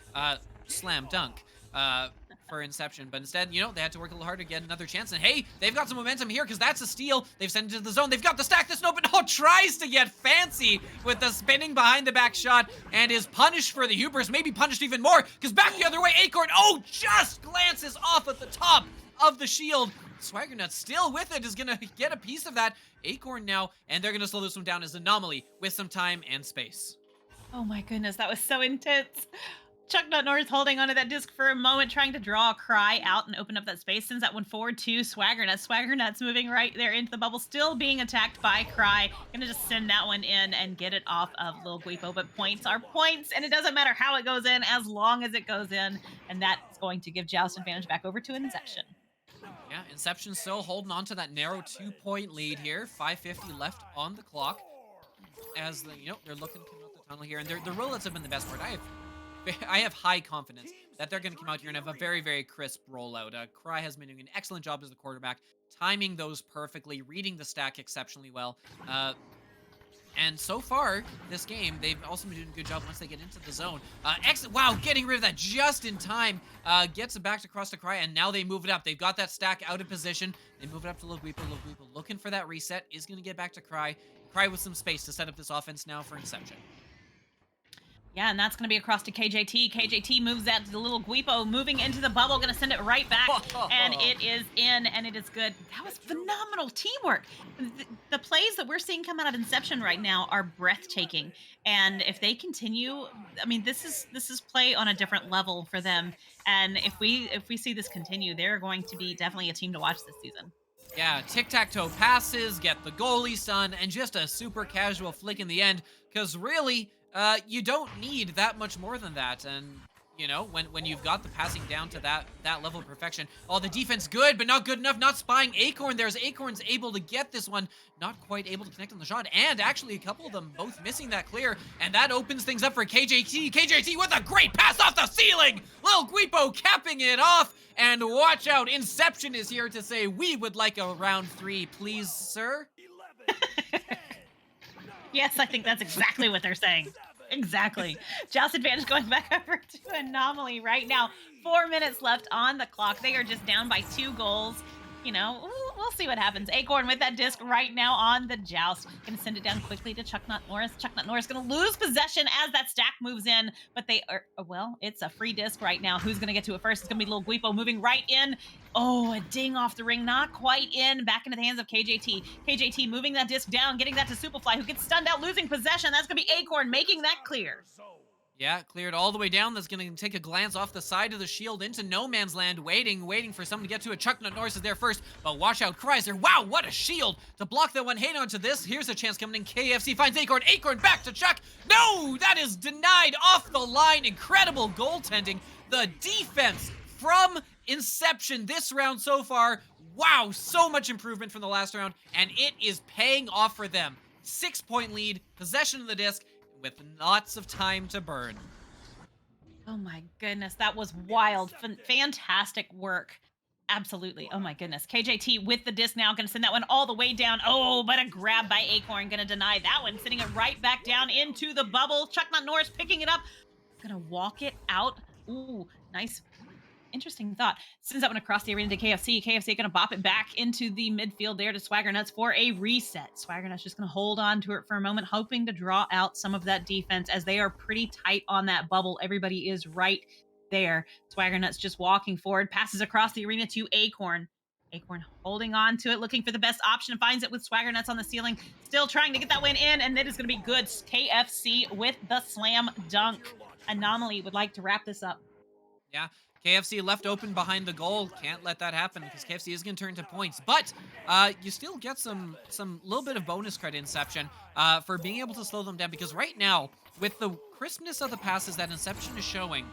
for Inception. But instead, you know, they had to work a little harder to get another chance. And hey, they've got some momentum here because that's a steal. They've sent it to the zone. They've got the stack that's open. Oh, tries to get fancy with the spinning behind the back shot and is punished for the hubris. Maybe punished even more because back the other way, Acorn, just glances off at the top of the shield. Swagger Nuts still with it, is going to get a piece of that. Acorn now, and they're going to slow this one down as Anomaly with some time and space. Oh my goodness, that was so intense. Chuck Norris holding onto that disc for a moment, trying to draw a Cry out and open up that space. Sends that one forward to Swagger Nuts. Swagger Nuts moving right there into the bubble, still being attacked by Cry. Gonna just send that one in and get it off of Lil Guipo. But points are points, and it doesn't matter how it goes in as long as it goes in. And that's going to give Joust advantage back over to Inception. Yeah, Inception still holding on to that narrow 2-point lead here. 5:50 left on the clock. As they're looking to come out the tunnel here, and the rollouts have been the best part. I have high confidence that they're going to come out here and have a very, very crisp rollout. Cry has been doing an excellent job as the quarterback, timing those perfectly, reading the stack exceptionally well. And so far, this game, they've also been doing a good job once they get into the zone. Wow, getting rid of that just in time. Gets it back across to Cry, and now they move it up. They've got that stack out of position. They move it up to Loguipo. Loguipo looking for that reset. Is going to get back to Cry. Cry with some space to set up this offense now for Inception. Yeah, and that's going to be across to KJT. KJT moves that to the little Guipo, moving into the bubble, going to send it right back, and it is in, and it is good. That was phenomenal teamwork. The plays that we're seeing come out of Inception right now are breathtaking, and if they continue, I mean, this is play on a different level for them. And if we see this continue, they're going to be definitely a team to watch this season. Yeah, tic-tac-toe passes, get the goalie stun, and just a super casual flick in the end, because really, you don't need that much more than that. And, you know, when you've got the passing down to that level of perfection. Oh, the defense good, but not good enough. Not spying Acorn. There's Acorn's able to get this one. Not quite able to connect on the shot. And actually, a couple of them both missing that clear. And that opens things up for KJT. KJT with a great pass off the ceiling. Lil Guipo capping it off. And watch out, Inception is here to say, we would like a round 3, please, sir. Yes, I think that's exactly what they're saying. Exactly. Joust advantage going back over to Anomaly right now. 4 minutes left on the clock. They are just down by 2 goals. You know, we'll see what happens. Acorn with that disc right now on the Joust. Gonna send it down quickly to Chucknut Norris. Chucknut Norris gonna lose possession as that stack moves in, but they are, well, it's a free disc right now. Who's gonna get to it first? It's gonna be Lil Guipo moving right in. Oh, a ding off the ring, not quite in. Back into the hands of KJT. KJT moving that disc down, getting that to Superfly, who gets stunned out, losing possession. That's gonna be Acorn making that clear. Yeah, cleared all the way down. That's going to take a glance off the side of the shield into no man's land, waiting for someone to get to it. Chucknut Norris is there first, but watch out, Chrysler. Wow, what a shield to block that one. Hang on to this. Here's a chance coming in. KFC finds Acorn. Acorn back to Chuck. No, that is denied off the line. Incredible goaltending. The defense from Inception this round so far. Wow, so much improvement from the last round, and it is paying off for them. 6-point lead, possession of the disc, with lots of time to burn. Oh my goodness, that was wild. Fantastic work. Absolutely. Oh my goodness. KJT with the disc now, gonna send that one all the way down. Oh, but a grab by Acorn, gonna deny that one, sending it right back down into the bubble. Chucknut Norris picking it up, gonna walk it out. Ooh, nice. Interesting thought. Sends that one across the arena to KFC. KFC going to bop it back into the midfield there to Swagger Nuts for a reset. Swagger Nuts just going to hold on to it for a moment, hoping to draw out some of that defense as they are pretty tight on that bubble. Everybody is right there. Swagger Nuts just walking forward, passes across the arena to Acorn. Acorn holding on to it, looking for the best option, finds it with Swagger Nuts on the ceiling, still trying to get that win in, and it is going to be good. KFC with the slam dunk. Anomaly would like to wrap this up. Yeah. KFC left open behind the goal. Can't let that happen because KFC is going to turn to points. But you still get some little bit of bonus credit, Inception, for being able to slow them down. Because right now, with the crispness of the passes that Inception is showing,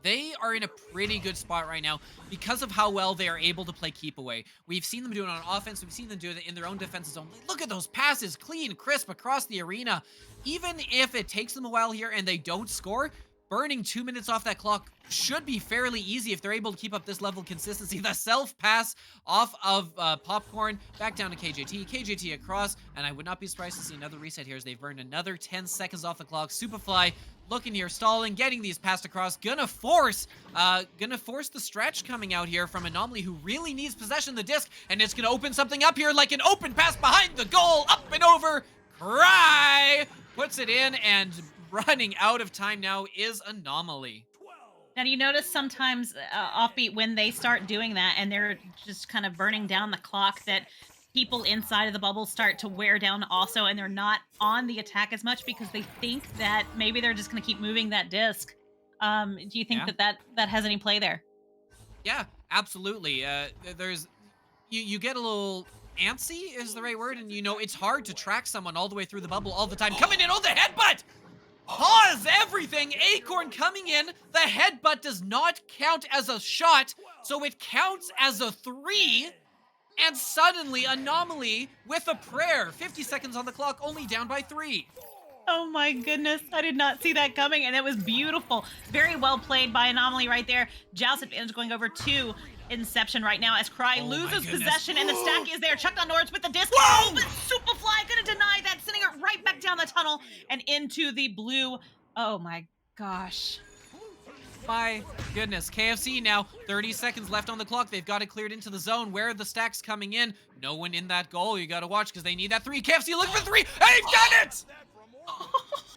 they are in a pretty good spot right now because of how well they are able to play keep away. We've seen them do it on offense. We've seen them do it in their own defensive zone. Look at those passes, clean, crisp across the arena. Even if it takes them a while here and they don't score, burning 2 minutes off that clock should be fairly easy if they're able to keep up this level of consistency. The self-pass off of Popcorn back down to KJT. KJT across, and I would not be surprised to see another reset here as they've burned another 10 seconds off the clock. Superfly looking here, stalling, getting these passed across. Gonna force the stretch coming out here from Anomaly, who really needs possession of the disc, and it's gonna open something up here like an open pass behind the goal, up and over. Cry puts it in, and running out of time now is Anomaly. Now, do you notice sometimes Offbeat, when they start doing that and they're just kind of burning down the clock, that people inside of the bubble start to wear down also, and they're not on the attack as much because they think that maybe they're just going to keep moving that disc. Do you think that has any play there? Yeah, absolutely. You get a little antsy is the right word, and you know it's hard to track someone all the way through the bubble all the time. Coming in, oh, the headbutt! Pause everything! Acorn coming in, the headbutt does not count as a shot, so it counts as a 3, and suddenly Anomaly with a prayer. 50 seconds on the clock, only down by 3. Oh my goodness, I did not see that coming, and it was beautiful. Very well played by Anomaly right there. Joust advantage going over to Inception right now as Cry loses possession, and the stack is there. Chucknut Norris with the disc. Whoa! But Superfly gonna deny that, sending it right back down the tunnel and into the blue. Oh my gosh. My goodness. KFC now, 30 seconds left on the clock. They've got it cleared into the zone. Where are the stacks coming in? No one in that goal. You got to watch because they need that 3. KFC looking for 3. And they've done it!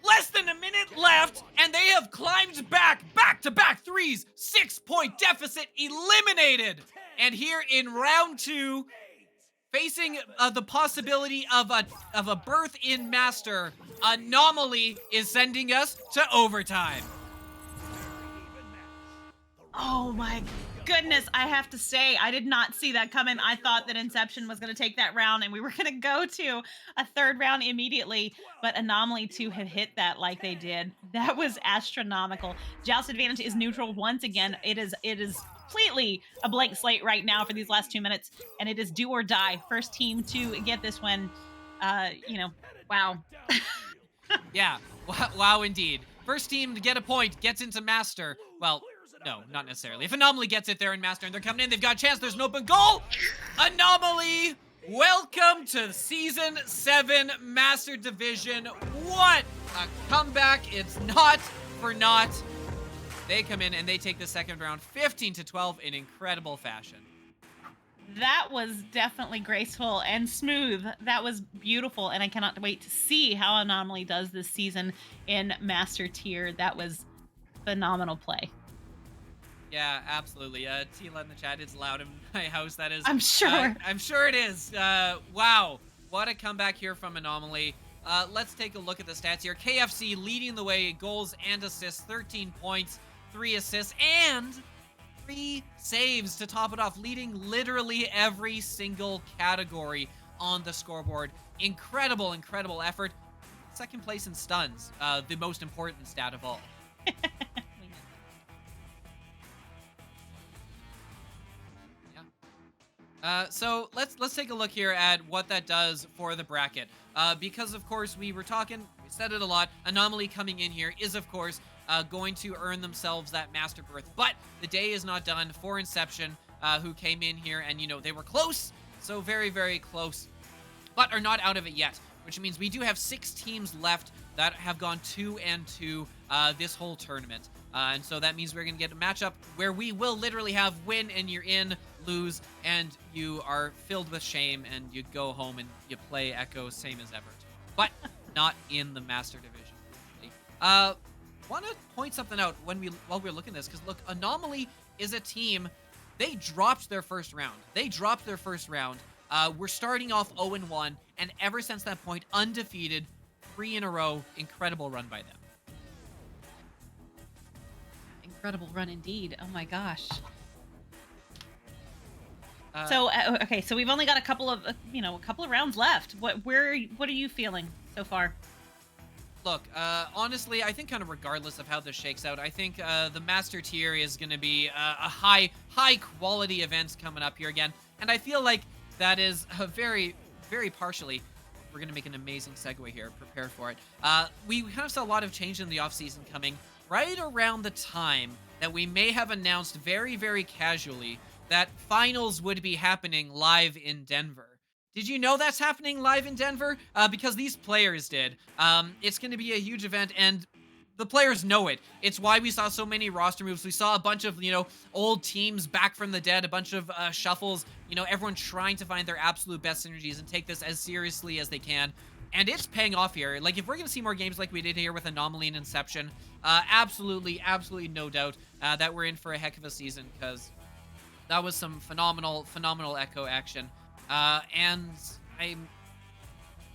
Less than a minute left, and they have climbed back-to-back threes. 6-point deficit eliminated. And here in round 2, facing the possibility of a berth in Master, Anomaly is sending us to overtime. Oh my goodness, I have to say, I did not see that coming. I thought that Inception was going to take that round and we were going to go to a 3rd round immediately, but Anomaly to have hit that like they did, that was astronomical. Joust advantage is neutral once again. It is completely a blank slate right now for these last 2 minutes, and it is do or die. First team to get this one, wow. Yeah, wow indeed. First team to get a point gets into Master. Well, no, not necessarily. If Anomaly gets it there in Master and they're coming in, they've got a chance. There's an open goal. Anomaly, welcome to Season 7 Master Division. What a comeback. It's not for naught. They come in and they take the 2nd round 15-12 in incredible fashion. That was definitely graceful and smooth. That was beautiful, and I cannot wait to see how Anomaly does this season in Master Tier. That was phenomenal play. Yeah, absolutely. Tila in the chat, it's loud in my house. That is. I'm sure. I'm sure it is. Wow, what a comeback here from Anomaly. Let's take a look at the stats here. KFC leading the way, goals and assists, 13 points, 3 assists, and 3 saves to top it off, leading literally every single category on the scoreboard. Incredible, incredible effort. 2nd place in stuns, the most important stat of all. So let's take a look here at what that does for the bracket. Because of course we said it a lot, Anomaly coming in here is of course going to earn themselves that Master berth. But the day is not done for Inception, who came in here and, they were close. So very, very close, but are not out of it yet, which means we do have 6 teams left that have gone 2-2 this whole tournament. And so that means we're going to get a matchup where we will literally have win and you're in, lose, and you are filled with shame and you go home and you play Echo same as ever. But not in the Master Division. Want to point something out while we're looking at this, because look, Anomaly is a team, they dropped their first round. We're starting off 0-1, and ever since that point, undefeated, 3 in a row, incredible run by them. Incredible run indeed. Oh my gosh. So we've only got a couple of rounds left. What are you feeling so far? Look, honestly, I think kind of regardless of how this shakes out, I think the Master Tier is going to be a high quality event coming up here again, and I feel like that is a very, very partially. We're going to make an amazing segue here. Prepare for it. We kind of saw a lot of change in the offseason coming right around the time that we may have announced very, very casually that finals would be happening live in Denver. Did you know that's happening live in Denver? Because these players did. It's going to be a huge event, and the players know it. It's why we saw so many roster moves. We saw a bunch of, old teams back from the dead, a bunch of shuffles, everyone trying to find their absolute best synergies and take this as seriously as they can. And it's paying off here. Like, if we're going to see more games like we did here with Anomaly and Inception, absolutely no doubt that we're in for a heck of a season, because that was some phenomenal Echo action. And I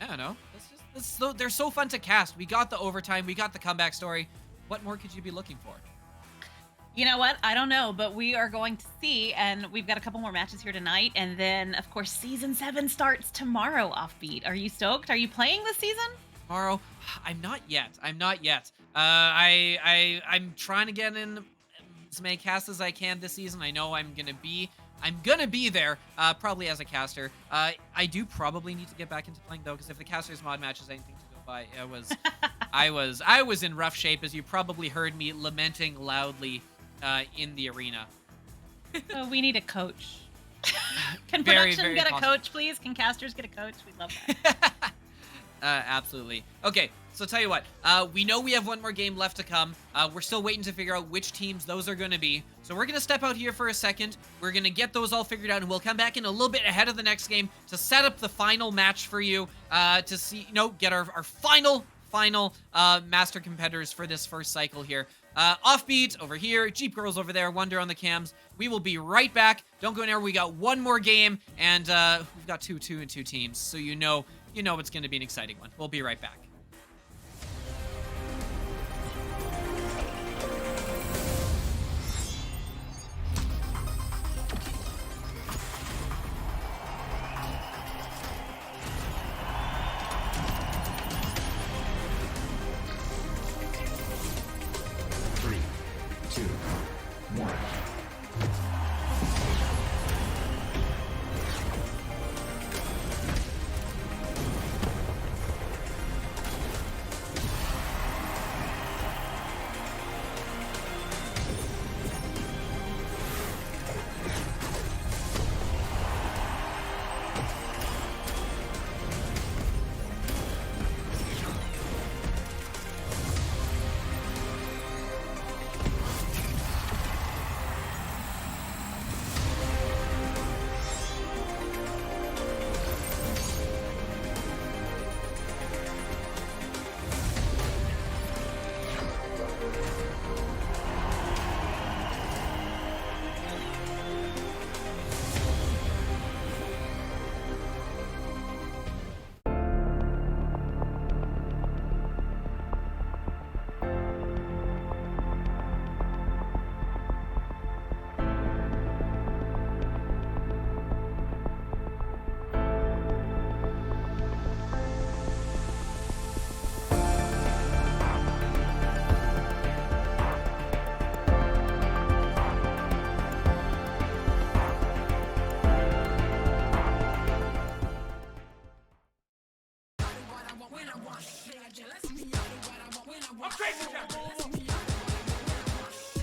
don't know. They're so fun to cast. We got the overtime. We got the comeback story. What more could you be looking for? You know what? I don't know, but we are going to see, and we've got a couple more matches here tonight, and then, of course, Season 7 starts tomorrow, Offbeat. Are you stoked? Are you playing this season? Tomorrow? I'm not yet. I'm trying to get in as many casts as I can this season. I know I'm gonna be there, probably as a caster. I do probably need to get back into playing, though, because if the caster's mod match is anything to go by, I was in rough shape, as you probably heard me lamenting loudly in the arena. Oh, we need a coach. Can Very, production very get a possible. coach, please? Can casters get a coach? We'd love that. Absolutely. Okay, so tell you what, we know we have one more game left to come. We're still waiting to figure out which teams those are going to be. So we're going to step out here for a second. We're going to get those all figured out, and we'll come back in a little bit ahead of the next game to set up the final match for you, to see, get our final master competitors for this first cycle here. Offbeat over here, Jeep Girls over there, Wonder on the cams. We will be right back. Don't go anywhere. We got one more game, and we've got two teams, so you know it's going to be an exciting one. We'll be right back.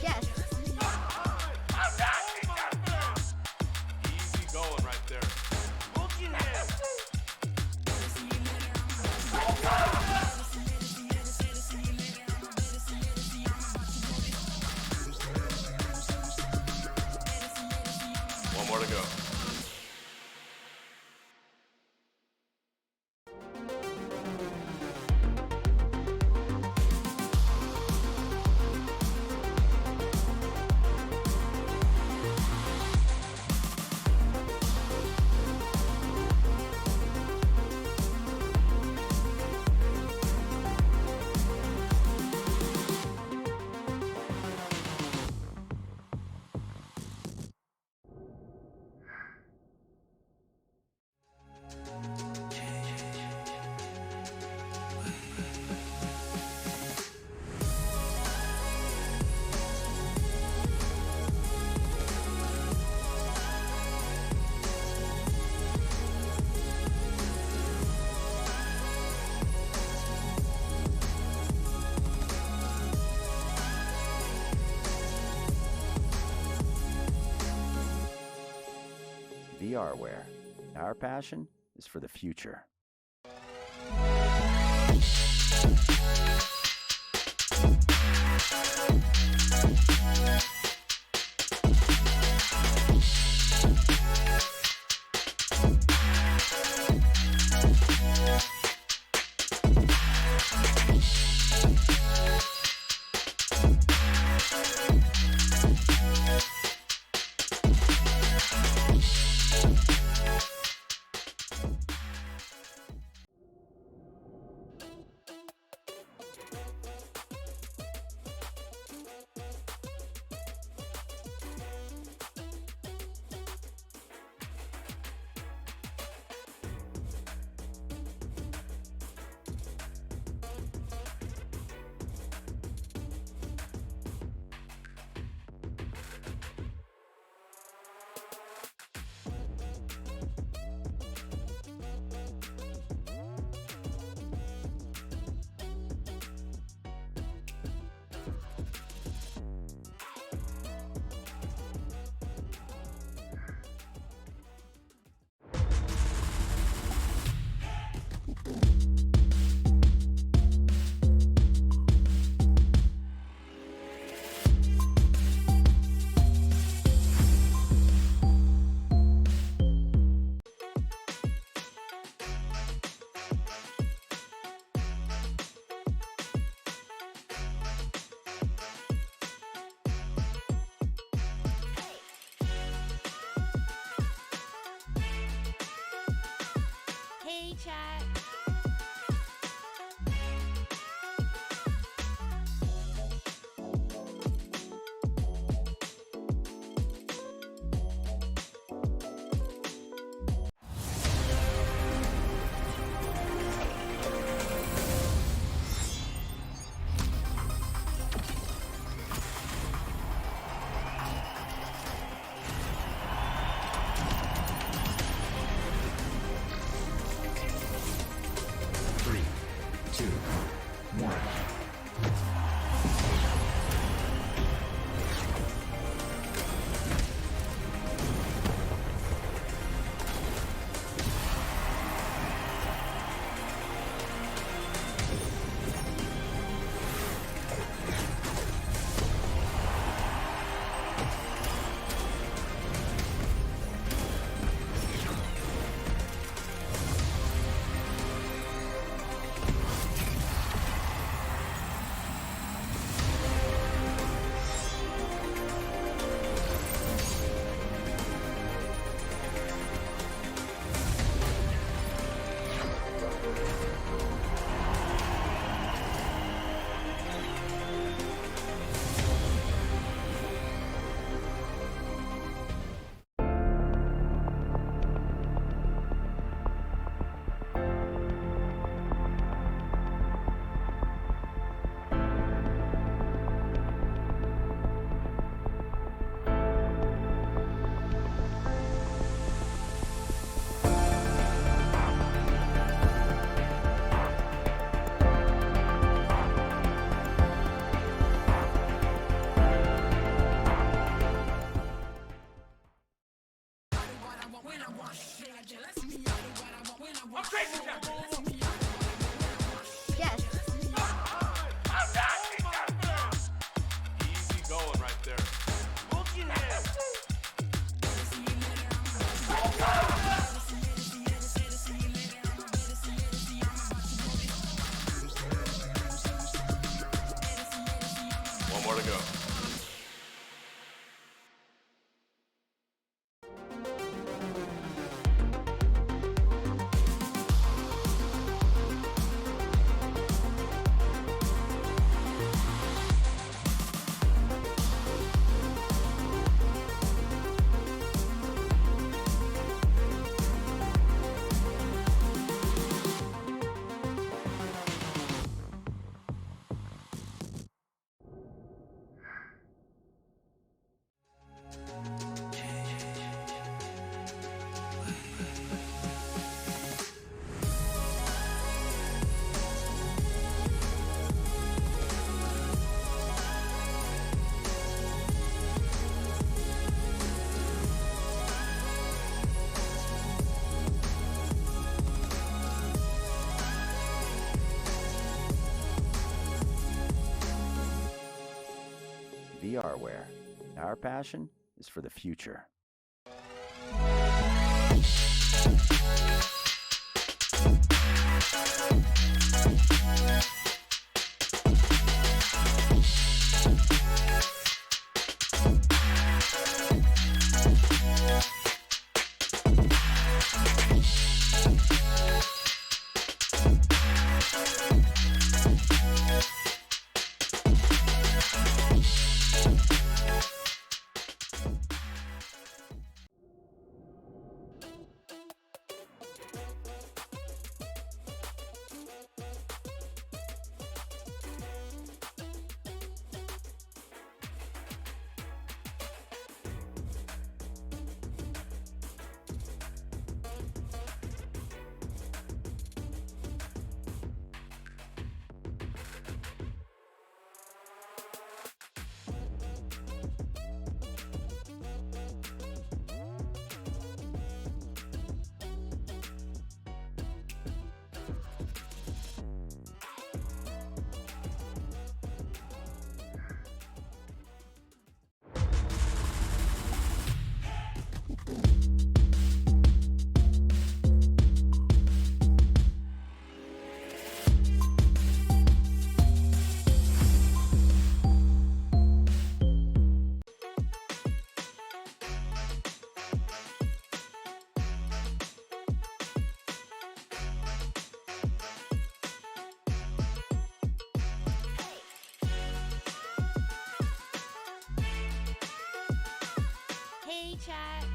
Yes. Easy going right there. One more to go. VRware. Our passion is for the future. Yes. Easy going right there. One more to go. VRware. Our passion is for the future. Hey, chat.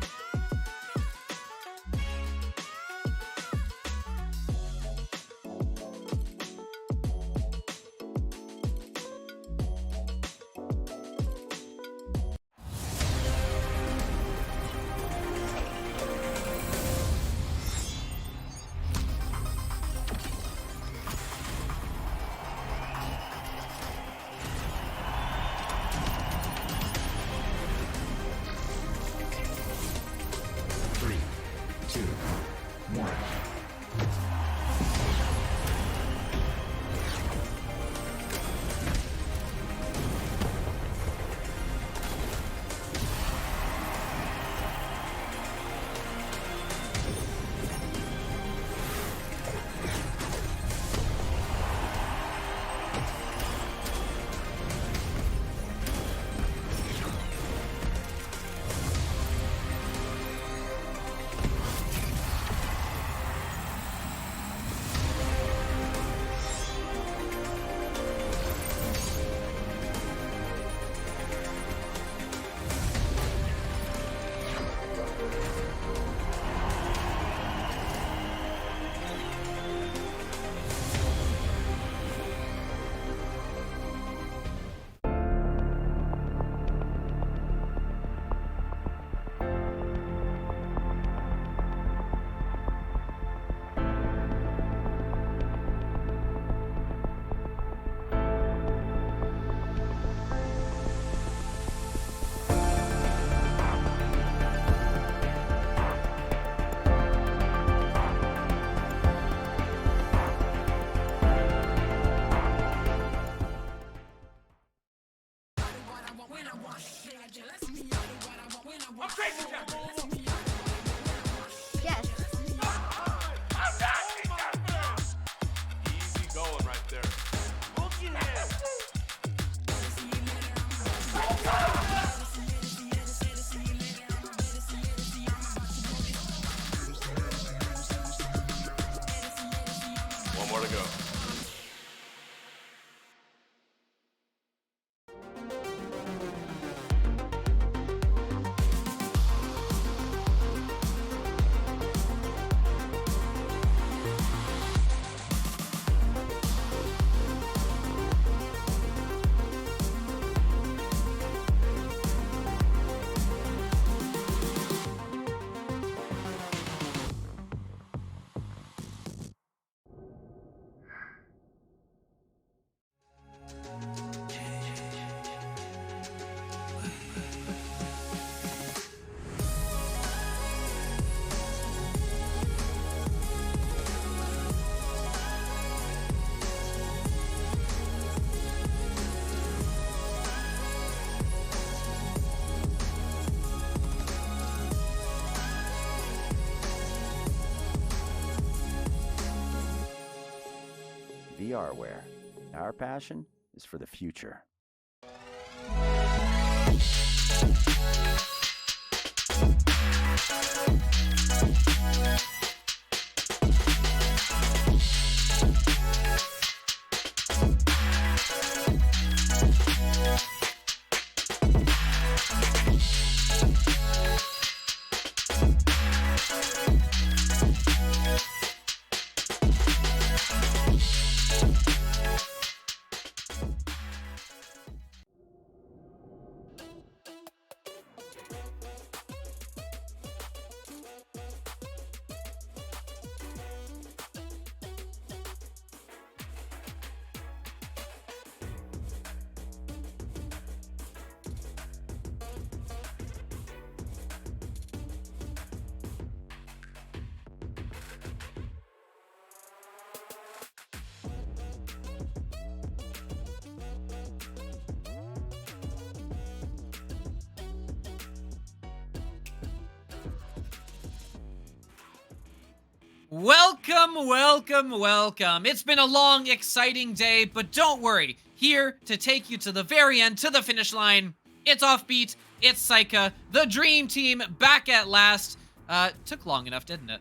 go. VRware. Our passion is for the future. Welcome, welcome, welcome. It's been a long, exciting day, but don't worry. Here to take you to the very end, to the finish line. It's Offbeat, it's Saika, the dream team back at last. Took long enough, didn't it?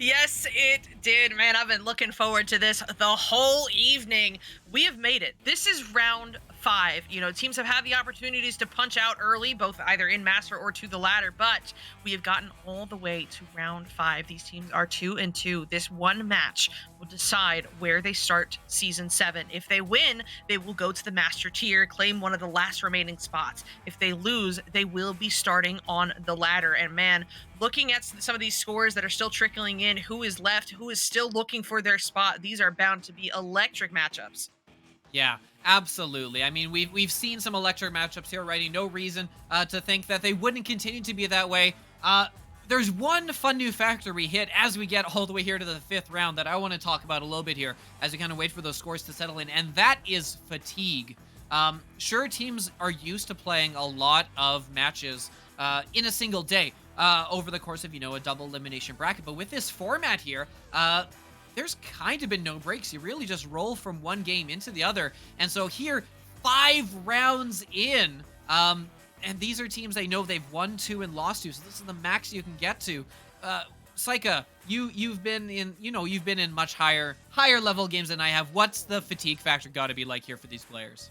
Yes, it did, man. I've been looking forward to this the whole evening. We have made it. This is round 5. You know, teams have had the opportunities to punch out early, both either in Master or to the ladder, but we have gotten all the way to round 5. These teams are 2-2. This one match will decide where they start Season 7. If they win, they will go to the Master tier, claim one of the last remaining spots. If they lose, they will be starting on the ladder. And man, looking at some of these scores that are still trickling in, who is left, who is still looking for their spot, these are bound to be electric matchups. Yeah, absolutely. I mean, we've seen some electric matchups here already. No reason to think that they wouldn't continue to be that way. There's one fun new factor we hit as we get all the way here to the 5th round that I want to talk about a little bit here as we kind of wait for those scores to settle in, and that is fatigue. Sure, teams are used to playing a lot of matches in a single day over the course of, you know, a double elimination bracket, but with this format here, there's kind of been no breaks. You really just roll from one game into the other. And so here, 5 rounds in, and these are teams they know they've won 2 and lost 2, so this is the max you can get to. Saika, you've been in much higher level games than I have. What's the fatigue factor got to be like here for these players?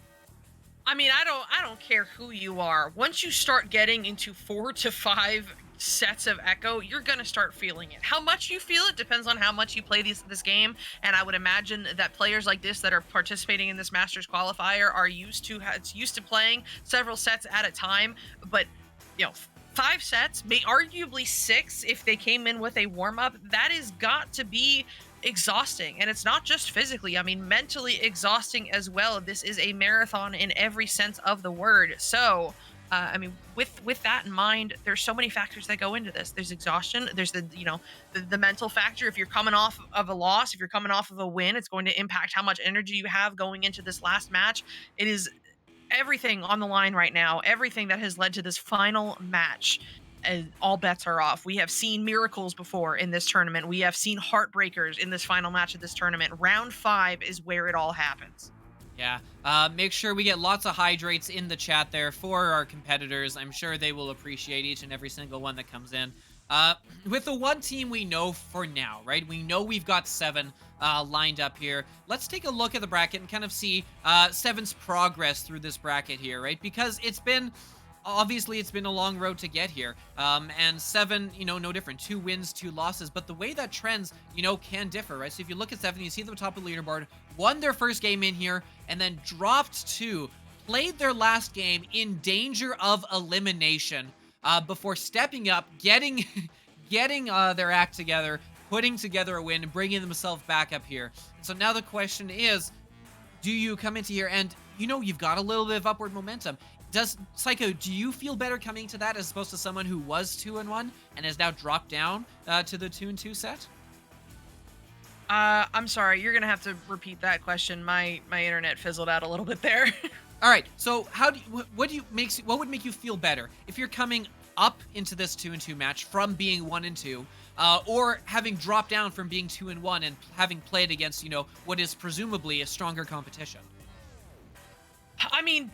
I mean, I don't care who you are. Once you start getting into 4 to 5 sets of Echo, you're gonna start feeling it. How much you feel it depends on how much you play this game, and I would imagine that players like this that are participating in this Masters qualifier are used to playing several sets at a time. But you know, 5 sets, arguably 6 if they came in with a warm-up, that has got to be exhausting. And it's not just physically, I mean mentally exhausting as well. This is a marathon in every sense of the word. So I mean, with that in mind, there's so many factors that go into this. There's exhaustion. There's the mental factor. If you're coming off of a loss, if you're coming off of a win, it's going to impact how much energy you have going into this last match. It is everything on the line right now. Everything that has led to this final match. And all bets are off. We have seen miracles before in this tournament. We have seen heartbreakers in this final match of this tournament. Round 5 is where it all happens. Yeah. Make sure we get lots of hydrates in the chat there for our competitors. I'm sure they will appreciate each and every single one that comes in. With the one team we know for now, right? We know we've got 7 lined up here. Let's take a look at the bracket and kind of see 7's progress through this bracket here, right? Because obviously it's been a long road to get here. And 7, no different. 2 wins, 2 losses. But the way that trends, can differ, right? So if you look at 7, you see the top of the leaderboard, won their first game in here, and then dropped 2, played their last game in danger of elimination before stepping up, getting their act together, putting together a win, and bringing themselves back up here. So now the question is, do you come into here and, you've got a little bit of upward momentum. Does Psycho, do you feel better coming to that as opposed to someone who was 2-1 and has now dropped down to the 2-2 set? I'm sorry, you're gonna have to repeat that question. My internet fizzled out a little bit there. All right. So what would make you feel better if you're coming up into this 2-2 match from being 1-2, or having dropped down from being 2-1 and having played against what is presumably a stronger competition? I mean,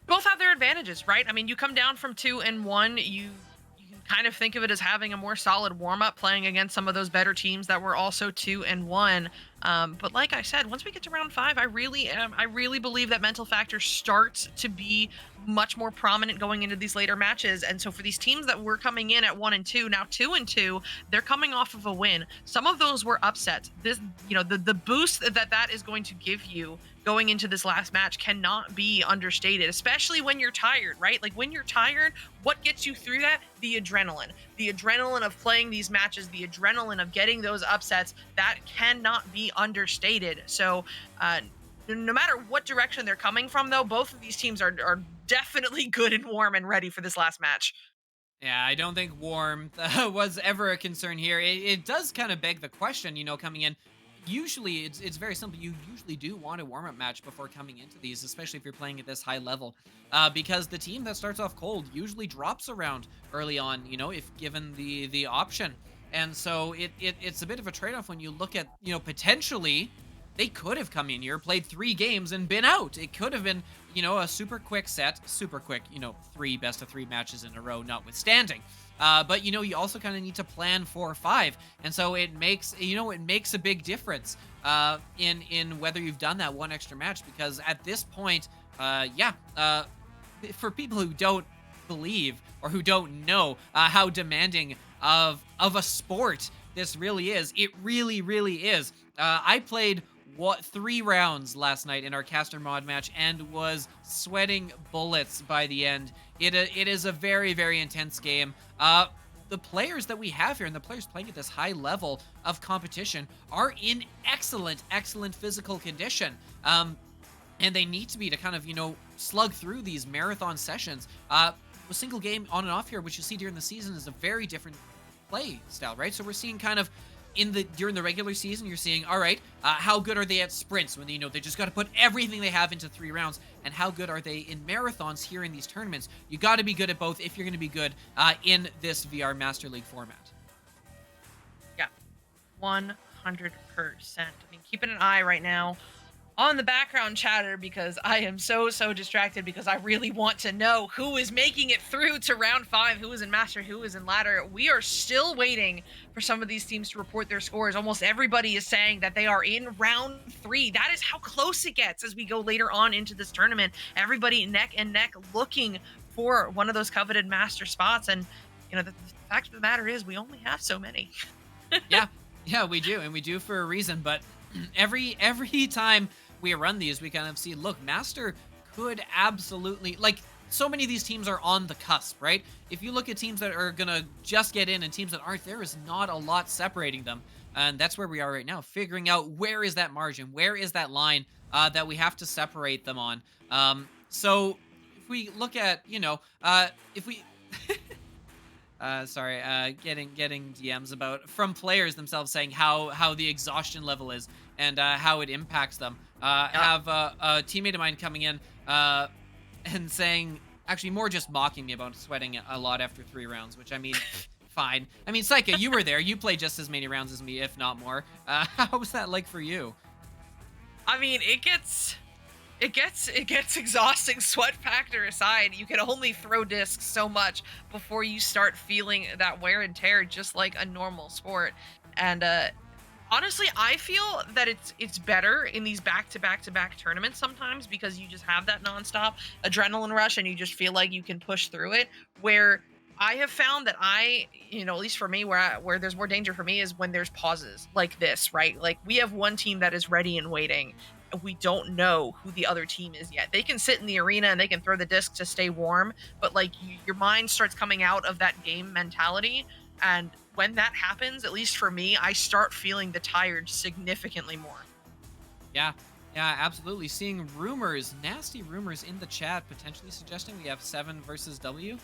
both have their advantages, right? I mean, you come down from 2-1, you can kind of think of it as having a more solid warm-up playing against some of those better teams that were also 2-1. But like I said, once we get to round 5, I really believe that mental factor starts to be much more prominent going into these later matches. And so for these teams that were coming in at 1-2, now 2-2, they're coming off of a win. Some of those were upsets. This, the boost that is going to give you going into this last match cannot be understated, especially when you're tired, right? Like when you're tired, what gets you through that? The adrenaline of playing these matches, the adrenaline of getting those upsets, that cannot be understated. So no matter what direction they're coming from, though, both of these teams are definitely good and warm and ready for this last match. Yeah, I don't think warm was ever a concern here. It does kind of beg the question, coming in. Usually, it's very simple. You usually do want a warm-up match before coming into these, especially if you're playing at this high level, because the team that starts off cold usually drops around early on, if given the option. And so it's a bit of a trade-off when you look at, potentially they could have come in here, played 3 games, and been out. It could have been, a super quick set, 3 best-of-3 matches in a row notwithstanding. But, you also kind of need to plan 4 or 5. And so it makes a big difference in whether you've done that 1 extra match, because at this point, for people who don't believe or who don't know how demanding of a sport this really is, it really, really is. I played 3 rounds last night in our caster mod match and was sweating bullets by the end. It is a very, very intense game. The players that we have here and the players playing at this high level of competition are in excellent physical condition. And they need to be to kind of, slug through these marathon sessions. A single game on and off here, which you see during the season, is a very different play style, right? So we're seeing kind of during the regular season, you're seeing, all right, how good are they at sprints when they just got to put everything they have into 3 rounds, and how good are they in marathons here in these tournaments? You got to be good at both if you're going to be good in this VR Master League format. Yeah, 100%. I mean, keeping an eye right now on the background chatter because I am so distracted because I really want to know who is making it through to round 5, who is in Master, who is in Ladder. We are still waiting for some of these teams to report their scores. Almost everybody is saying that they are in round 3. That is how close it gets as we go later on into this tournament. Everybody neck and neck looking for one of those coveted Master spots. And, the fact of the matter is we only have so many. Yeah, we do. And we do for a reason. But every time we run these, we kind of see, look, Master could absolutely, like, so many of these teams are on the cusp, right? If you look at teams that are gonna just get in and teams that aren't, there is not a lot separating them. And that's where we are right now, figuring out where is that margin, where is that line that we have to separate them on. So if we look at, if we... getting DMs from players themselves saying how the exhaustion level is and how it impacts them. Have a teammate of mine coming in and saying, actually more just mocking me about sweating a lot after 3 rounds, which I mean, fine. I mean, Psycho, you were there. You played just as many rounds as me, if not more. How was that like for you? I mean, it gets exhausting. Sweat factor aside, you can only throw discs so much before you start feeling that wear and tear, just like a normal sport. And honestly, I feel that it's better in these back-to-back-to-back tournaments sometimes, because you just have that nonstop adrenaline rush and you just feel like you can push through it. Where I have found that at least for me, where there's more danger for me is when there's pauses like this, right? Like, we have one team that is ready and waiting. We don't know who the other team is yet. They can sit in the arena and they can throw the disc to stay warm, but like your mind starts coming out of that game mentality. And when that happens, at least for me, I start feeling the tired significantly more. Yeah, yeah, absolutely. Seeing rumors, nasty rumors in the chat, potentially suggesting we have 7 versus W.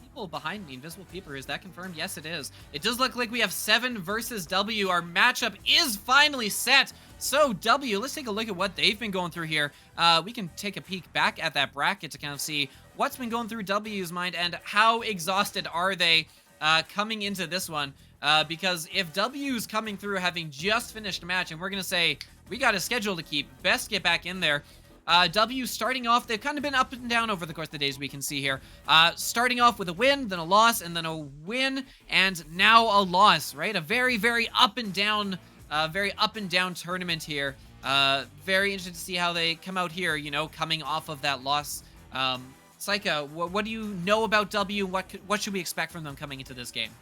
People behind me, Invisible Peeper, is that confirmed? Yes, it is. It does look like we have 7 versus W. Our matchup is finally set. So W, let's take a look at what they've been going through here. We can take a peek back at that bracket to kind of see what's been going through W's mind and how exhausted are they coming into this one. Because if W's coming through having just finished a match and we're going to say, we got a schedule to keep, best get back in there. W starting off, they've kind of been up and down over the course of the days we can see here. Starting off with a win, then a loss, and then a win, and now a loss, right? A very, very up and down tournament here. Very interested to see how they come out here, coming off of that loss. Saika, what do you know about W? What should we expect from them coming into this game?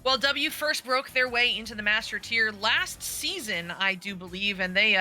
Well, W first broke their way into the Master Tier last season, I do believe, and they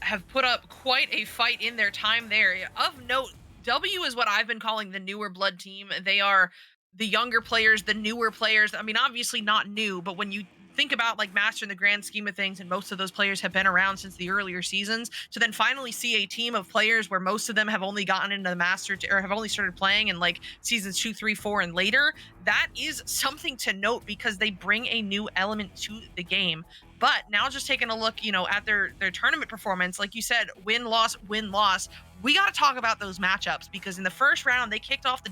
have put up quite a fight in their time there. Of note, W is what I've been calling the newer blood team. They are the younger players, the newer players. I mean, obviously not new, but when you think about like Master in the grand scheme of things, and most of those players have been around since the earlier seasons, to then finally see a team of players where most of them have only gotten into the Master or have only started playing in like seasons 2, 3, 4 and later, that is something to note because they bring a new element to the game. But now just taking a look, at their tournament performance, like you said, win, loss, we got to talk about those matchups, because in the first round, they kicked off the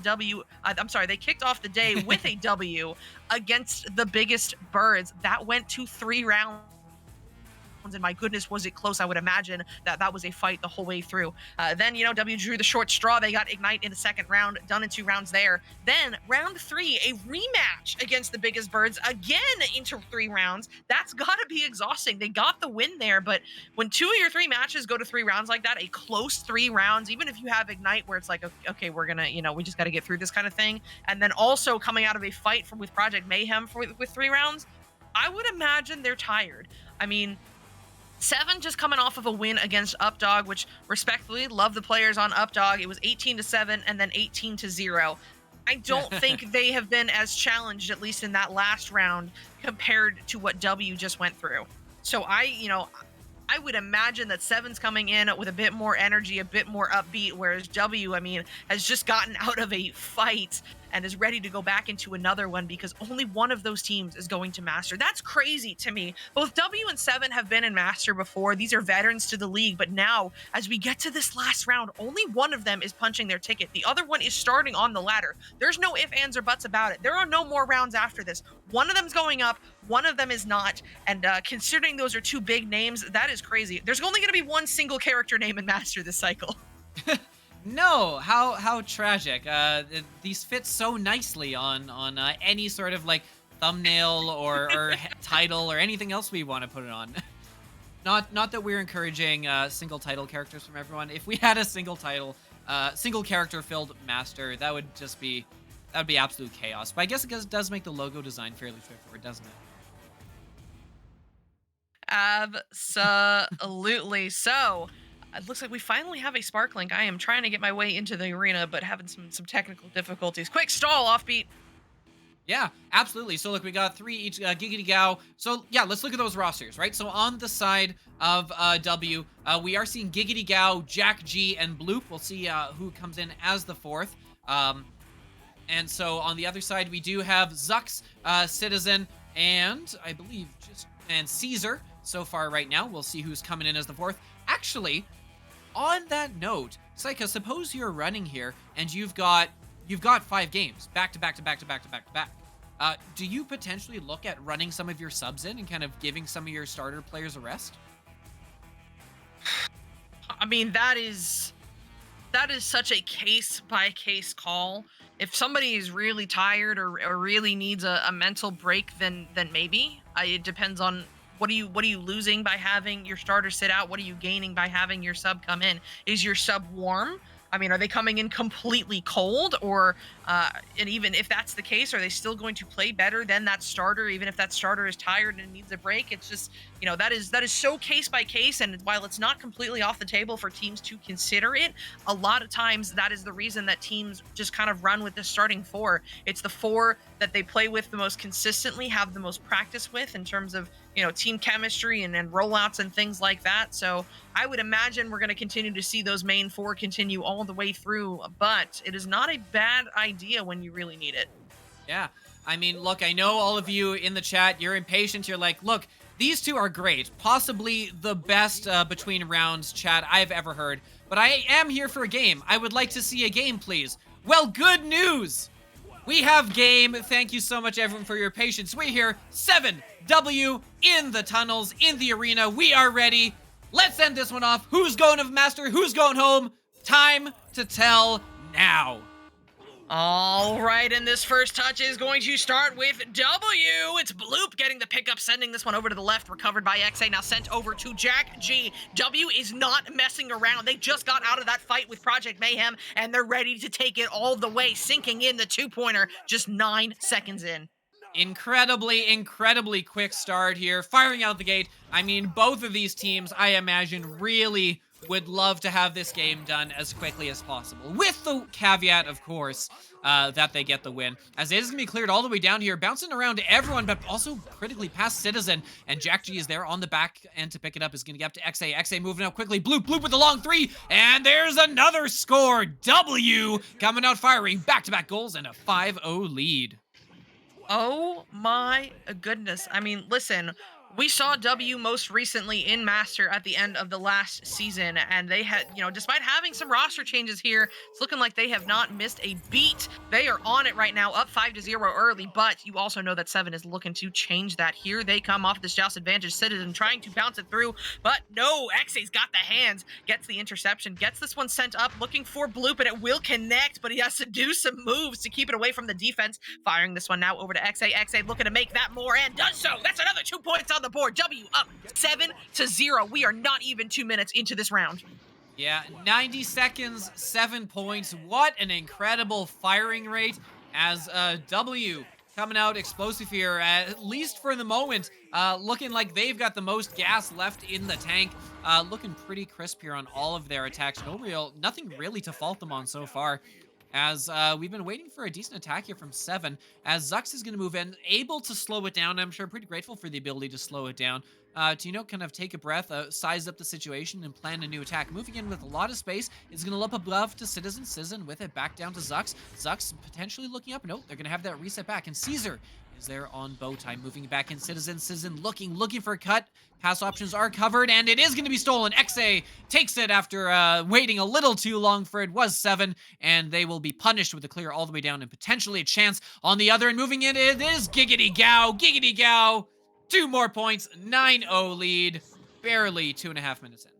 they kicked off the day with a W against the biggest birds. That went to 3 rounds. And my goodness, was it close. I would imagine that was a fight the whole way through. Then, W drew the short straw. They got Ignite in the second round, done in 2 rounds there. Then round 3, a rematch against the biggest birds, again into 3 rounds. That's got to be exhausting. They got the win there, but when 2 of your 3 matches go to 3 rounds like that, a close 3 rounds, even if you have Ignite where it's like, okay, we're gonna, we just got to get through this kind of thing. And then also coming out of a fight with Project Mayhem with 3 rounds, I would imagine they're tired. I mean, 7 just coming off of a win against Updog, which respectfully love the players on Updog. It was 18-7 and then 18-0. I don't think they have been as challenged, at least in that last round, compared to what W just went through. So I would imagine that 7's coming in with a bit more energy, a bit more upbeat, whereas W, has just gotten out of a fight and is ready to go back into another one because only one of those teams is going to Master. That's crazy to me. Both W and 7 have been in Master before. These are veterans to the league, but now as we get to this last round, only one of them is punching their ticket. The other one is starting on the ladder. There's no ifs, ands, or buts about it. There are no more rounds after this. One of them's going up, one of them is not, and considering those are 2 big names, that is crazy. There's only going to be 1 single character name in Master this cycle. No, how tragic. These fit so nicely on any sort of like thumbnail or title or anything else we want to put it on. Not that we're encouraging single title characters from everyone. If we had a single character filled Master, that would be absolute chaos. But I guess it does make the logo design fairly straightforward, doesn't it? Absolutely. So it looks like we finally have a Spark Link. I am trying to get my way into the arena, but having some technical difficulties. Quick stall, Offbeat. Yeah, absolutely. So look, we got 3 each, Giggity Gao. So yeah, let's look at those rosters, right? So on the side of W, we are seeing Giggity Gao, Jack G, and Bloop. We'll see who comes in as the 4th. And so on the other side, we do have Zux, Citizen, and I believe and Caesar so far right now. We'll see who's coming in as the 4th. Actually, on that note, Saika, suppose you're running here and you've got 5 games back to back. Do you potentially look at running some of your subs in and kind of giving some of your starter players a rest? I mean, that is such a case by case call. If somebody is really tired or really needs a mental break, then maybe it depends on what are you losing by having your starter sit out? What are you gaining by having your sub come in? Is your sub warm? I mean, are they coming in completely cold, or and even if that's the case, are they still going to play better than that starter, even if that starter is tired and needs a break? It's just, that is so case by case, and while it's not completely off the table for teams to consider it, a lot of times that is the reason that teams just kind of run with the starting four. It's the four that they play with the most consistently, have the most practice with in terms of team chemistry and rollouts and things like that. So I would imagine we're going to continue to see those main four continue all the way through, but it is not a bad idea when you really need it. Yeah. I mean, look, I know all of you in the chat, you're impatient. You're like, look, these two are great. Possibly the best between rounds chat I've ever heard. But I am here for a game. I would like to see a game, please. Well, good news. We have game. Thank you so much, everyone, for your patience. We're here. 7W in the tunnels, in the arena. We are ready. Let's end this one off. Who's going to Master? Who's going home? Time to tell now. All right, and this first touch is going to start with W. It's Bloop getting the pickup, sending this one over to the left, recovered by XA, now sent over to Jack G. W is not messing around. They just got out of that fight with Project Mayhem, and they're ready to take it all the way, sinking in the two-pointer just 9 seconds in. Incredibly quick start here, firing out the gate. I mean, both of these teams, I imagine, really would love to have this game done as quickly as possible, with the caveat, of course, that they get the win, as it is going to be cleared all the way down here, bouncing around to everyone, but also critically past Citizen, and Jack G is there on the back end to pick it up, is going to get up to XA. XA moving out quickly, Bloop with the long three, and there's another score. W coming out firing, back-to-back goals, and a 5-0 lead. Oh my goodness. I mean, listen, we saw W most recently in Master at the end of the last season, and they had, despite having some roster changes here, it's looking like they have not missed a beat. They are on it right now, up 5-0 early, but you also know that 7 is looking to change that. Here they come off this Joust advantage. Citizen trying to bounce it through, but no, XA's got the hands, gets the interception, gets this one sent up, looking for Bloop, and it will connect, but he has to do some moves to keep it away from the defense. Firing this one now over to XA. XA looking to make that more, and does so. That's another 2 points on the board. W up 7-0. We are not even 2 minutes into this round. Yeah, 90 seconds, 7 points. What an incredible firing rate, as W coming out explosive here, at least for the moment, looking like they've got the most gas left in the tank. Looking pretty crisp here on all of their attacks. Nothing really to fault them on so far, as we've been waiting for a decent attack here from 7, as Zux is going to move in, able to slow it down. I'm sure pretty grateful for the ability to slow it down, to, kind of take a breath, size up the situation, and plan a new attack. Moving in with a lot of space, is going to look above to Citizen. Citizen with it back down to Zux. Zux potentially looking up. Nope, they're going to have that reset back, and Caesar is there on bow time, moving back in. Citizen looking for a cut. Pass options are covered, and it is going to be stolen. XA takes it after waiting a little too long for it. Was 7, and they will be punished with a clear all the way down, and potentially a chance on the other. And moving in, it is Giggity Gow. 2 more points, 9-0 lead, barely 2.5 minutes in.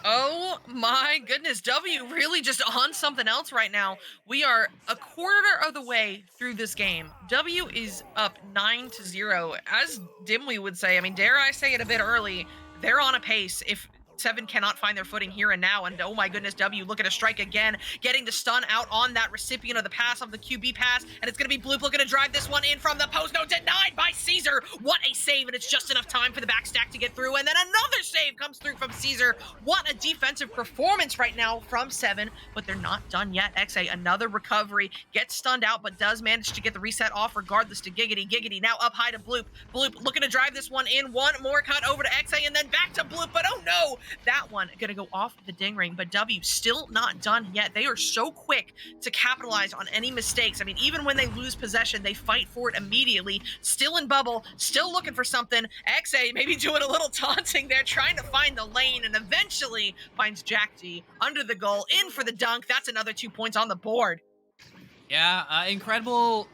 Oh my goodness, W really just on something else right now. We are a quarter of the way through this game. W is up 9-0. As Dimly would say, I mean, dare I say it a bit early, they're on a pace. If 7 cannot find their footing here and now, and oh my goodness, W looking to strike again, getting the stun out on that recipient of the pass, of the QB pass, and it's going to be Bloop looking to drive this one in from the post. No, denied by Caesar. What a save, and it's just enough time for the backstack to get through, and then another save comes through from Caesar. What a defensive performance right now from 7, but they're not done yet. XA, another recovery, gets stunned out, but does manage to get the reset off regardless to Giggity. Now up high to Bloop. Bloop looking to drive this one in. One more cut over to XA, and then back to Bloop, but oh no, that one gonna go off the ding ring. But W still not done yet. They are so quick to capitalize on any mistakes. I mean, even when they lose possession, they fight for it immediately. Still in bubble, still looking for something. XA maybe doing a little taunting there, trying to find the lane, and eventually finds Jack G under the goal, in for the dunk. That's another 2 points on the board. Yeah, incredible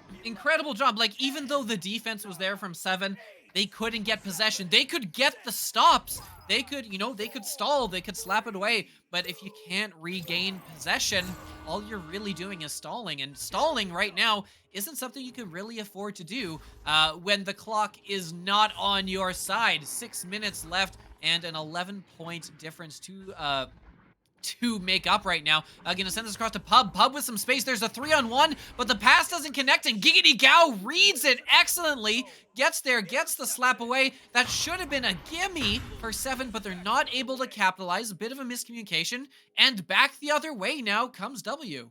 job. Like, even though the defense was there from 7, they couldn't get possession. They could get the stops. They could, they could stall, they could slap it away. But if you can't regain possession, all you're really doing is stalling. And stalling right now isn't something you can really afford to do when the clock is not on your side. 6 minutes left and an 11-point difference to make up right now. Gonna send this across to Pub. Pub with some space. There's a 3-on-1, but the pass doesn't connect, and Giggity Gao reads it excellently. Gets there, gets the slap away. That should have been a gimme for 7, but they're not able to capitalize. A bit of a miscommunication, and back the other way now comes W.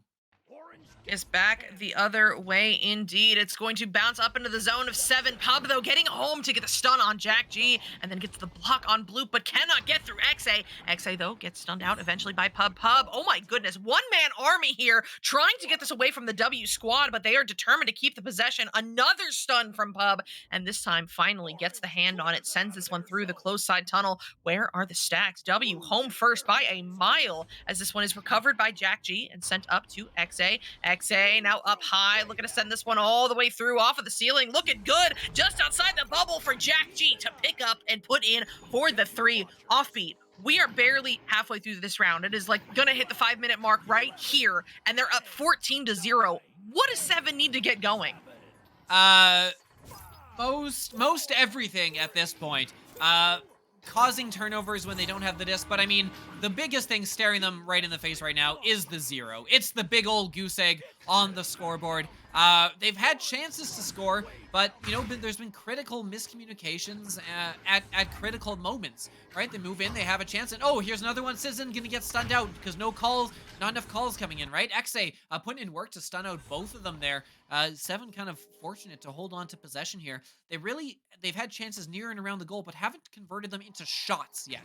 Is back the other way indeed. It's going to bounce up into the zone of 7. Pub, though, getting home to get the stun on Jack G, and then gets the block on Bloop, but cannot get through XA. XA, though, gets stunned out eventually by Pub. Pub, oh my goodness, one-man army here, trying to get this away from the W squad, but they are determined to keep the possession. Another stun from Pub, and this time finally gets the hand on it, sends this one through the close side tunnel. Where are the stacks? W home first by a mile, as this one is recovered by Jack G and sent up to XA. XA now up high, looking to send this one all the way through off of the ceiling. Looking good just outside the bubble for Jack G to pick up and put in for the 3 offbeat. We are barely halfway through this round. It is like gonna hit the 5-minute mark right here, and they're up 14-0. What does 7 need to get going? Most everything at this point. Causing turnovers when they don't have the disc, but I mean, the biggest thing staring them right in the face right now is the 0. It's the big old goose egg on the scoreboard. They've had chances to score, but, there's been critical miscommunications at critical moments, right? They move in, they have a chance, and oh, here's another one. Citizen gonna get stunned out because not enough calls coming in, right? XA putting in work to stun out both of them there. 7 kind of fortunate to hold on to possession here. They've had chances near and around the goal, but haven't converted them into shots yet.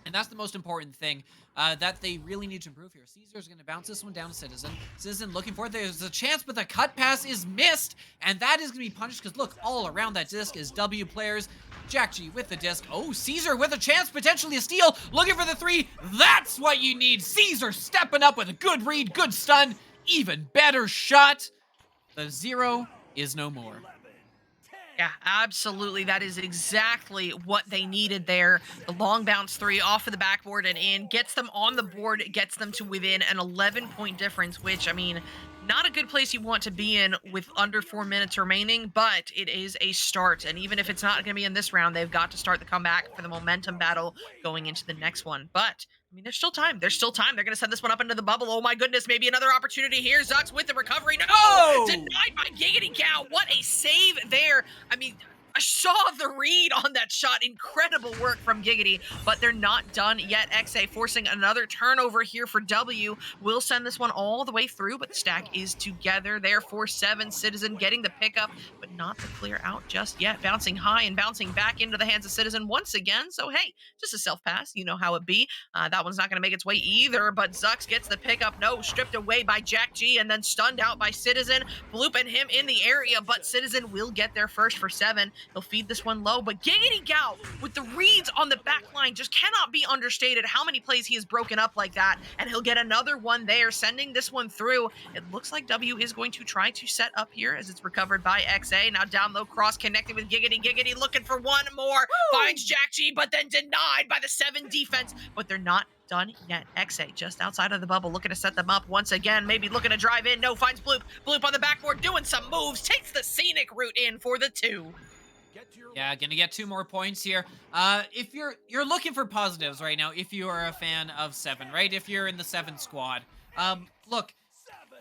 And that's the most important thing that they really need to improve here. Caesar's going to bounce this one down to Citizen. Citizen looking for it. There's a chance, but the cut pass is missed. And that is going to be punished because, look, all around that disc is W players. Jack G with the disc. Oh, Caesar with a chance, potentially a steal. Looking for the 3. That's what you need. Caesar stepping up with a good read, good stun, even better shot. The 0 is no more. Yeah, absolutely. That is exactly what they needed there. The long bounce 3 off of the backboard and in, gets them on the board, gets them to within an 11-point difference, which, I mean, not a good place you want to be in with under 4 minutes remaining, but it is a start. And even if it's not going to be in this round, they've got to start the comeback for the momentum battle going into the next one. But I mean, there's still time. There's still time. They're going to send this one up into the bubble. Oh, my goodness. Maybe another opportunity here. Zux with the recovery. No! Oh! Denied by Giggity Cow. What a save there. I mean, I saw the read on that shot. Incredible work from Giggity, but they're not done yet. XA forcing another turnover here for W. Will send this one all the way through, but the stack is together there for 7. Citizen getting the pickup, but not the clear out just yet. Bouncing high and bouncing back into the hands of Citizen once again. So, hey, just a self-pass. You know how it be. That one's not going to make its way either, but Zux gets the pickup. No, stripped away by Jack G and then stunned out by Citizen. Blooping him in the area, but Citizen will get there first for 7. He'll feed this one low, but Giggity Gao with the reads on the back line just cannot be understated how many plays he has broken up like that, and he'll get another one there, sending this one through. It looks like W is going to try to set up here as it's recovered by XA. Now down low, cross connected with Giggity. Giggity looking for one more. Finds Jack G, but then denied by the 7 defense, but they're not done yet. XA just outside of the bubble, looking to set them up once again, maybe looking to drive in. No, finds Bloop. Bloop on the backboard, doing some moves, takes the scenic route in for the 2. Yeah, gonna get 2 more points here. If you're looking for positives right now, if you are a fan of 7, right? If you're in the 7 squad, look,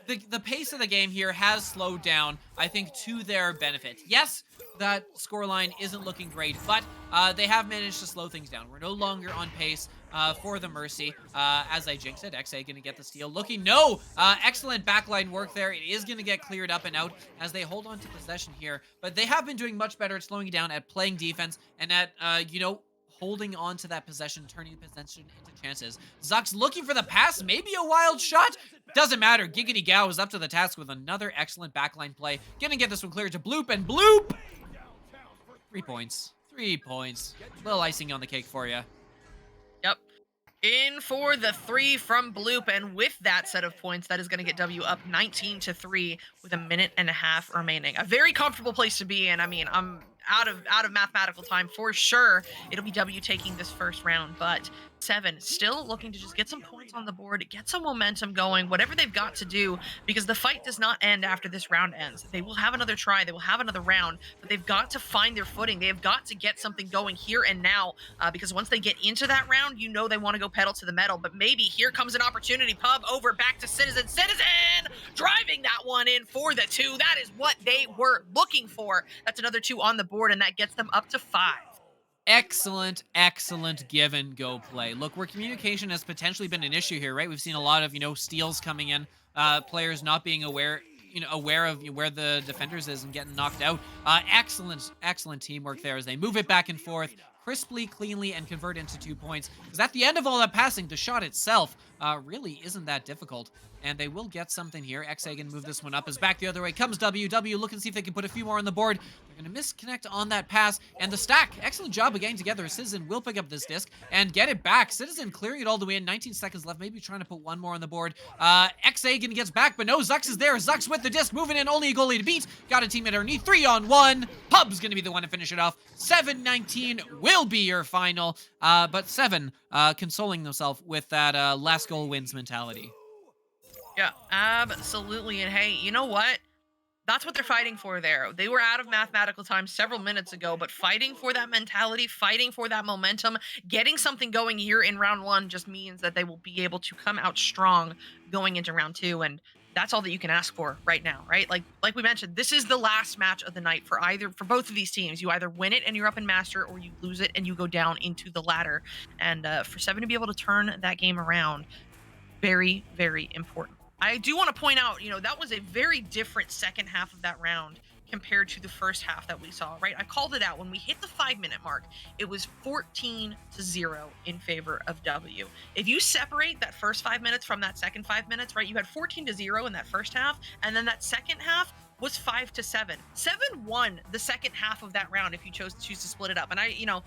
the pace of the game here has slowed down, I think, to their benefit. Yes, that scoreline isn't looking great, but they have managed to slow things down. We're no longer on pace for the Mercy. As I jinxed it, XA gonna get the steal. Excellent backline work there. It is gonna get cleared up and out as they hold on to possession here, but they have been doing much better at slowing it down, at playing defense, and at, holding on to that possession, turning the possession into chances. Zux looking for the pass, maybe a wild shot. Doesn't matter. Giggity Gao is up to the task with another excellent backline play. Gonna get this one cleared to Bloop, and Bloop! 3 points. 3 points. Little icing on the cake for you. Yep. In for the 3 from Bloop, and with that set of points, that is going to get W up 19-3 with a minute and a half remaining. A very comfortable place to be in. I mean, I'm out of mathematical time for sure. It'll be W taking this first round, but 7 still looking to just get some points on the board, get some momentum going, whatever they've got to do, because the fight does not end after this round ends. They will have another try, they will have another round, but they've got to find their footing. They have got to get something going here and now, because once they get into that round, you know they want to go pedal to the metal. But maybe here comes an opportunity. Pub over back to Citizen. Citizen driving that one in for the 2. That is what they were looking for. That's another 2 on the board, and that gets them up to 5. Excellent, excellent give and go play. Look, where communication has potentially been an issue here, right? We've seen a lot of, steals coming in, players not being aware of where the defenders is and getting knocked out. Excellent teamwork there as they move it back and forth crisply, cleanly, and convert into 2 points. Because at the end of all that passing, the shot itself really isn't that difficult. And they will get something here. XA can move this one up. As back the other way comes W. W looking to see if they can put a few more on the board. They're going to misconnect on that pass. And the stack, excellent job of getting together. Citizen will pick up this disc and get it back. Citizen clearing it all the way in. 19 seconds left. Maybe trying to put one more on the board. XA again gets back, but no, Zux is there. Zux with the disc, moving in. Only a goalie to beat. Got a teammate underneath. 3-on-1. Pub's going to be the one to finish it off. 7-19 will be your final. But 7 consoling themselves with that last goal wins mentality. Yeah, absolutely. And hey, you know what? That's what they're fighting for there. They were out of mathematical time several minutes ago, but fighting for that mentality, fighting for that momentum, getting something going here in round 1 just means that they will be able to come out strong going into round 2. And that's all that you can ask for right now, right? Like we mentioned, this is the last match of the night for both of these teams. You either win it and you're up in Master, or you lose it and you go down into the ladder. And for 7 to be able to turn that game around, very, very important. I do want to point out, that was a very different second half of that round compared to the first half that we saw, right? I called it out. When we hit the 5-minute mark, it was 14-0 in favor of W. If you separate that first 5 minutes from that second 5 minutes, right, you had 14-0 in that first half, and then that second half was 5-7. 7 won the second half of that round if you choose to split it up. And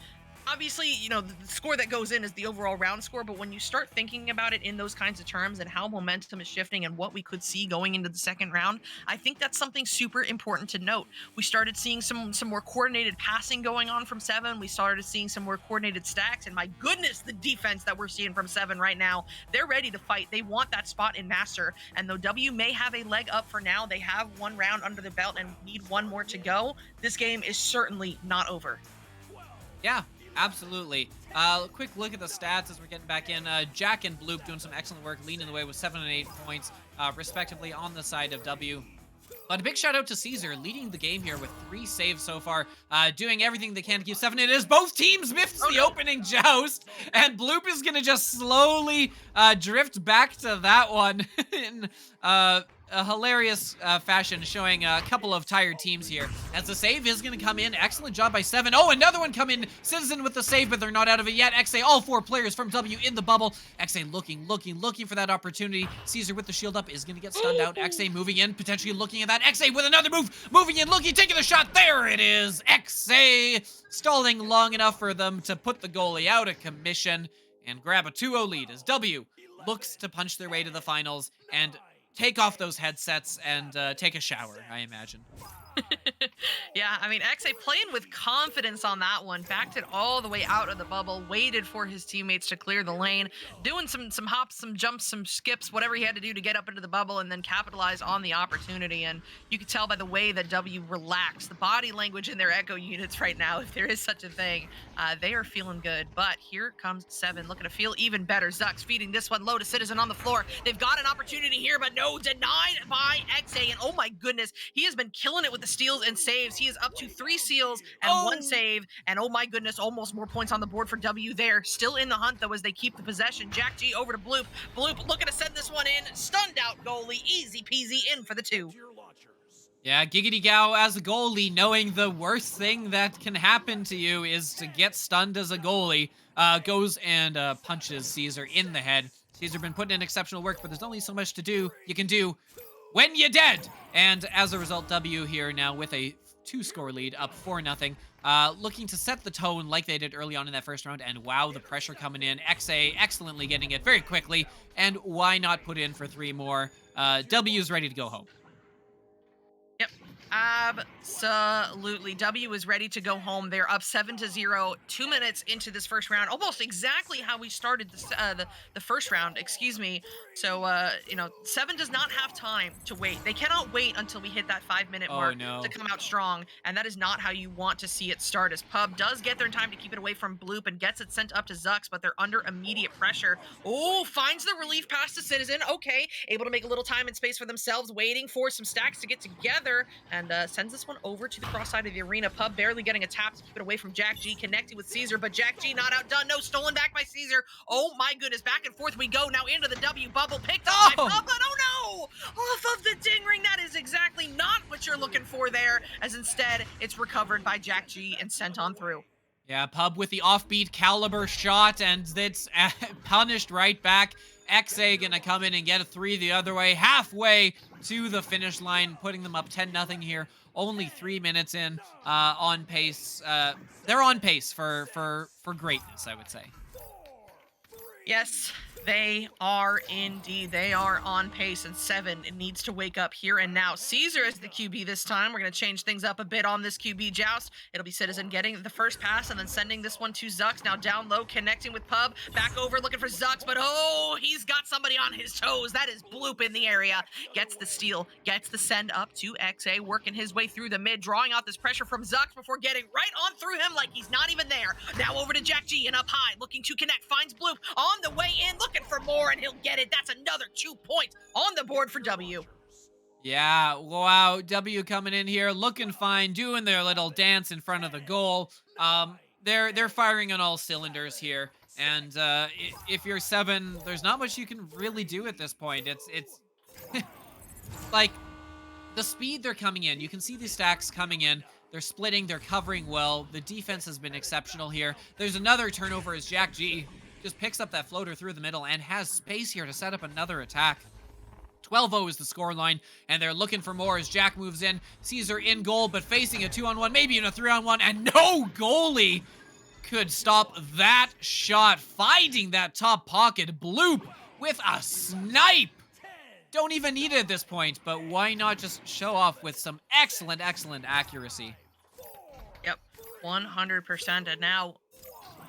obviously, the score that goes in is the overall round score, but when you start thinking about it in those kinds of terms and how momentum is shifting and what we could see going into the second round, I think that's something super important to note. We started seeing some more coordinated passing going on from 7. We started seeing some more coordinated stacks, and my goodness, the defense that we're seeing from 7 right now, they're ready to fight. They want that spot in Master, and though W may have a leg up for now, they have 1 round under the belt and need 1 more to go. This game is certainly not over. Yeah. Absolutely. Quick look at the stats as we're getting back in. Jack and Bloop doing some excellent work, leading the way with 7 and 8 points, respectively, on the side of W. But a big shout out to Caesar, leading the game here with 3 saves so far, doing everything they can to keep 7 in as both teams missed the opening joust, and Bloop is going to just slowly drift back to that one in a hilarious fashion, showing a couple of tired teams here. As the save is going to come in. Excellent job by 7. Oh, another one come in. Citizen with the save, but they're not out of it yet. XA, all 4 players from W in the bubble. XA looking for that opportunity. Caesar with the shield up is going to get stunned out. XA moving in, potentially looking at that. XA with another move, moving in, looking, taking the shot. There it is. XA stalling long enough for them to put the goalie out of commission and grab a 2-0 lead as W looks to punch their way to the finals and take off those headsets and take a shower, I imagine. Yeah, I mean, XA playing with confidence on that one, backed it all the way out of the bubble, waited for his teammates to clear the lane, doing some hops, some jumps, some skips, whatever he had to do to get up into the bubble and then capitalize on the opportunity. And you could tell by the way that W relaxed, the body language in their echo units right now, if there is such a thing, they are feeling good. But here comes 7, looking to feel even better. Zux feeding this one low to Citizen on the floor. They've got an opportunity here, but no, denied by XA. And oh my goodness, he has been killing it with the steals and saves. He is up to 3 seals and 1 save. And oh my goodness, almost more points on the board for W there. Still in the hunt though as they keep the possession. Jack G over to Bloop. Bloop looking to send this one in. Stunned out goalie. Easy peasy in for the 2. Yeah, Giggity Gao as a goalie, knowing the worst thing that can happen to you is to get stunned as a goalie, goes and punches Caesar in the head. Caesar been putting in exceptional work, but there's only so much you can do when you're dead. And as a result, W here now with a 2-score lead, up 4-0, looking to set the tone like they did early on in that first round. And wow, the pressure coming in. XA excellently getting it very quickly. And why not put in for 3 more? W's ready to go home. Yep, Absolutely. W is ready to go home. They're up 7-0, 2 minutes into this first round, almost exactly how we started the first round, excuse me. So, Seven does not have time to wait. They cannot wait until we hit that 5-minute Oh, mark no. to come out strong, and that is not how you want to see it start, as Pub does get there in time to keep it away from Bloop and gets it sent up to Zux, but they're under immediate pressure. Oh, finds the relief pass to Citizen. Okay, able to make a little time and space for themselves, waiting for some stacks to get together, and sends this one over to the cross side of the arena. Pub barely getting a tap to keep it away from Jack G, connecting with Caesar, but Jack G not outdone. No, stolen back by Caesar. Oh my goodness, back and forth we go now into the W bubble, picked up by Pub, but oh no! Off of the ding ring, that is exactly not what you're looking for there, as instead it's recovered by Jack G and sent on through. Yeah, Pub with the offbeat caliber shot, and it's punished right back. XA gonna come in and get a 3 the other way, halfway to the finish line, putting them up 10-0 here. Only 3 minutes in, on pace. They're on pace for greatness, I would say. Yes, they are indeed. They are on pace, and Seven needs to wake up here and now. Caesar is the QB this time. We're going to change things up a bit on this QB joust. It'll be Citizen getting the first pass and then sending this one to Zux. Now down low, connecting with Pub. Back over, looking for Zux, but oh, he's got somebody on his toes. That is Bloop in the area. Gets the steal, gets the send up to XA, working his way through the mid, drawing out this pressure from Zux before getting right on through him like he's not even there. Now over to Jack G and up high, looking to connect, finds Bloop on the way in, looking for more, and he'll get it. That's another 2 points on the board for W. Yeah, wow, W coming in here, looking fine, doing their little dance in front of the goal. They're firing on all cylinders here, and if you're Seven, there's not much you can really do at this point. It's like the speed they're coming in. You can see the stacks coming in. They're splitting, they're covering well. The defense has been exceptional here. There's another turnover as Jack G just picks up that floater through the middle and has space here to set up another attack. 12-0 is the scoreline, and they're looking for more as Jack moves in. Caesar in goal, but facing a 2-on-1, maybe in a 3-on-1, and no goalie could stop that shot. Finding that top pocket, Bloop with a snipe. Don't even need it at this point, but why not just show off with some excellent accuracy? Yep, 100%, and now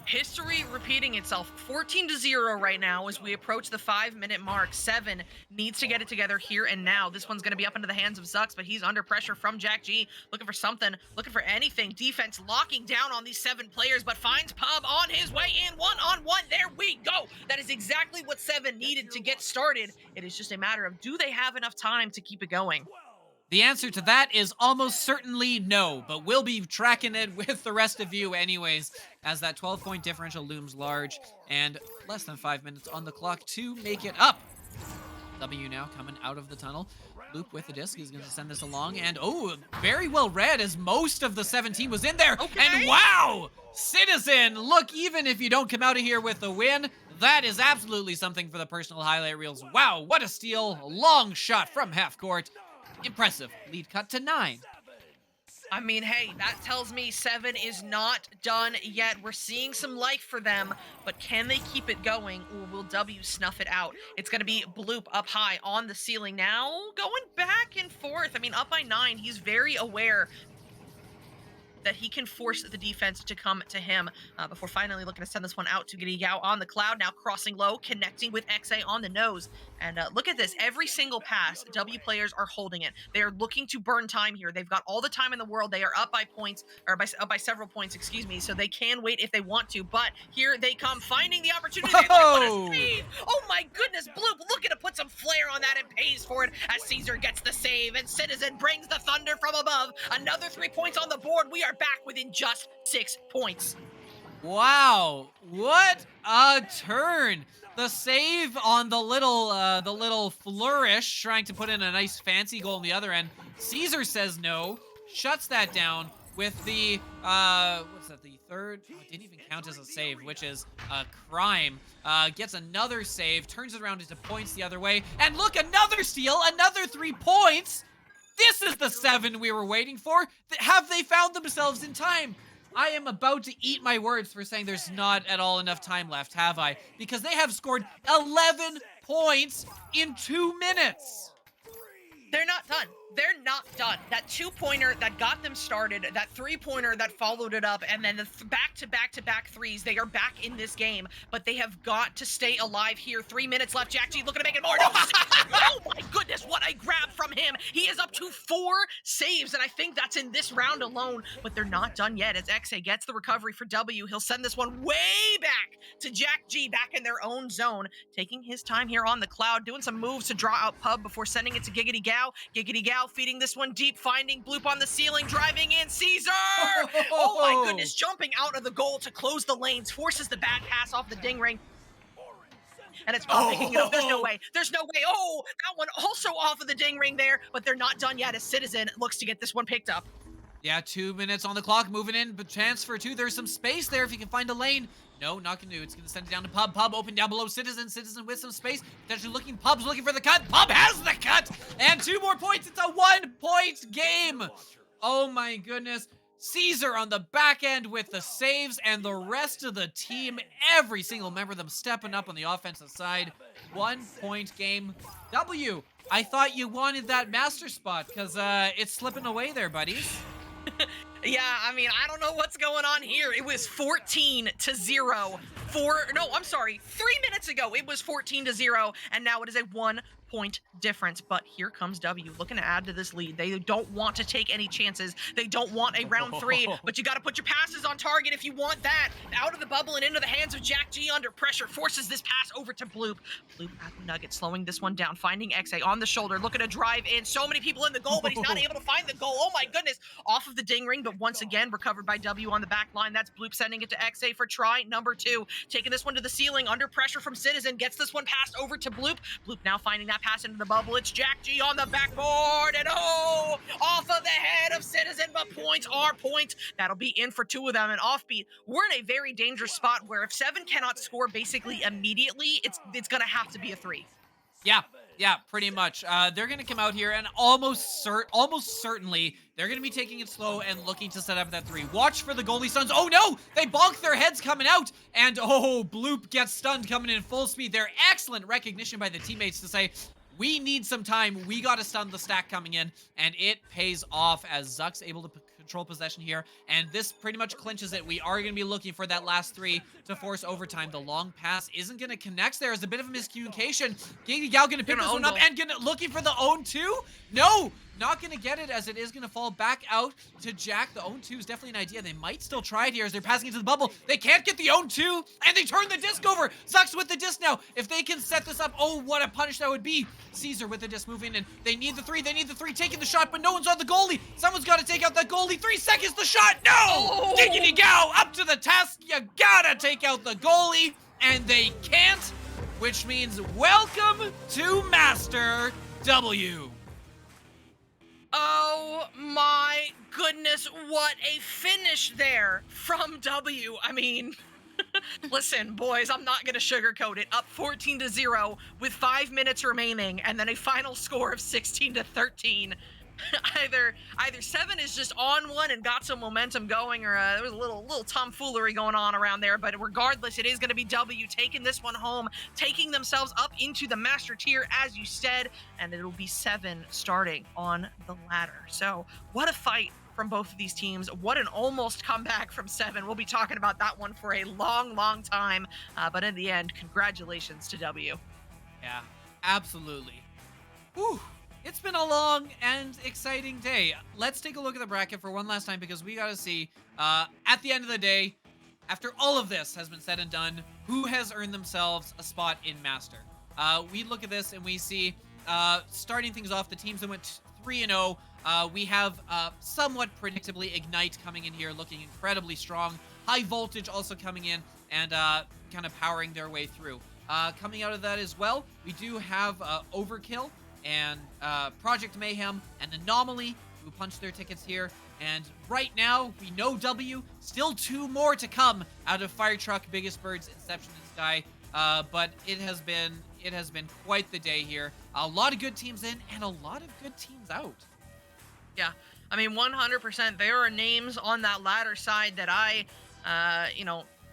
history repeating itself. 14-0 right now as we approach the 5-minute mark. Seven needs to get it together here and now. This one's going to be up into the hands of Zux, but he's under pressure from Jack G. Looking for something, looking for anything. Defense locking down on these 7 players, but finds Pub on his way in. 1-on-1. There we go. That is exactly what Seven needed to get started. It is just a matter of, do they have enough time to keep it going? The answer to that is almost certainly no, but we'll be tracking it with the rest of you anyways, as that 12-point differential looms large, and less than 5 minutes on the clock to make it up. W now coming out of the tunnel. Loop with the disc, he's going to send this along, and oh, very well read as most of the 17 was in there, okay. And wow! Citizen, look, even if you don't come out of here with a win, that is absolutely something for the personal highlight reels. Wow, what a steal, long shot from half court. Impressive. Lead cut to 9. I mean, hey, that tells me Seven is not done yet. We're seeing some life for them, but can they keep it going, or will W snuff it out? It's going to be Bloop up high on the ceiling now, going back and forth. I mean, up by 9, he's very aware that he can force the defense to come to him before finally looking to send this one out to Giddy Yao on the cloud, now crossing low, connecting with XA on the nose. And look at this. Every single pass, W players are holding it. They are looking to burn time here. They've got all the time in the world. They are up by points, or up by several points, excuse me, so they can wait if they want to. But here they come, finding the opportunity. Whoa! What a save! Oh my goodness, Bloop looking to put some flair on that and pays for it as Caesar gets the save, and Citizen brings the thunder from above. Another 3 points on the board. We are back within just 6 points. Wow, what a turn. The save on the little flourish, trying to put in a nice fancy goal on the other end. Caesar says no, shuts that down with the, what's that, the third? Oh, it didn't even count as a save, which is a crime. Gets another save, turns it around into points the other way, and look, another steal, another 3 points. This is the 7 we were waiting for. Have they found themselves in time? I am about to eat my words for saying there's not at all enough time left, have I? Because they have scored 11 points in 2 minutes. They're not done. they're not done. That 2-pointer that got them started, that 3-pointer that followed it up, and then the back-to-back threes, they are back in this game, but they have got to stay alive here. 3 minutes left. Jack G looking to make it more. No, oh my goodness, what a grab from him. He is up to 4 saves, and I think that's in this round alone, but they're not done yet as XA gets the recovery for W. He'll send this one way back to Jack G, back in their own zone, taking his time here on the cloud, doing some moves to draw out Pub before sending it to Giggity Gal. Giggity Gal feeding this one deep, finding Bloop on the ceiling, driving in Caesar! Oh my goodness, jumping out of the goal to close the lanes, forces the bad pass off the ding ring. And it's picking it up. There's no way. There's no way. Oh, that one also off of the ding ring there, but they're not done yet as Citizen looks to get this one picked up. Yeah, 2 minutes on the clock, moving in, but chance for 2. There's some space there if you can find a lane. No, not gonna do. It's gonna send it down to Pub. Pub open down below Citizen. Citizen with some space. Potentially looking. Pub's looking for the cut. Pub has the cut! And 2 more points. It's a 1-point game. Oh my goodness. Caesar on the back end with the saves, and the rest of the team, every single member of them stepping up on the offensive side. 1-point game. W, I thought you wanted that master spot, because it's slipping away there, buddies. Yeah, I mean, I don't know what's going on here. It was 14-0. 3 minutes ago, it was 14-0, and now it is a 1-point difference. But here comes W looking to add to this lead. They don't want to take any chances. They don't want a round 3, but you got to put your passes on target if you want that. Out of the bubble and into the hands of Jack G under pressure, forces this pass over to Bloop. Bloop at the nugget, slowing this one down, finding XA on the shoulder, looking to drive in. So many people in the goal, but he's not able to find the goal. Oh my goodness, off of the ding ring, but once again, recovered by W on the back line. That's Bloop sending it to XA for try number 2. Taking this one to the ceiling, under pressure from Citizen, gets this one passed over to Bloop. Bloop now finding that pass into the bubble. It's Jack G on the backboard, and oh, off of the head of Citizen, but points are points. That'll be in for 2 of them, and offbeat. We're in a very dangerous spot where if 7 cannot score basically immediately, it's gonna have to be a 3. Yeah, pretty much. They're going to come out here and almost certainly they're going to be taking it slow and looking to set up that 3. Watch for the goalie stuns. Oh no! They bonk their heads coming out, and oh, Bloop gets stunned coming in full speed. They're excellent recognition by the teammates to say, we need some time. We got to stun the stack coming in, and it pays off as Zuck's able to control possession here, and this pretty much clinches it. We are going to be looking for that last 3 to force overtime. The long pass isn't going to connect. There is a bit of a miscommunication. Giggity Gal going to pick this one up and looking for the own 2. No, not going to get it, as it is going to fall back out to Jack. The own 2 is definitely an idea. They might still try it here as they're passing into the bubble. They can't get the own 2, and they turn the disc over. Zuck's with the disc now. If they can set this up, oh, what a punish that would be. Caesar with the disc moving in. They need the 3. They need the 3, taking the shot, but no one's on the goalie. Someone's got to take out that goalie. 3 seconds, the shot. No! Oh. Giggity Gal up to the task. You gotta take out the goalie, and they can't, which means welcome to Master W. Oh my goodness, what a finish there from W. I mean, listen, boys, I'm not going to sugarcoat it. Up 14-0 with 5 minutes remaining, and then a final score of 16-13. Either 7 is just on one and got some momentum going, or there was a little tomfoolery going on around there. But regardless, it is going to be W taking this one home, taking themselves up into the master tier, as you said, and it'll be 7 starting on the ladder. So what a fight from both of these teams. What an almost comeback from 7. We'll be talking about that one for a long time. But in the end, congratulations to W. Yeah, absolutely. Whew. It's been a long and exciting day. Let's take a look at the bracket for one last time, because we got to see, at the end of the day, after all of this has been said and done, who has earned themselves a spot in Master. We look at this and we see, starting things off, the teams that went 3-0. We have somewhat predictably Ignite coming in here, looking incredibly strong. High Voltage also coming in and kind of powering their way through. Coming out of that as well, we do have Overkill and Project Mayhem and Anomaly, who punched their tickets here. And right now, we know W. Still 2 more to come out of Fire Truck, Biggest Birds, Inception, and Sky. But it has been quite the day here. A lot of good teams in and a lot of good teams out. Yeah, I mean, 100%. There are names on that ladder side that I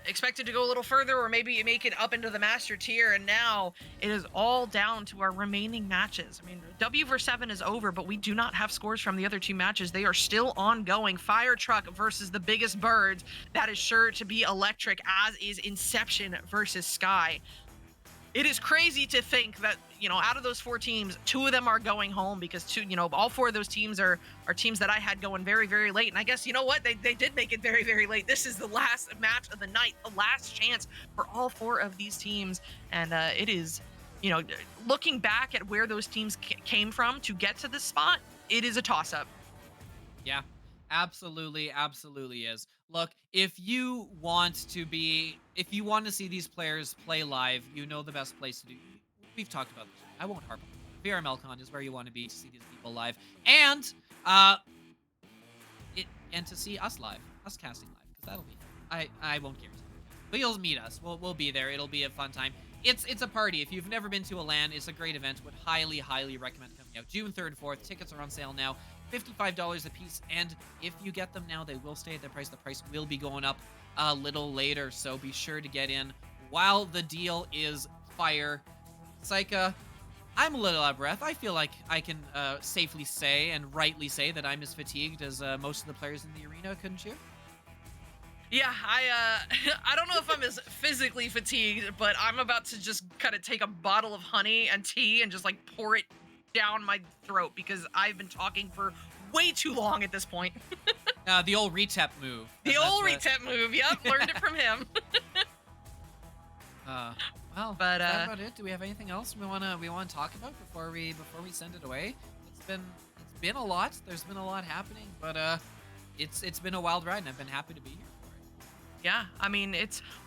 expected to go a little further, or maybe make it up into the master tier, and now it is all down to our remaining matches. I mean, W versus 7 is over, but we do not have scores from the other 2 matches. They are still ongoing. Fire Truck versus the Biggest Birds. That is sure to be electric, as is Inception versus Sky. It is crazy to think that, out of those 4 teams, 2 of them are going home, because all 4 of those teams are teams that I had going very, very late. And I guess, you know what? They did make it very, very late. This is the last match of the night, the last chance for all 4 of these teams. And it is, looking back at where those teams came from to get to this spot, it is a toss-up. Yeah, absolutely is. Look, if you want to see these players play live, the best place to do. We've talked about this. I won't harp on it. VRMLCon is where you want to be to see these people live, and to see us live, us casting live, because that'll be fun. I won't guarantee it, but you'll meet us. We'll be there. It'll be a fun time. It's a party. If you've never been to a LAN, it's a great event. Would highly recommend coming out. June 3rd, 4th. Tickets are on sale now. $55 a piece, and if you get them now, they will stay at their price. The price will be going up a little later, so be sure to get in while the deal is fire. Saika, I'm a little out of breath. I feel like I can safely say and rightly say that I'm as fatigued as most of the players in the arena, couldn't you? Yeah, I don't know if I'm as physically fatigued, but I'm about to just kind of take a bottle of honey and tea and just pour it down my throat, because I've been talking for way too long at this point. The old retep move. The old retep move, yep, learned it from him. Well, but that's about it. Do we have anything else we wanna talk about before we send it away? It's been a lot. There's been a lot happening, but it's been a wild ride, and I've been happy to be here. Yeah, I mean,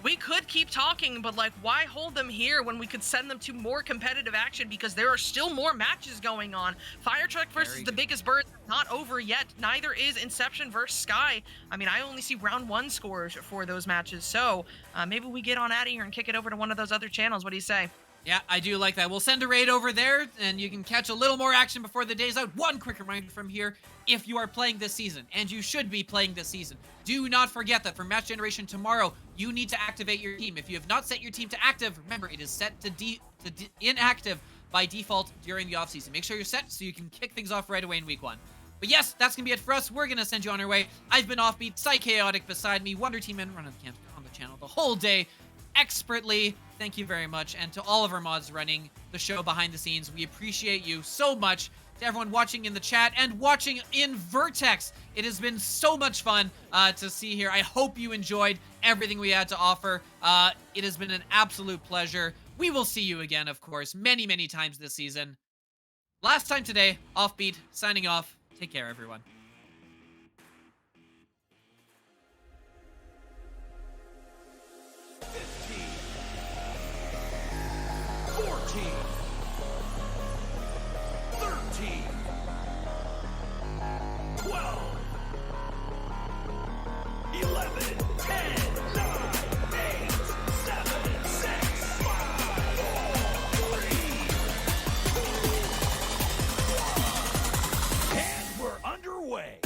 we could keep talking, but why hold them here when we could send them to more competitive action, because there are still more matches going on. Fire Truck versus the Biggest Bird is not over yet. Neither is Inception versus Sky. I mean, I only see round 1 scores for those matches, so maybe we get on out of here and kick it over to one of those other channels. What do you say? Yeah, I do like that. We'll send a raid over there, and you can catch a little more action before the day's out. One quick reminder from here: if you are playing this season, and you should be playing this season, do not forget that for Match Generation tomorrow, you need to activate your team. If you have not set your team to active, remember, it is set to inactive by default during the offseason. Make sure you're set so you can kick things off right away in week 1. But yes, that's going to be it for us. We're going to send you on our way. I've been Offbeat, Chaotic beside me, Wonder Team, and running on the channel the whole day expertly. Thank you very much. And to all of our mods running the show behind the scenes, we appreciate you so much. To everyone watching in the chat and watching in Vertex, it has been so much fun to see here. I hope you enjoyed everything we had to offer. It has been an absolute pleasure. We will see you again, of course, many, many times this season. Last time today, Offbeat, signing off. Take care, everyone. 14, 13, 12, 11, 10, 9, 8, 7, 6, 5, 4, 3, and we're underway.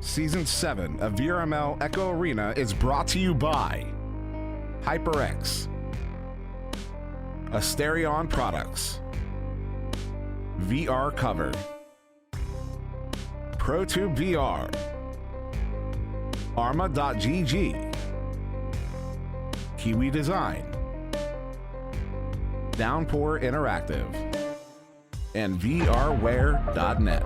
Season 7 of VRML Echo Arena is brought to you by HyperX, Asterion Products, VR Cover, ProTube VR, Arma.gg, Kiwi Design, Downpour Interactive, and VRWare.net.